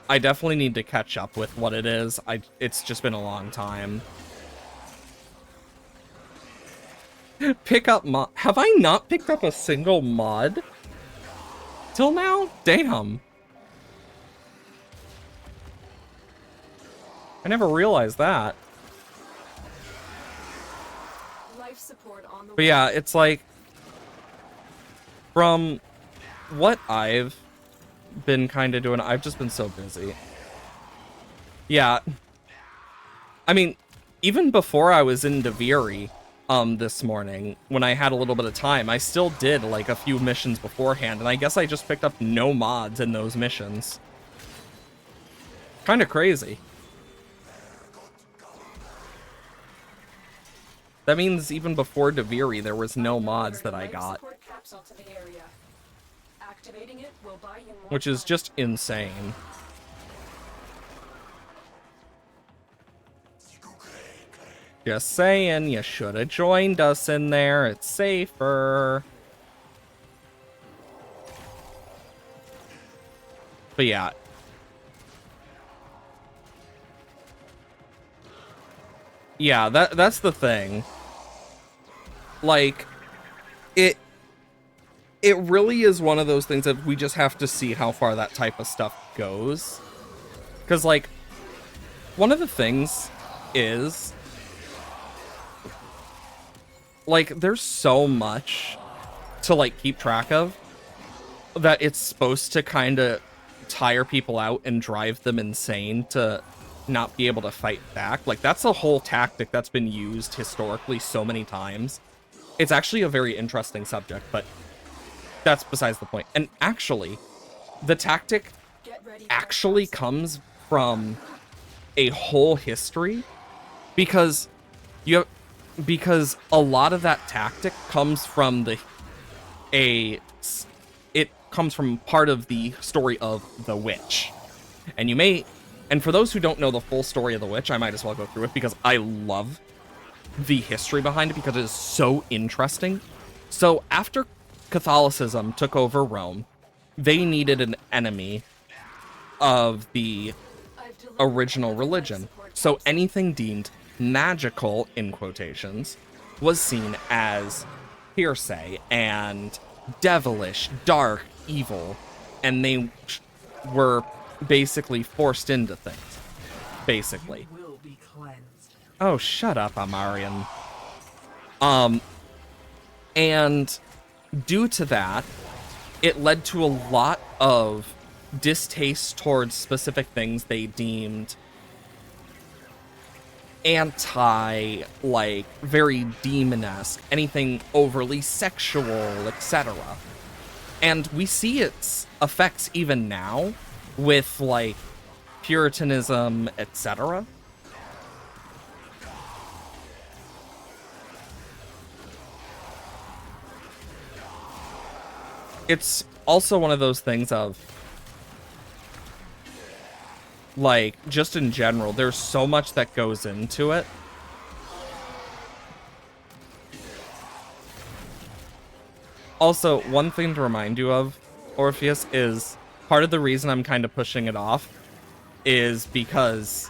I definitely need to catch up with what it is. It's just been a long time. Pick up mod. Have I not picked up a single mod till now? Damn. I never realized that. Life support on the But yeah, it's like, from what I've been kind of doing, I've just been so busy. Yeah. I mean, even before I was in Deviri, this morning, when I had a little bit of time, I still did like a few missions beforehand, and I guess I just picked up no mods in those missions. Kind of crazy. That means even before Deviri, there was no mods that I got. Which is just insane. Just saying, you should have joined us in there. It's safer. But yeah. Yeah, that's the thing. Like, it really is one of those things that we just have to see how far that type of stuff goes. Because, like, one of the things is, like, there's so much to, like, keep track of that it's supposed to kind of tire people out and drive them insane to not be able to fight back. Like, that's a whole tactic that's been used historically so many times. It's actually a very interesting subject, but that's besides the point. And actually, the tactic actually comes from a whole history, because a lot of that tactic comes from it comes from part of the story of the Witch. And for those who don't know the full story of the Witch, I might as well go through it because I love the history behind it because it is so interesting. So after Catholicism took over Rome, they needed an enemy of the original religion. So anything deemed magical, in quotations, was seen as hearsay and devilish, dark, evil, and they were basically forced into things. Basically. Oh, shut up, Amarian. And due to that, it led to a lot of distaste towards specific things they deemed anti, like, very demonesque, anything overly sexual, etc. And we see its effects even now with, like, Puritanism, etc. It's also one of those things of, like, just in general, there's so much that goes into it. Also, one thing to remind you of, Orpheus, is part of the reason I'm kind of pushing it off is because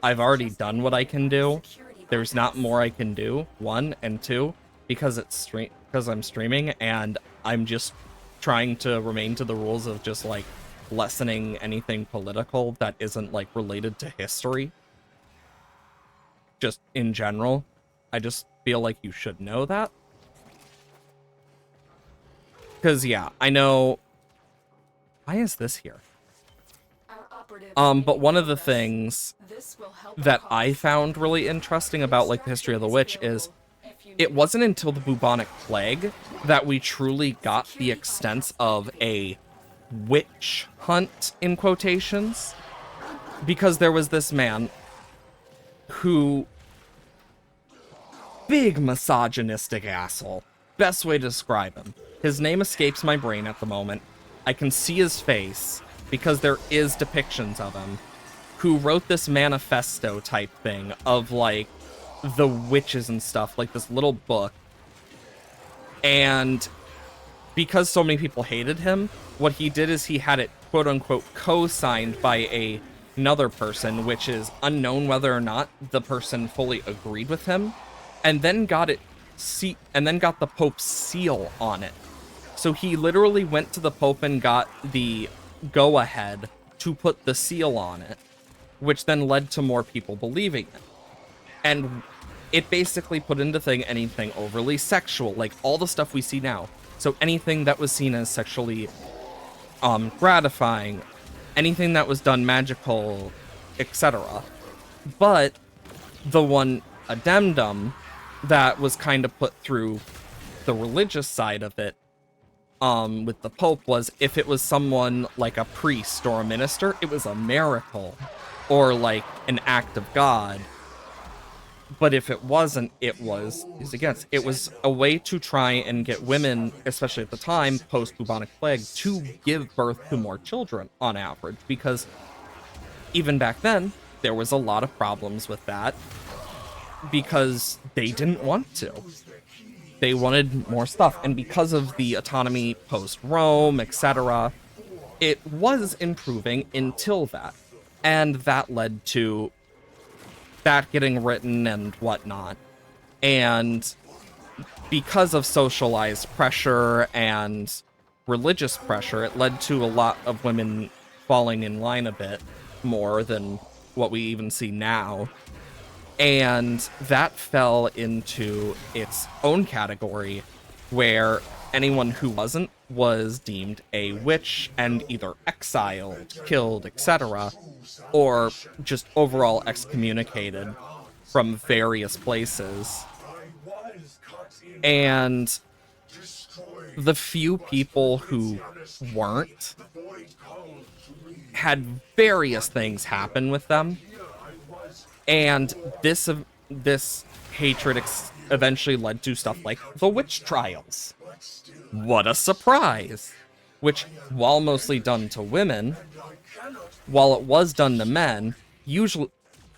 I've already done what I can do. There's not more I can do, one, and two, because I'm streaming and I'm just trying to remain to the rules of just like lessening anything political that isn't like related to history. Just in general. I just feel like you should know that. Because yeah, I know. Why is this here? But one of the things that I found really interesting about like the history of the witch is it wasn't until the bubonic plague that we truly got the extent of a witch hunt in quotations, because there was this man who, big misogynistic asshole, best way to describe him. His name escapes my brain at the moment. I can see his face because there is depictions of him, who wrote this manifesto type thing of like the witches and stuff, like this little book. And because so many people hated him, what he did is he had it quote unquote co-signed by another person, which is unknown whether or not the person fully agreed with him, and then got the Pope's seal on it. So he literally went to the Pope and got the go-ahead to put the seal on it, which then led to more people believing it. And it basically put into thing anything overly sexual, like all the stuff we see now. So anything that was seen as sexually gratifying, anything that was done magical, etc. But the one addendum that was kind of put through the religious side of it with the Pope was if it was someone like a priest or a minister, it was a miracle or like an act of God. But if it wasn't, it was against. It was a way to try and get women, especially at the time, post-bubonic plague, to give birth to more children on average. Because even back then, there was a lot of problems with that. Because they didn't want to. They wanted more stuff. And because of the autonomy post-Rome, etc., it was improving until that. And that led to that getting written and whatnot. And because of socialized pressure and religious pressure, it led to a lot of women falling in line a bit more than what we even see now. And that fell into its own category where anyone who wasn't was deemed a witch and either exiled, killed, etc., or just overall excommunicated from various places. And the few people who weren't had various things happen with them. And this hatred eventually led to stuff like the witch trials. What a surprise! Which, while mostly done to women, while it was done to men, usually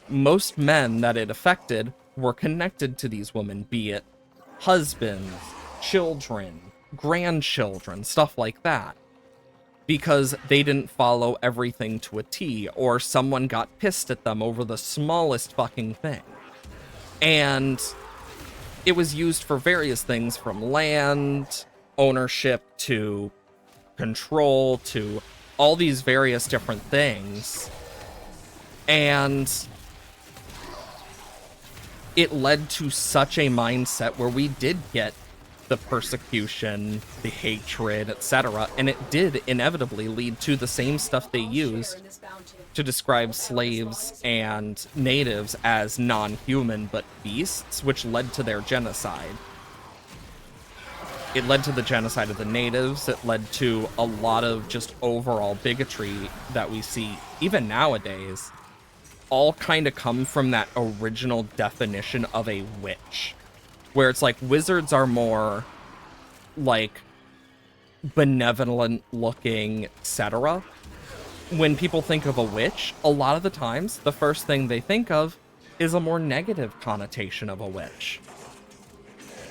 most men that it affected were connected to these women, be it husbands, children, grandchildren, stuff like that. Because they didn't follow everything to a T, or someone got pissed at them over the smallest fucking thing. And it was used for various things, from land ownership to control to all these various different things. And it led to such a mindset where we did get the persecution, the hatred, etc. And it did inevitably lead to the same stuff they used to describe slaves and natives as non-human but beasts, which led to their genocide. It led to the genocide of the natives. It led to a lot of just overall bigotry that we see even nowadays, all kind of come from that original definition of a witch. Where it's like wizards are more like benevolent looking, etc. When people think of a witch, a lot of the times the first thing they think of is a more negative connotation of a witch.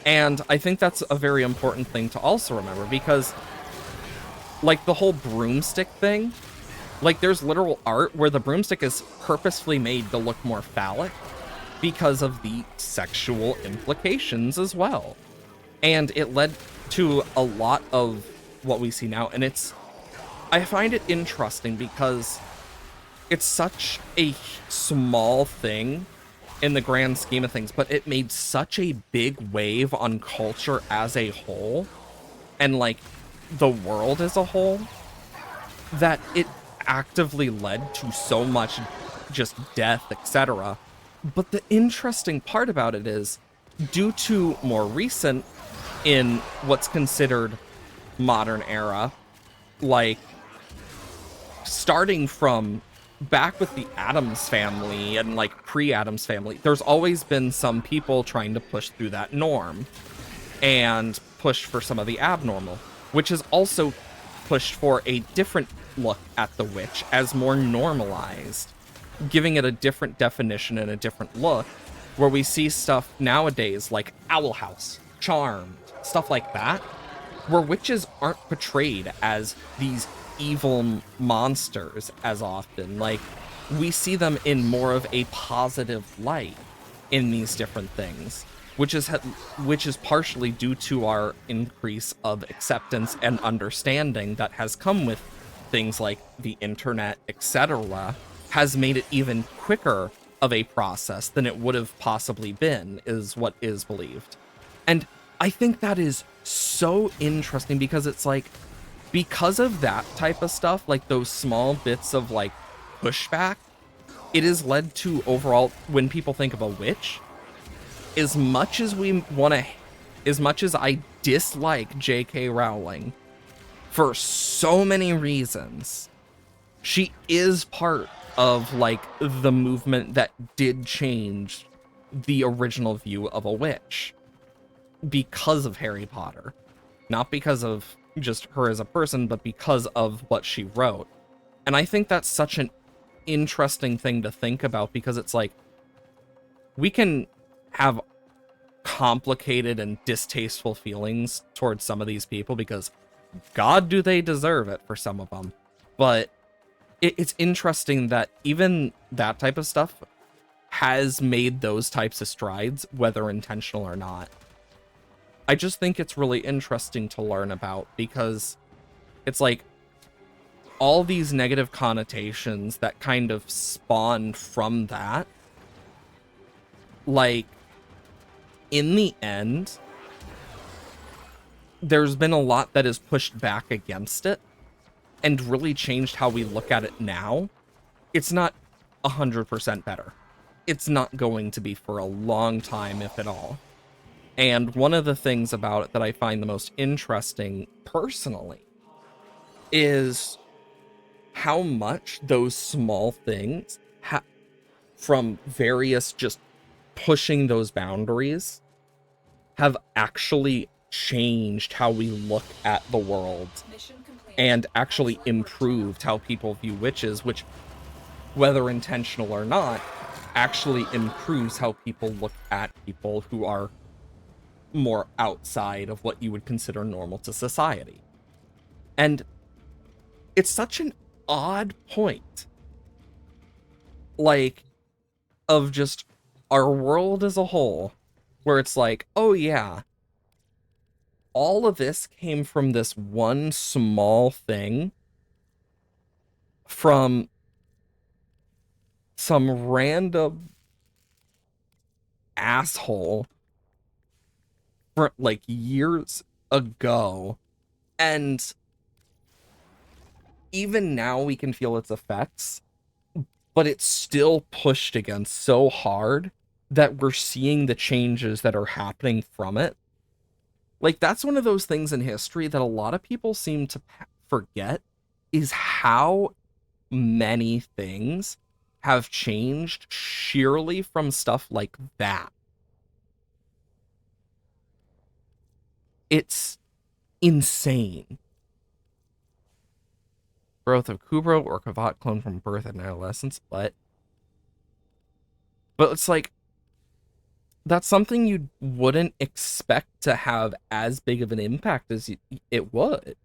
And I think that's a very important thing to also remember, because like the whole broomstick thing, like there's literal art where the broomstick is purposefully made to look more phallic because of the sexual implications as well. And it led to a lot of what we see now. And I find it interesting because it's such a small thing in the grand scheme of things, but it made such a big wave on culture as a whole, and like the world as a whole, that it actively led to so much just death, etc. But the interesting part about it is, due to more recent, in what's considered modern era, like starting from back with the Addams family and like pre-Addams family, there's always been some people trying to push through that norm and push for some of the abnormal, which is also pushed for a different look at the witch as more normalized, giving it a different definition and a different look, where we see stuff nowadays like Owl House, Charmed, stuff like that, where witches aren't portrayed as these evil monsters as often. Like, we see them in more of a positive light in these different things, which is partially due to our increase of acceptance and understanding that has come with things like the internet, etc., has made it even quicker of a process than it would have possibly been, is what is believed. And I think that is so interesting, because it's like, because of that type of stuff, like those small bits of like pushback, it has led to overall, when people think of a witch, as much as I dislike J.K. Rowling for so many reasons, she is part of like the movement that did change the original view of a witch because of Harry Potter. Not because of just her as a person, but because of what she wrote. And I think that's such an interesting thing to think about, because it's like, we can have complicated and distasteful feelings towards some of these people, because God, do they deserve it for some of them. But it's interesting that even that type of stuff has made those types of strides, whether intentional or not. I just think it's really interesting to learn about, because it's like all these negative connotations that kind of spawn from that, like, in the end, there's been a lot that is pushed back against it and really changed how we look at it now. It's not 100% better. It's not going to be for a long time, if at all. And one of the things about it that I find the most interesting personally is how much those small things, from various just pushing those boundaries, have actually changed how we look at the world and actually improved how people view witches, which, whether intentional or not, actually improves how people look at people who are more outside of what you would consider normal to society. And it's such an odd point, like, of just our world as a whole, where it's like, oh yeah, all of this came from this one small thing from some random asshole for like years ago, and even now we can feel its effects, but it's still pushed against so hard that we're seeing the changes that are happening from it. Like, that's one of those things in history that a lot of people seem to forget, is how many things have changed sheerly from stuff like that. It's insane. Growth of Kubro or Kavat clone from birth and adolescence, but it's like, that's something you wouldn't expect to have as big of an impact as it would.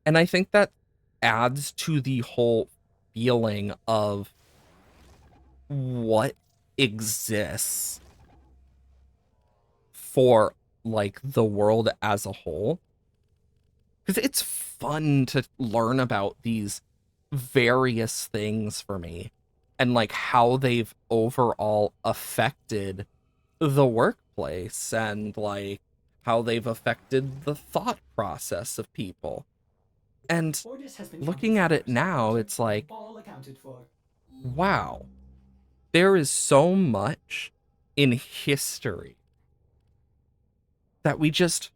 And I think that adds to the whole feeling of what exists for like the world as a whole. Because it's fun to learn about these various things for me and like how they've overall affected the workplace and like how they've affected the thought process of people. And looking at it now, it's like, wow, there is so much in history that we just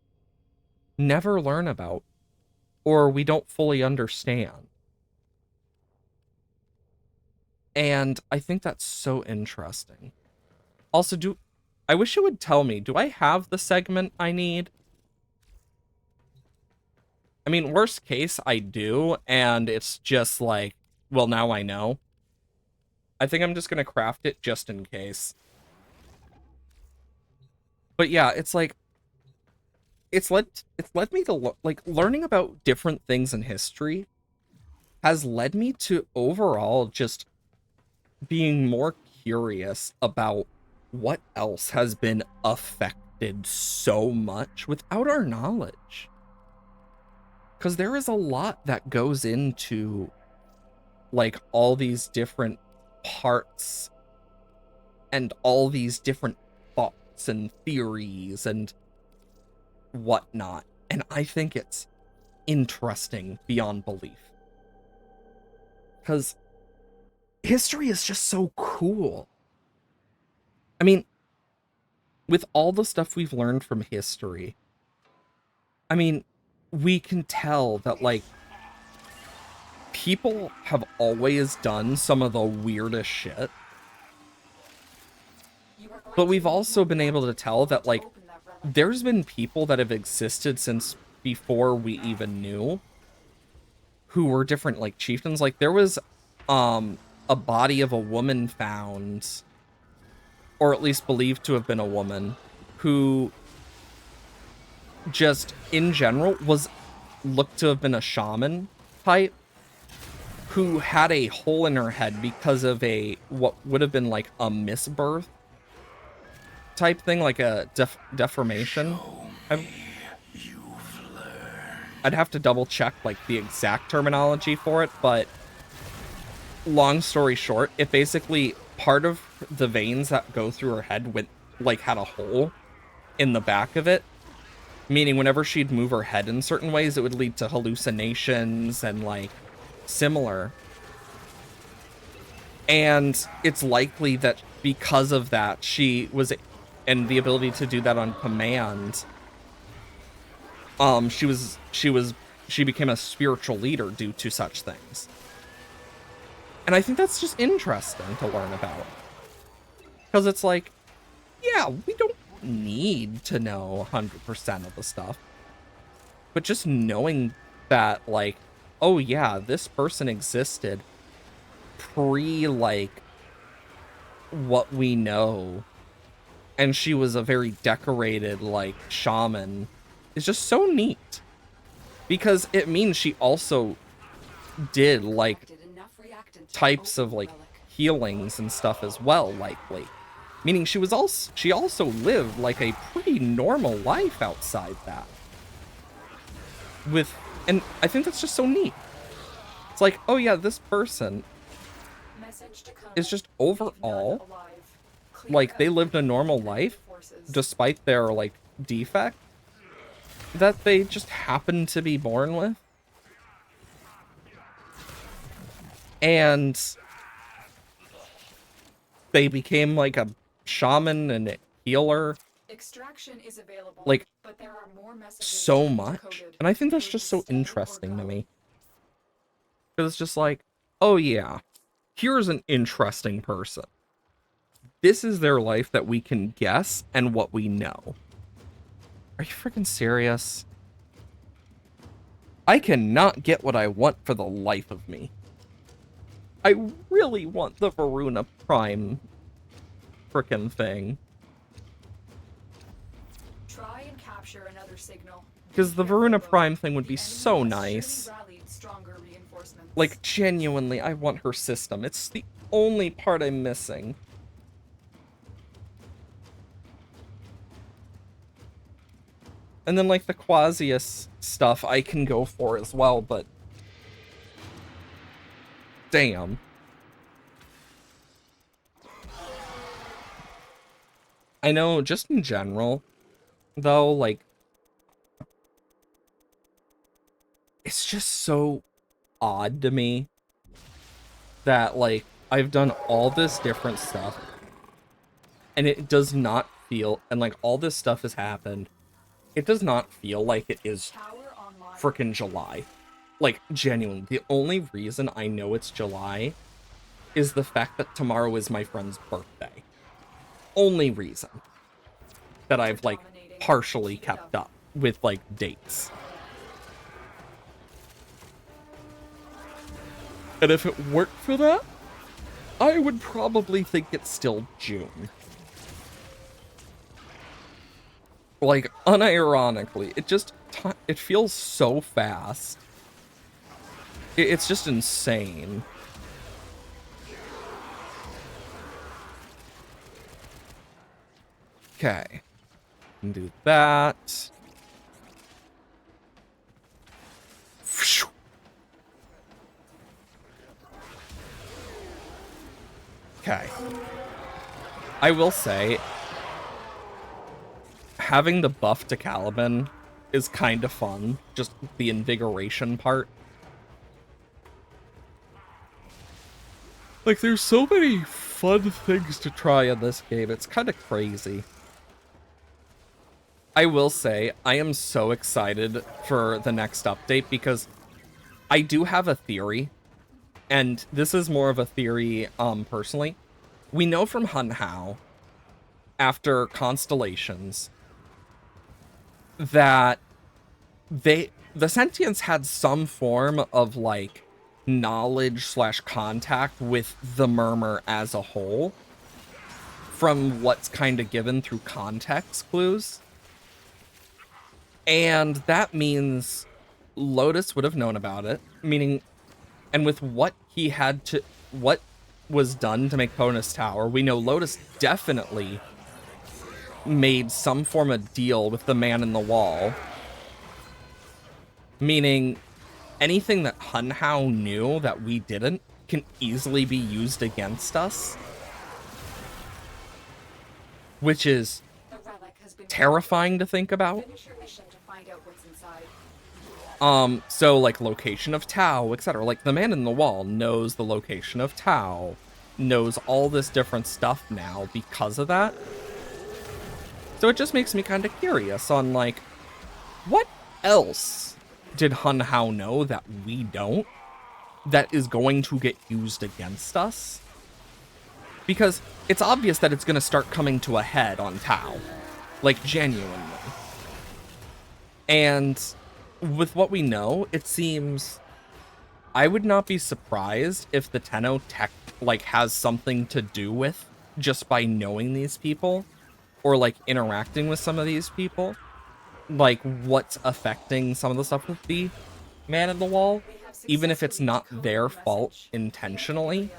never learn about or we don't fully understand. And I think that's so interesting. Also, I wish it would tell me, do I have the segment I need? I mean, worst case, I do, and it's just like, well, now I know. I think I'm just gonna craft it just in case. But yeah, it's like, it's led me to, like, learning about different things in history has led me to overall just being more curious about what else has been affected so much without our knowledge. Because there is a lot that goes into, like, all these different parts and all these different thoughts and theories and whatnot. And I think it's interesting beyond belief. Because history is just so cool. I mean, with all the stuff we've learned from history, I mean, we can tell that, like, people have always done some of the weirdest shit. But we've also been able to tell that, like, there's been people that have existed since before we even knew who were different, like, chieftains. Like, there was a body of a woman found, or at least believed to have been a woman, who just in general was looked to have been a shaman type who had a hole in her head because of a what would have been like a misbirth type thing, like a deformation. I'd have to double check like the exact terminology for it, but long story short, it basically, part of the veins that go through her head went, like, had a hole in the back of it, meaning whenever she'd move her head in certain ways, it would lead to hallucinations and, like, similar. And it's likely that because of that, she was, and the ability to do that on command, she became a spiritual leader due to such things. And I think that's just interesting to learn about. Because it's like, yeah, we don't need to know 100% of the stuff. But just knowing that, like, oh yeah, this person existed pre, like, what we know. And she was a very decorated, like, shaman. Is just so neat. Because it means she also did, like, types of, like, healings and stuff as well, likely. Meaning she also lived, like, a pretty normal life outside that. And I think that's just so neat. It's like, oh yeah, this person is just overall, like, they lived a normal life despite their, like, defect that they just happened to be born with. And they became, like, a shaman and a healer. Extraction is available, like, but there are more messages so much. And I think that's just so interesting to me. Because it's just like, oh yeah, here's an interesting person. This is their life that we can guess and what we know. Are you freaking serious? I cannot get what I want for the life of me. I really want the Varuna Prime frickin' thing. capture another signal. Because the Varuna Prime thing would be so Enemy has nice. surely rallied stronger reinforcements. Like, genuinely, I want her system. It's the only part I'm missing. And then, like, the Quasius stuff I can go for as well, but... Damn. I know, just in general, though, like... It's just so odd to me that, like, I've done all this different stuff, and it does not feel... And, like, all this stuff has happened. It does not feel like it is frickin' July. Like, genuinely, the only reason I know it's July is the fact that tomorrow is my friend's birthday. Only reason that I've, like, partially kept up with, like, dates. And if it worked for that, I would probably think it's still June. Like, unironically, it feels so fast. It's just insane. Okay. Can do that. Okay. I will say, having the buff to Caliban is kind of fun. Just the invigoration part. Like, there's so many fun things to try in this game. It's kind of crazy. I will say, I am so excited for the next update because I do have a theory. And this is more of a theory, personally. We know from Hun Hao, after Constellations, that the Sentients had some form of, like, knowledge/contact with the Murmur as a whole, from what's kind of given through context clues. And that means Lotus would have known about it, meaning, and with what was done to make Ponus Tower, we know Lotus definitely made some form of deal with the Man in the Wall. Meaning, anything that Hun Hao knew that we didn't can easily be used against us. Which is terrifying to think about. So, like, location of Tau, etc. Like, the Man in the Wall knows the location of Tau, knows all this different stuff now because of that. So it just makes me kind of curious on, like, what else did Hun Hao know that we don't, that is going to get used against us? Because it's obvious that it's going to start coming to a head on Tau. Like, genuinely. And with what we know, it seems... I would not be surprised if the Tenno tech, like, has something to do with just by knowing these people, or, like, interacting with some of these people. Like, what's affecting some of the stuff with the Man in the Wall, even if it's not their fault intentionally.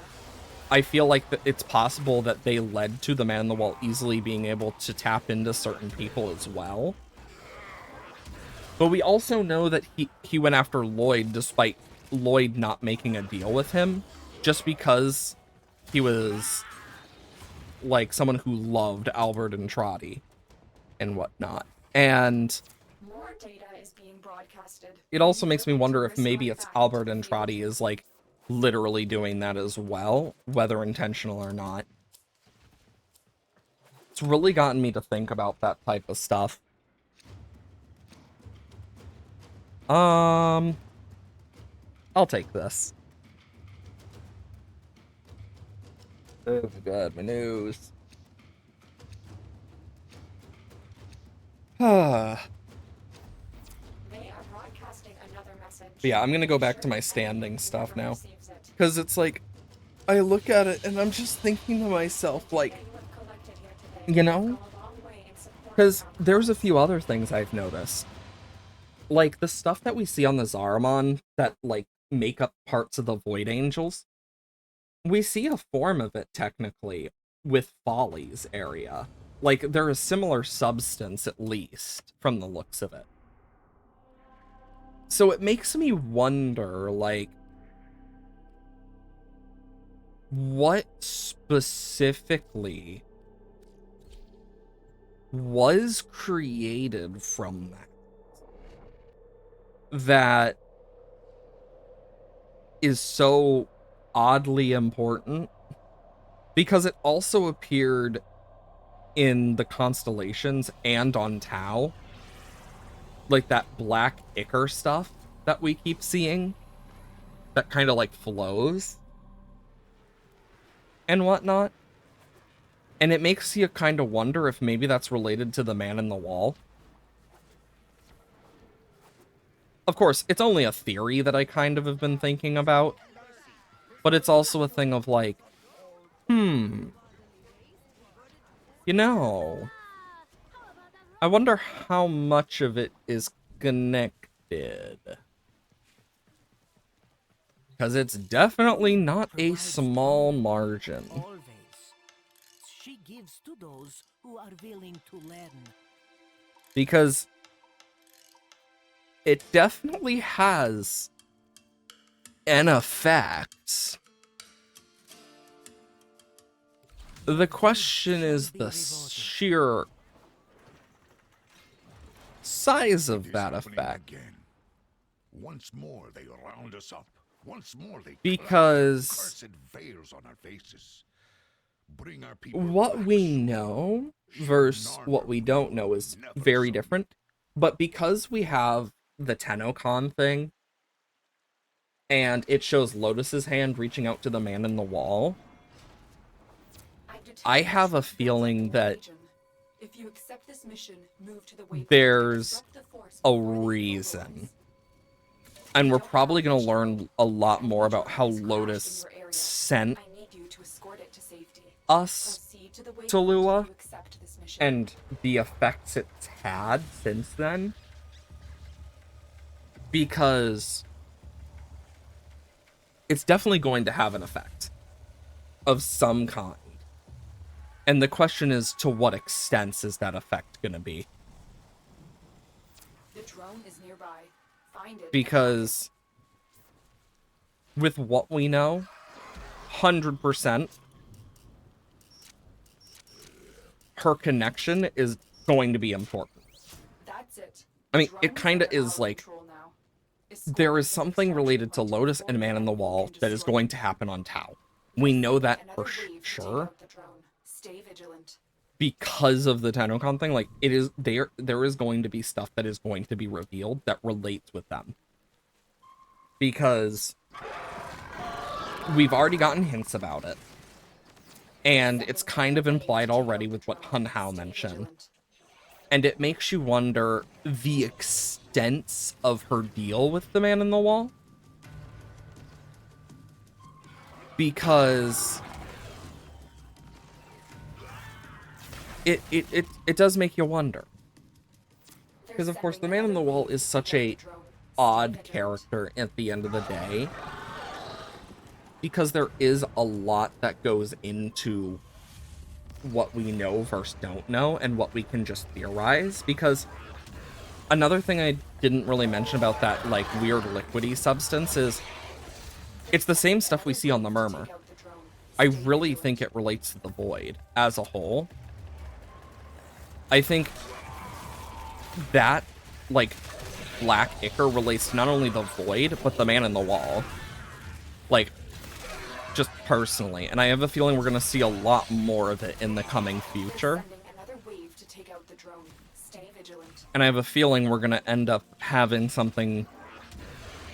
I feel like it's possible that they led to the Man in the Wall easily being able to tap into certain people as well. But we also know that he went after Lloyd despite Lloyd not making a deal with him, just because he was, like, someone who loved Albert and Trotty and whatnot. And More data is being broadcasted. it also makes me wonder if maybe it's Albert and Trotty is, like, literally doing that as well, whether intentional or not. It's really gotten me to think about that type of stuff. I'll take this. Oh my god, my nose. But yeah, I'm gonna go back to my standing stuff now. Because it's like, I look at it and I'm just thinking to myself, like, you know, Because there's a few other things I've noticed. Like, the stuff that we see on the Zaramon that, like, make up parts of the Void Angels, we see a form of it, technically, with Folly's area. Like, they're a similar substance, at least, from the looks of it. So it makes me wonder, like, what specifically was created from that is so oddly important, because it also appeared in the constellations and on Tau, like that black ichor stuff that we keep seeing that kind of like flows and whatnot. And it makes you kind of wonder if maybe that's related to the Man in the Wall. Of course, it's only a theory that I kind of have been thinking about, but it's also a thing of like, you know, I wonder how much of it is connected. Because it's definitely not a small margin. Always. She gives to those who are willing to learn. Because it definitely has an effect. The question is the sheer size of that effect. Once more they round us up. Once more they Because cursed veils on our faces. Bring our people what back. we know versus what we don't know is very different. But because we have the Tennokan thing, and it shows Lotus's hand reaching out to the Man in the Wall, I have a feeling that if you accept this mission, move to the waypoint, there's disrupt the force a before they reason. And we're probably going to learn a lot more about how Lotus sent I need you to escort it to safety. us Proceed to the waypoint to Lua, if you accept this mission. and the effects it's had since then. Because it's definitely going to have an effect of some kind. And the question is, to what extent is that effect going to be? The drone is nearby. Find it. Because with what we know, 100%, her connection is going to be important. That's it. I mean, Drone it kind of under is our like, control now. there is something related to Lotus and Man in the Wall that is going to happen on Tau. We know that for sure. Stay vigilant. Because of the Tennokan thing, like, it is there is going to be stuff that is going to be revealed that relates with them. Because we've already gotten hints about it. And it's kind of implied already with what Hun Hao mentioned. And it makes you wonder the extents of her deal with the Man in the Wall. Because it does make you wonder. Because of course the Man in the Wall is such a odd character at the end of the day. Because there is a lot that goes into what we know versus don't know, and what we can just theorize. Because another thing I didn't really mention about that, like, weird liquidy substance is it's the same stuff we see on the Murmur. I really think it relates to the Void as a whole. I think that, like, black ichor relates to not only the Void, but the Man in the Wall. Like, just personally. And I have a feeling we're going to see a lot more of it in the coming future. And I have a feeling we're going to end up having something...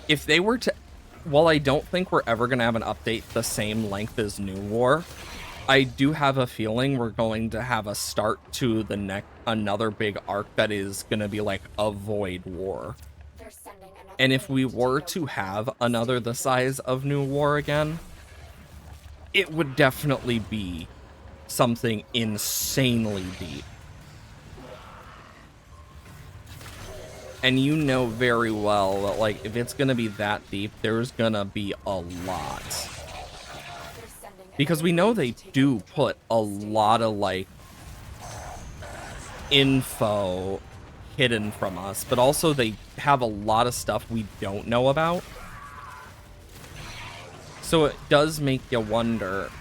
If they were to... While I don't think we're ever going to have an update the same length as New War, I do have a feeling we're going to have a start to the another big arc that is going to be like a Void War. And if we were to have another the size of New War again, it would definitely be something insanely deep. And you know very well that, like, if it's gonna be that deep, there's gonna be a lot. Because we know they do put a lot of, like, info hidden from us, but also they have a lot of stuff we don't know about. So it does make you wonder,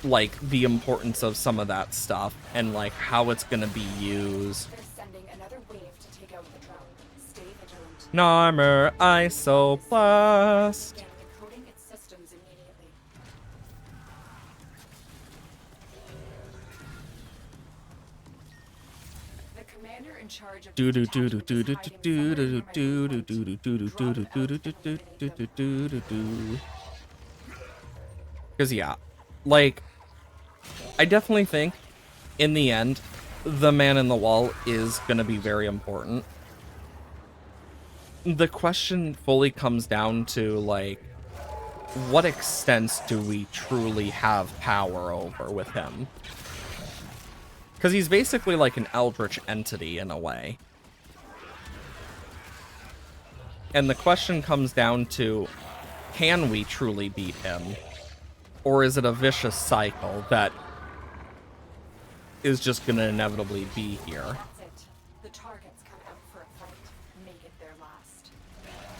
like, the importance of some of that stuff and, like, how it's gonna be used. Narmer Isoplast. Do do do do do do do do do do do do do do do do do. Because yeah, like, I definitely think in the end, the man in the wall is gonna be very important. The question fully comes down to, like, what extent do we truly have power over with him? Because he's basically like an eldritch entity in a way. And the question comes down to, can we truly beat him? Or is it a vicious cycle that is just going to inevitably be here?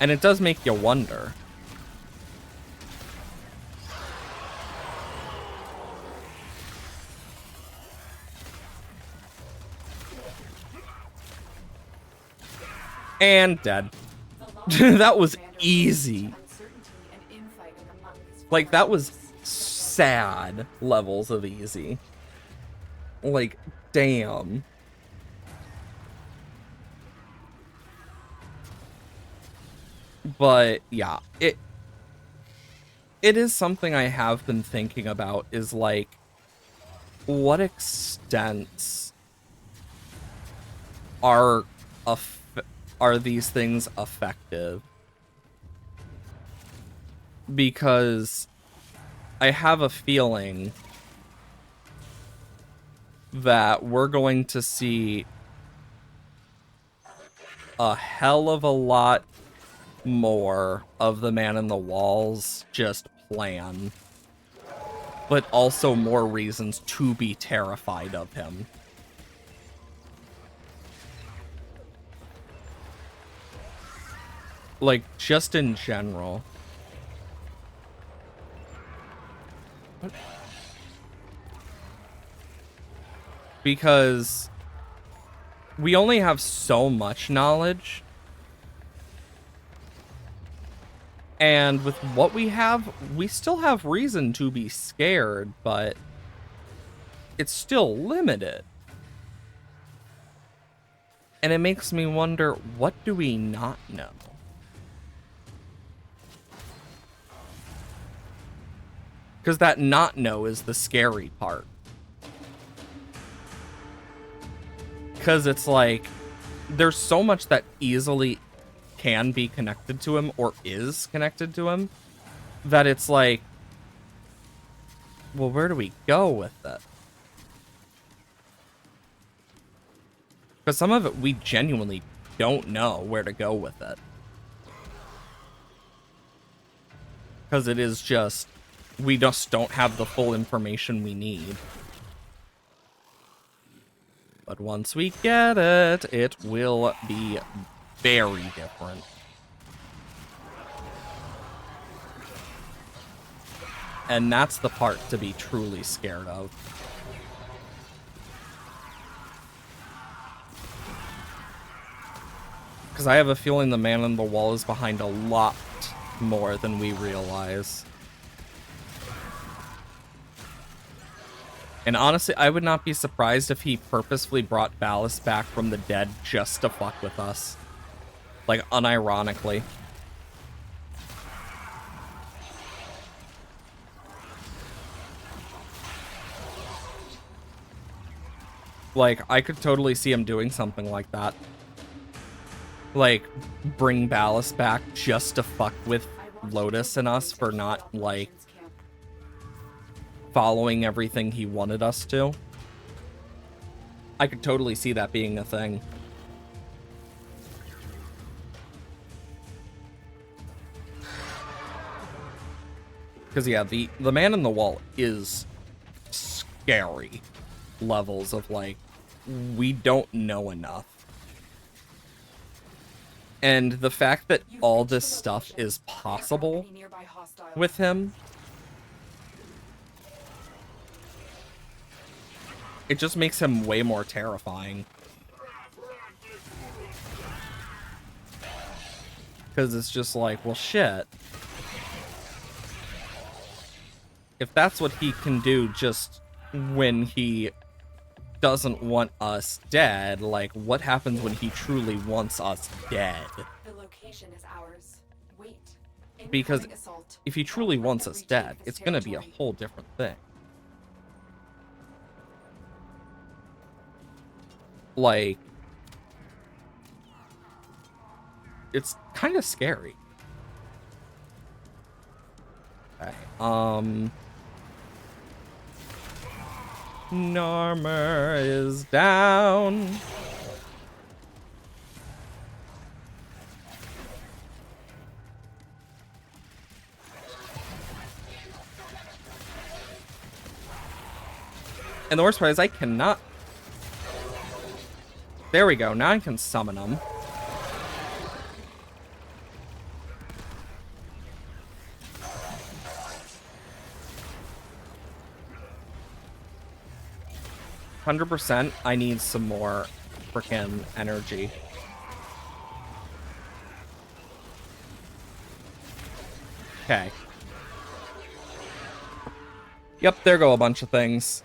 And it does make you wonder. And dead. That was easy. Like, that was sad levels of easy. Like, damn. But yeah, it is something I have been thinking about, is like, what extents are these things effective? Because I have a feeling that we're going to see a hell of a lot more of the man in the walls just plan, but also more reasons to be terrified of him. Like, just in general. What? Because we only have so much knowledge. And with what we have, we still have reason to be scared, but it's still limited. And it makes me wonder, what do we not know? Because that not know is the scary part. Because it's like, there's so much that easily can be connected to him, or is connected to him, that it's like, well, where do we go with it? Because some of it we genuinely don't know where to go with it. Because it is just, we just don't have the full information we need. But once we get it, it will be very different. And that's the part to be truly scared of. Because I have a feeling the man in the wall is behind a lot more than we realize. And honestly, I would not be surprised if he purposefully brought Ballast back from the dead just to fuck with us. Like, unironically. Like, I could totally see him doing something like that. Like, bring Ballast back just to fuck with Lotus and us for not, like, following everything he wanted us to. I could totally see that being a thing. Because, yeah, the man in the wall is scary levels of, like, we don't know enough. And the fact that all this stuff is possible with him, it just makes him way more terrifying. Because it's just like, well, shit. If that's what he can do just when he doesn't want us dead, like, what happens when he truly wants us dead? The location is ours. Wait. Because Incoming assault. if he truly wants us dead, it's gonna be a whole different thing. Like, it's kind of scary. Okay, Narmer is down. And the worst part is I cannot... There we go, now I can summon them. %, I need some more frickin' energy. Okay. Yep, there go a bunch of things.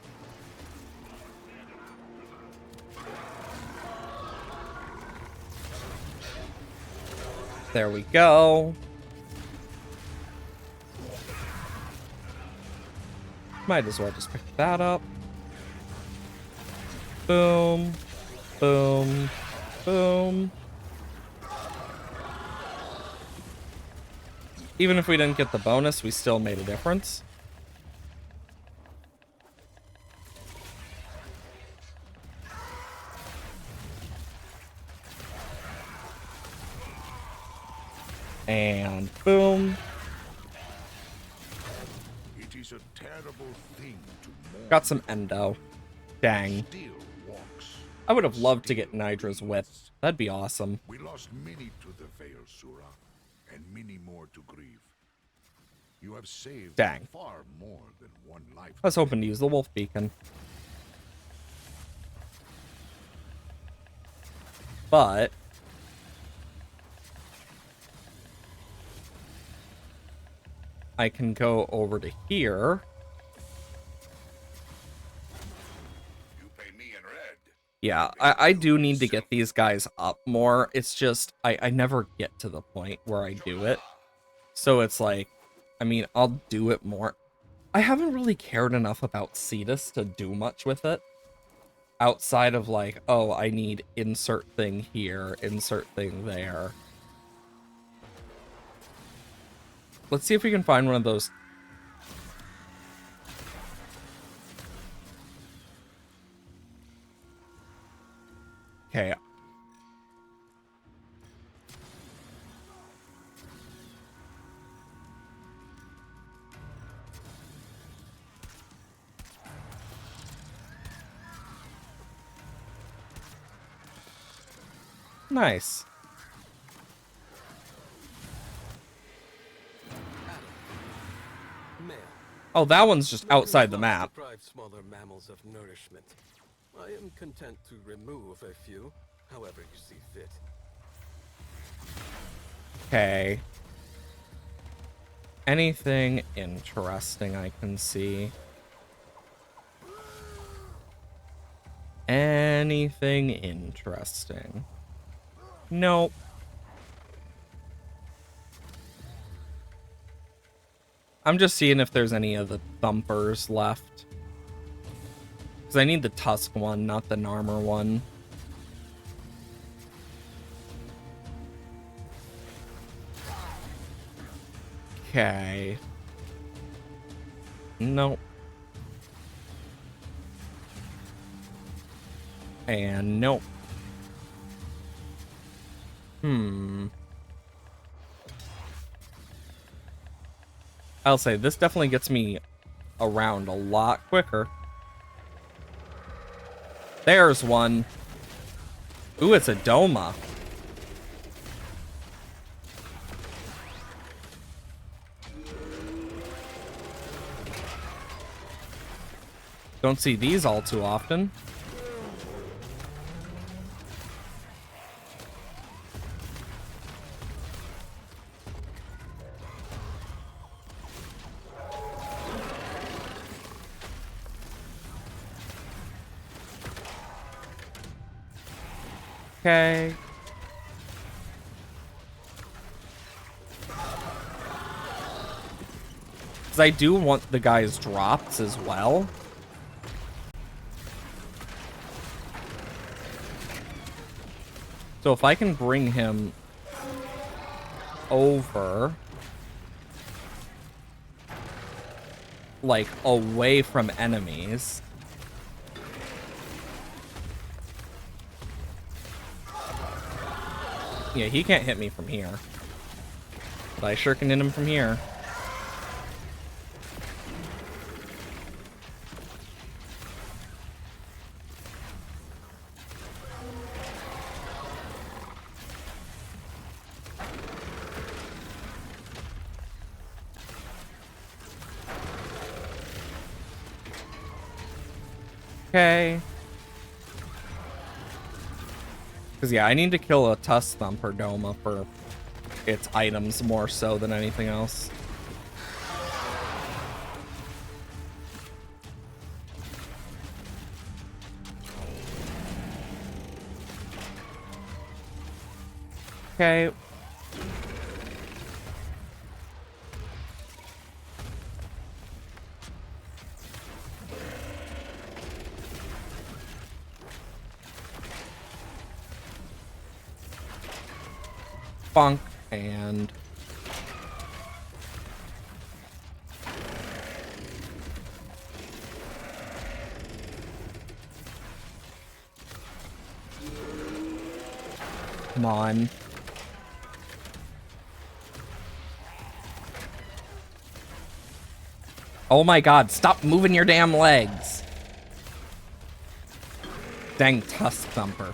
There we go. Might as well just pick that up. Boom. Boom. Boom. Even if we didn't get the bonus, we still made a difference. And boom. It is a terrible thing to mourn. Got some endo. Dang. Still walks. I would have loved to get Nidra's whip. That'd be awesome. We lost many to the Veil, Sura, and many more to grieve. You have saved Dang. far more than one life. I was hoping to use the wolf beacon. But I can go over to here. You pay me in red. Yeah, I do need to get these guys up more. It's just, I never get to the point where I do it. So it's like, I mean, I'll do it more. I haven't really cared enough about Cetus to do much with it. Outside of like, oh, I need insert thing here, insert thing there. Let's see if we can find one of those. Okay. Nice. Oh, that one's just outside the map. Deprive smaller mammals of nourishment. I am content to remove a few, however you see fit. Okay. Anything interesting I can see? Anything interesting? Nope. I'm just seeing if there's any of the thumpers left. Because I need the Tusk one, not the Narmer one. Okay. Nope. And nope. I'll say this definitely gets me around a lot quicker. There's one. Ooh, it's a Doma. Don't see these all too often. Okay. Because I do want the guy's drops as well. So if I can bring him over, like, away from enemies. Yeah, he can't hit me from here. But I sure can hit him from here. Okay. Because, yeah, I need to kill a Tusk Thumper Doma for its items more so than anything else. Okay. Bonk and come on. Oh my god, stop moving your damn legs. Dang Tusk Thumper.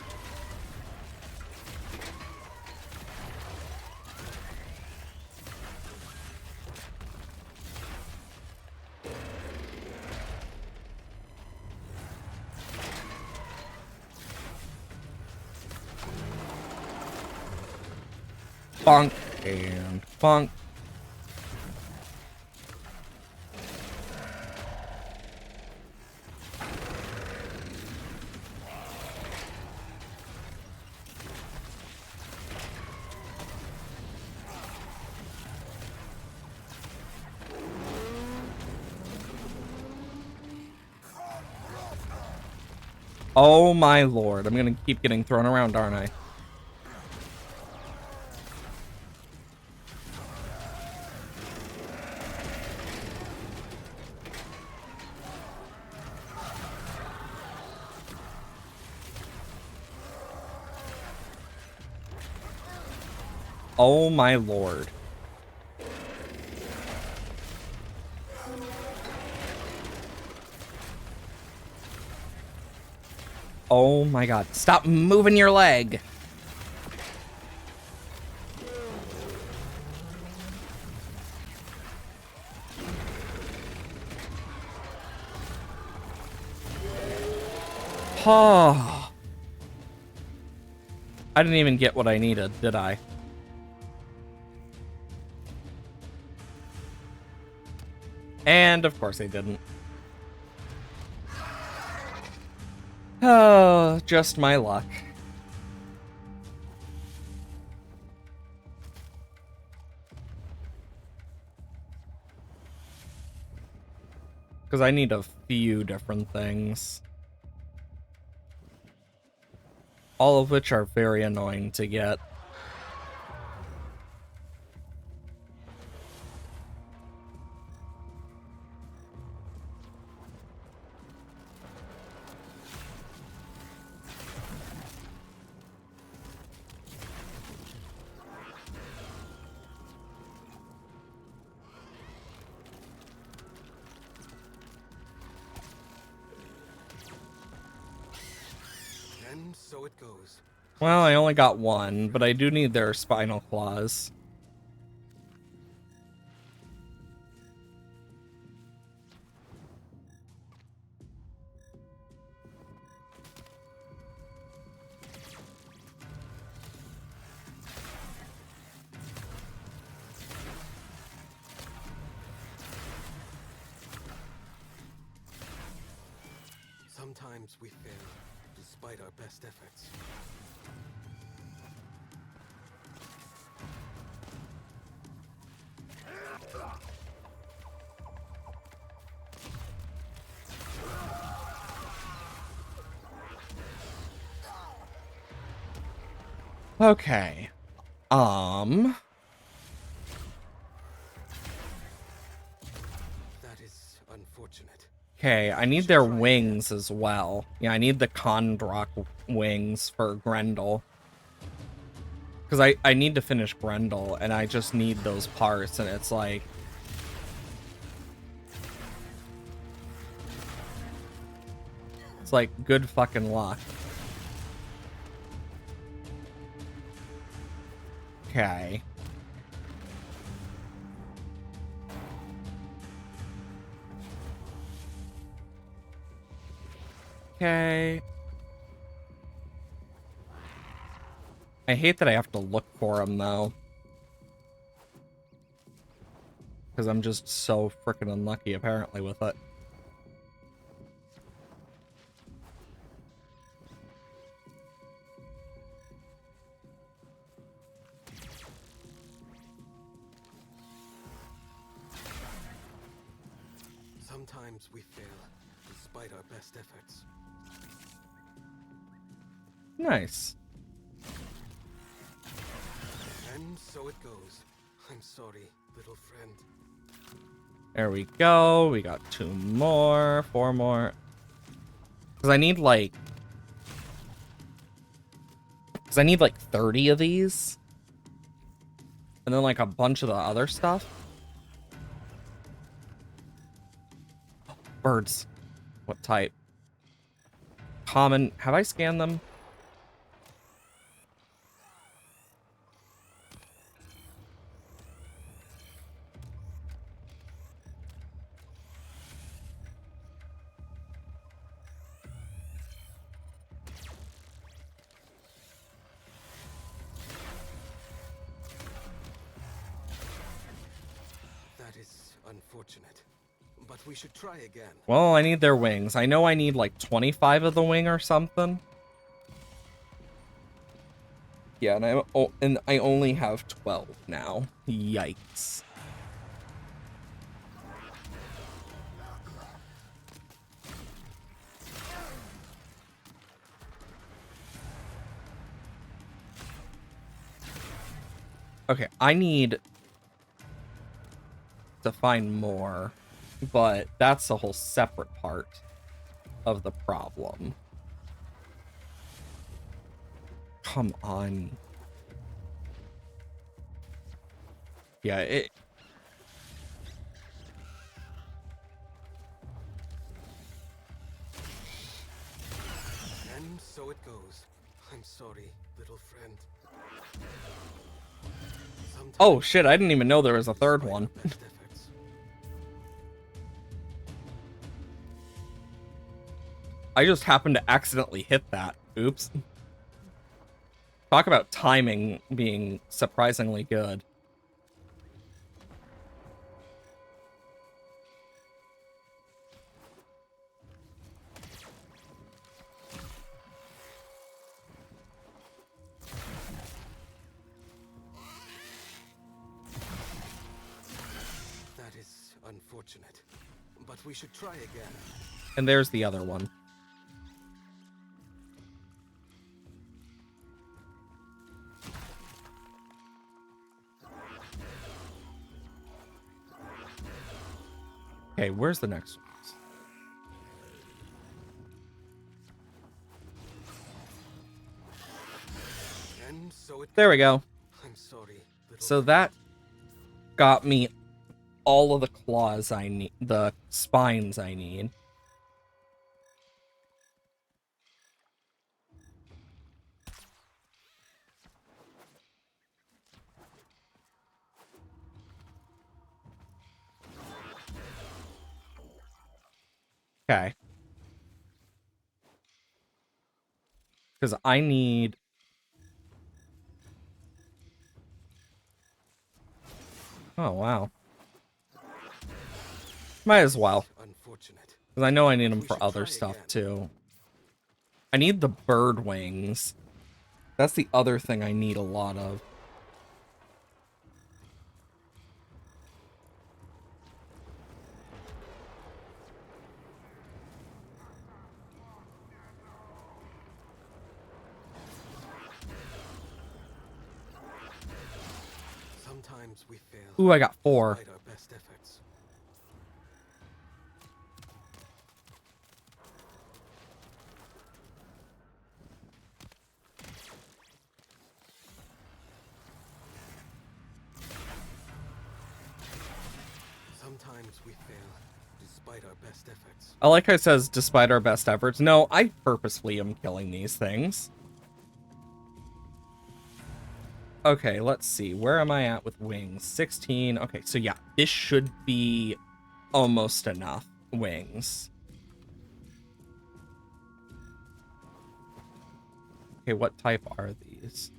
Bonk and bonk. Oh my lord, I'm gonna keep getting thrown around, aren't I? Oh my lord. Oh my god. Stop moving your leg. Oh. I didn't even get what I needed, did I? And of course I didn't. Oh, just my luck. Because I need a few different things. All of which are very annoying to get. And so it goes. Well, I only got one, but I do need their spinal claws. Sometimes we fail, despite our best efforts. Okay. That is unfortunate. Okay, I need their wings as well. Yeah, I need the Kondrak wings for Grendel. Because I need to finish Grendel, and I just need those parts, and it's like... It's like, good fucking luck. Okay. Okay. I hate that I have to look for them, though. Because I'm just so freaking unlucky, apparently, with it. Sometimes we fail, despite our best efforts. Nice. And so it goes. I'm sorry, little friend. There we go. We got 2 more, 4 more. Because I need like... 30 of these. And then like a bunch of the other stuff. Birds. What type? Common. Have I scanned them? That is unfortunate. But we should try again. Well, I need their wings. I know I need like 25 of the wing or something. Yeah, and I only have 12 now. Yikes. Okay, I need to find more, but that's a whole separate part of the problem. Come on. Yeah, it... And so it goes. I'm sorry, little friend. Oh shit, I didn't even know there was a third one. I just happened to accidentally hit that. Oops. Talk about timing being surprisingly good. That is unfortunate. But we should try again. And there's the other one. Okay, where's the next one? And so it There we go. I'm sorry, So that got me all of the claws I need, the spines I need. Okay. Because I need... Oh, wow. Might as well. Unfortunate. Because I know I need them We for should other try stuff, again. too. I need the bird wings. That's the other thing I need a lot of. Sometimes we fail. Ooh, I got 4. Despite our best efforts. Sometimes we fail, despite our best efforts. I like how it says, despite our best efforts. No, I purposefully am killing these things. Okay, let's see. Where am I at with wings? 16. Okay, so yeah, this should be almost enough wings. Okay, what type are these?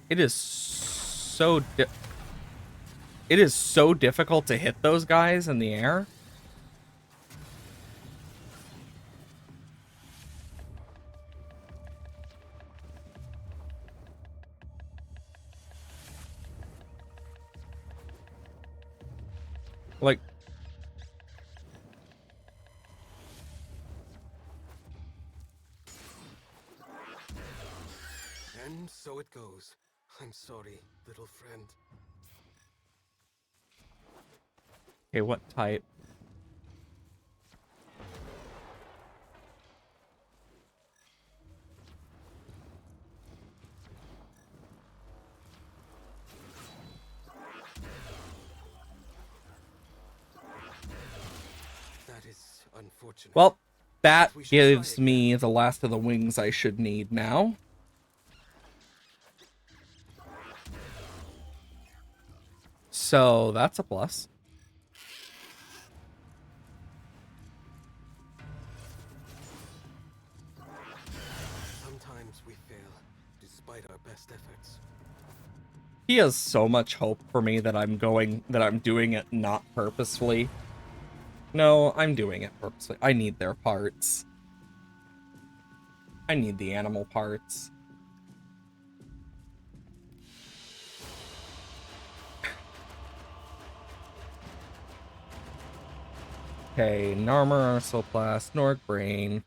It is so difficult to hit those guys in the air. Like, And so it goes. I'm sorry, little friend. okay, what type? That is unfortunate. Well, that gives me the last of the wings I should need now. So that's a plus. Sometimes we fail, despite our best efforts. He has so much hope for me that I'm doing it not purposefully. No, I'm doing it purposely. I need their parts. I need the animal parts. Okay, Narmer, Arsoplast, Norg Brain.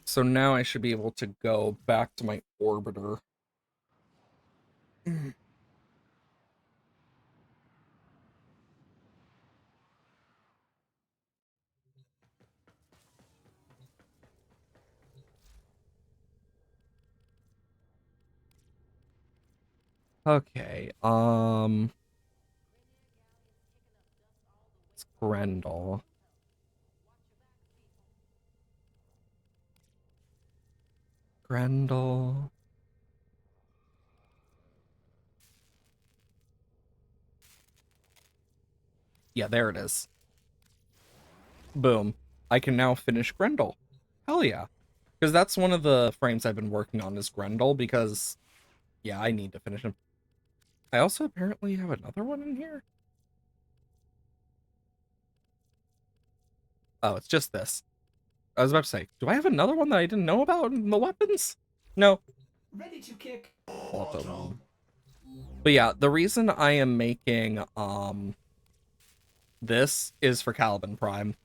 So now I should be able to go back to my orbiter. Okay, it's Grendel. Grendel. Yeah, there it is. Boom. I can now finish Grendel. Hell yeah. Because that's one of the frames I've been working on is Grendel, because, yeah, I need to finish him. I also apparently have another one in here. Oh, it's just this. I was about to say, do I have another one that I didn't know about in the weapons? No. Ready to kick. But yeah, the reason I am making this is for Caliban Prime.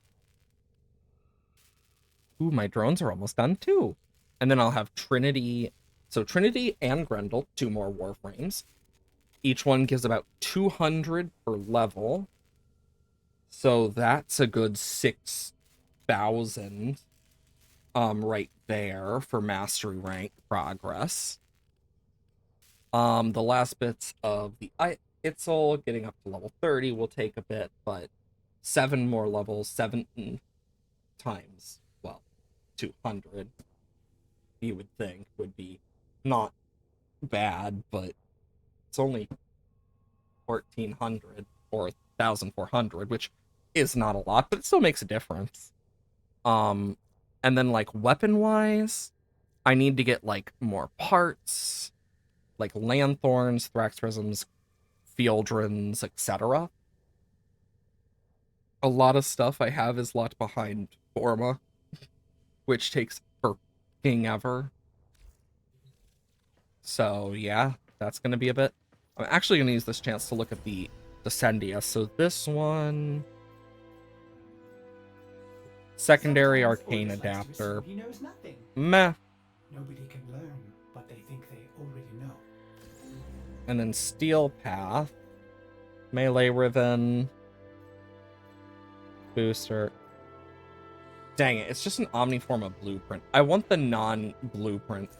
Ooh, my drones are almost done too. And then I'll have Trinity So Trinity and Grendel, 2 more Warframes. Each one gives about 200 per level. So that's a good 6,000 right there for mastery rank progress. The last bits of the Itzel getting up to level 30 will take a bit, but 7 more levels, 7 times, well, 200, you would think would be not bad, but it's only 1,400 or 1,400, which is not a lot, but it still makes a difference. And then, like, weapon-wise, I need to get, like, more parts, like Lanthorns, Thrax Prisms, Fieldrins, etc. A lot of stuff I have is locked behind Forma, which takes freaking ever. So, yeah, that's going to be a bit. I'm actually going to use this chance to look at the Descendia. So this one... Secondary Arcane Adapter. He knows nothing. Meh. Nobody can learn, but they think they already know. And then Steel Path. Melee Riven. Booster. Dang it, it's just an Omniforma blueprint. I want the non-blueprint.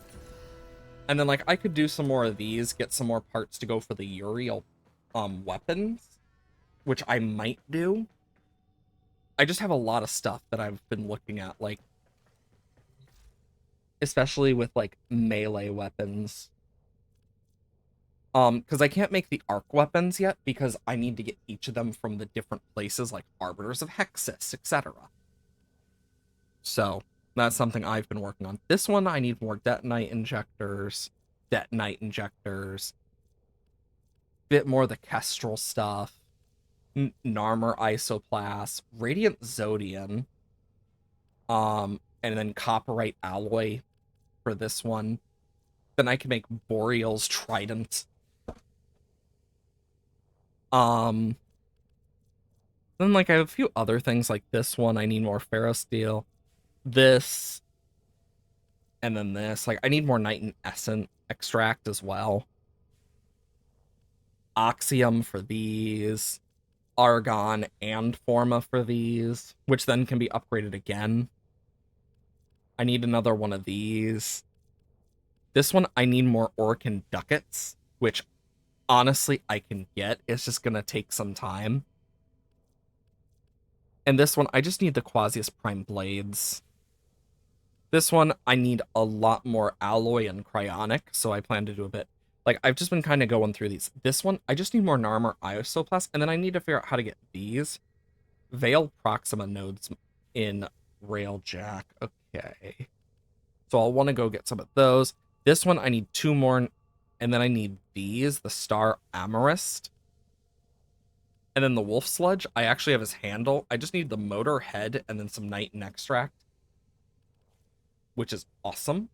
And then, like, I could do some more of these, get some more parts to go for the Uriel weapons, which I might do. I just have a lot of stuff that I've been looking at, like, especially with, like, melee weapons. Because I can't make the arc weapons yet, because I need to get each of them from the different places, like Arbiters of Hexus, etc. So, that's something I've been working on. This one, I need more Detonite injectors, bit more of the Kestrel stuff, Narmer Isoplast, Radiant Zodian, and then Copperite Alloy for this one. Then I can make Boreal's Trident. Then, like, I have a few other things, like this one, I need more Ferrosteel. This, and then this. Like, I need more Nightingale Essence extract as well. Oxium for these. Argon and Forma for these, which then can be upgraded again. I need another one of these. This one, I need more Orcan Ducats, which honestly I can get. It's just gonna take some time. And this one, I just need the Quasius Prime Blades. This one, I need a lot more Alloy and Cryonic, so I plan to do a bit. Like, I've just been kind of going through these. This one, I just need more Narmer Isoplast, and then I need to figure out how to get these Veil Proxima nodes in Railjack. Okay. So I'll want to go get some of those. This one, I need 2 more, and then I need these, the Star Amarist. And then the Wolf Sludge, I actually have his handle. I just need the Motor Head and then some Nightingale Extract, which is awesome.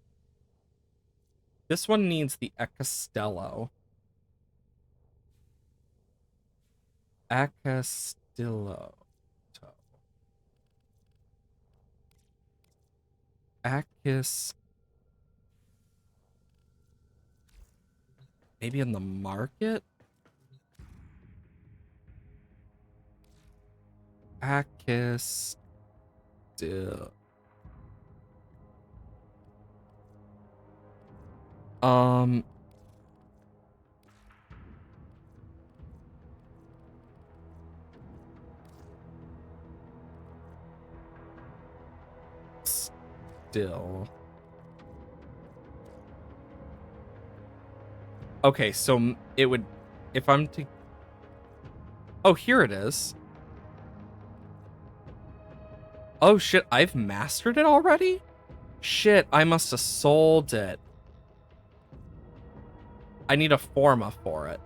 This one needs the Ecastello. Acastillo. Acus. Maybe in the market? Acastillo. Still. Okay, so it would, if I'm to, oh, here it is. Oh shit, I've mastered it already? Shit, I must have sold it. I need a Forma for it.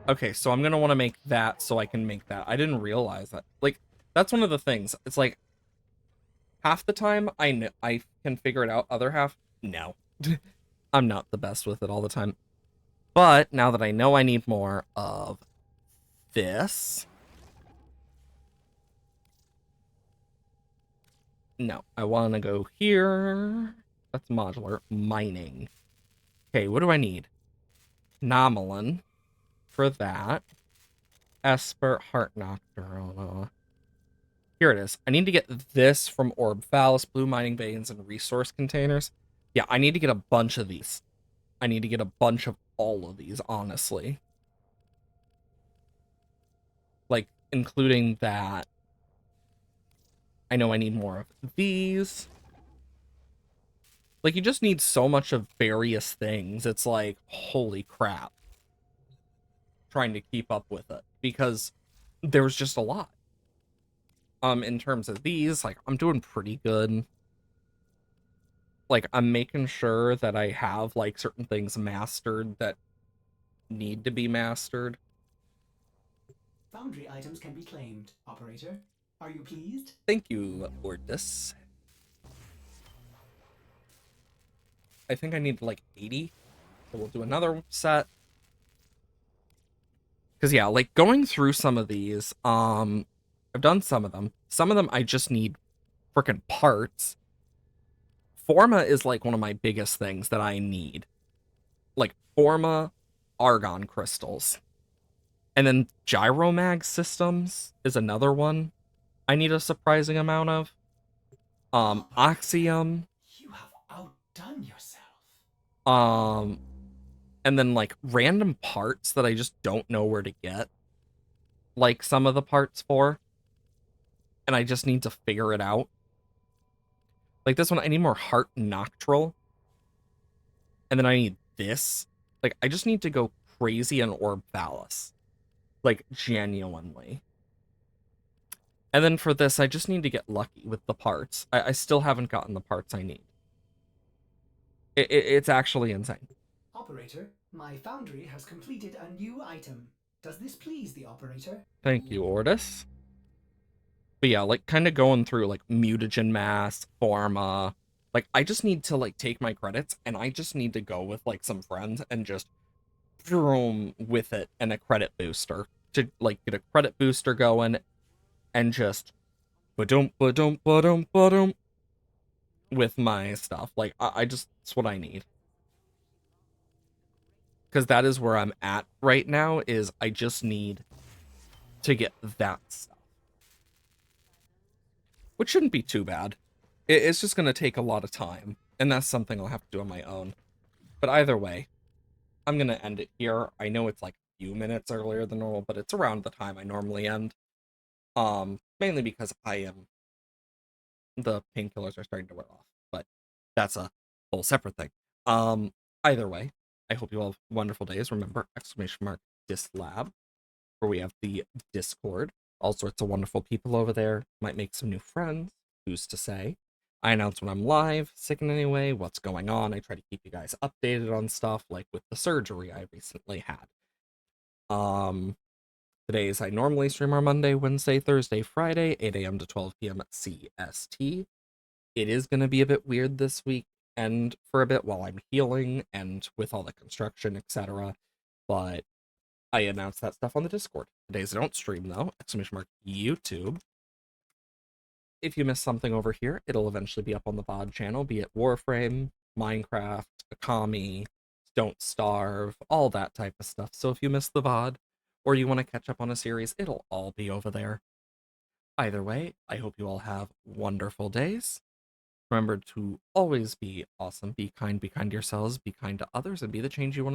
Okay, so I'm gonna want to make that so I can make that. I didn't realize that. Like, that's one of the things. It's like, half the time I can figure it out. Other half, no. I'm not the best with it all the time. But now that I know I need more of this. No, I want to go here. That's modular. Mining. Okay, what do I need? Nomalin for that. Esper, Heart Nocturne. Here it is. I need to get this from Orb Phallus, Blue Mining Veins, and Resource Containers. Yeah, I need to get a bunch of these. I need to get a bunch of all of these, honestly. Like, including that. I know I need more of these. Like, you just need so much of various things. It's like, holy crap. Trying to keep up with it. Because there's just a lot. In terms of these, like, I'm doing pretty good. Like, I'm making sure that I have, like, certain things mastered that need to be mastered. Foundry items can be claimed, operator. Are you pleased? Thank you, Ordis. I think I need, like, 80. So we'll do another set. Because, yeah, like, going through some of these, I've done some of them. Some of them I just need frickin' parts. Forma is, like, one of my biggest things that I need. Like, Forma, Argon crystals. And then Gyromag systems is another one I need a surprising amount of. Oxium. You have outdone yourself. And then, like, random parts that I just don't know where to get. Like, some of the parts for. And I just need to figure it out. Like, this one, I need more Heart Noctral. And then I need this. Like, I just need to go crazy on Orb Phallus. Like, genuinely. And then for this, I just need to get lucky with the parts. I still haven't gotten the parts I need. It's actually insane. Operator, my foundry has completed a new item. Does this please the operator? Thank you, Ordis. But yeah, like, kind of going through, like, Mutagen Mass, Forma. Like, I just need to, like, take my credits, and I just need to go with, like, some friends and just boom with it and a credit booster. To, like, get a credit booster going and just ba-dum, ba-dum, ba-dum, ba-dum with my stuff. Like, I just, it's what I need. Because that is where I'm at right now, is I just need to get that stuff. Which shouldn't be too bad. It's just going to take a lot of time. And that's something I'll have to do on my own. But either way, I'm going to end it here. I know it's like a few minutes earlier than normal, but it's around the time I normally end. Mainly because the painkillers are starting to wear off. But that's a whole separate thing. Either way, I hope you all have wonderful days. Remember, !dislab, where we have the Discord. All sorts of wonderful people over there. Might make some new friends. Who's to say? I announce when I'm live, sick in any way, what's going on. I try to keep you guys updated on stuff, like with the surgery I recently had. Today's I normally stream on Monday, Wednesday, Thursday, Friday, 8 a.m. to 12 p.m. at CST. It is going to be a bit weird this week and for a bit while I'm healing and with all the construction, etc. But I announced that stuff on the Discord. The days I don't stream, though, !YouTube. If you miss something over here, it'll eventually be up on the VOD channel, be it Warframe, Minecraft, Akami, Don't Starve, all that type of stuff. So if you miss the VOD, or you want to catch up on a series, it'll all be over there. Either way, I hope you all have wonderful days. Remember to always be awesome, be kind to yourselves, be kind to others, and be the change you want to see.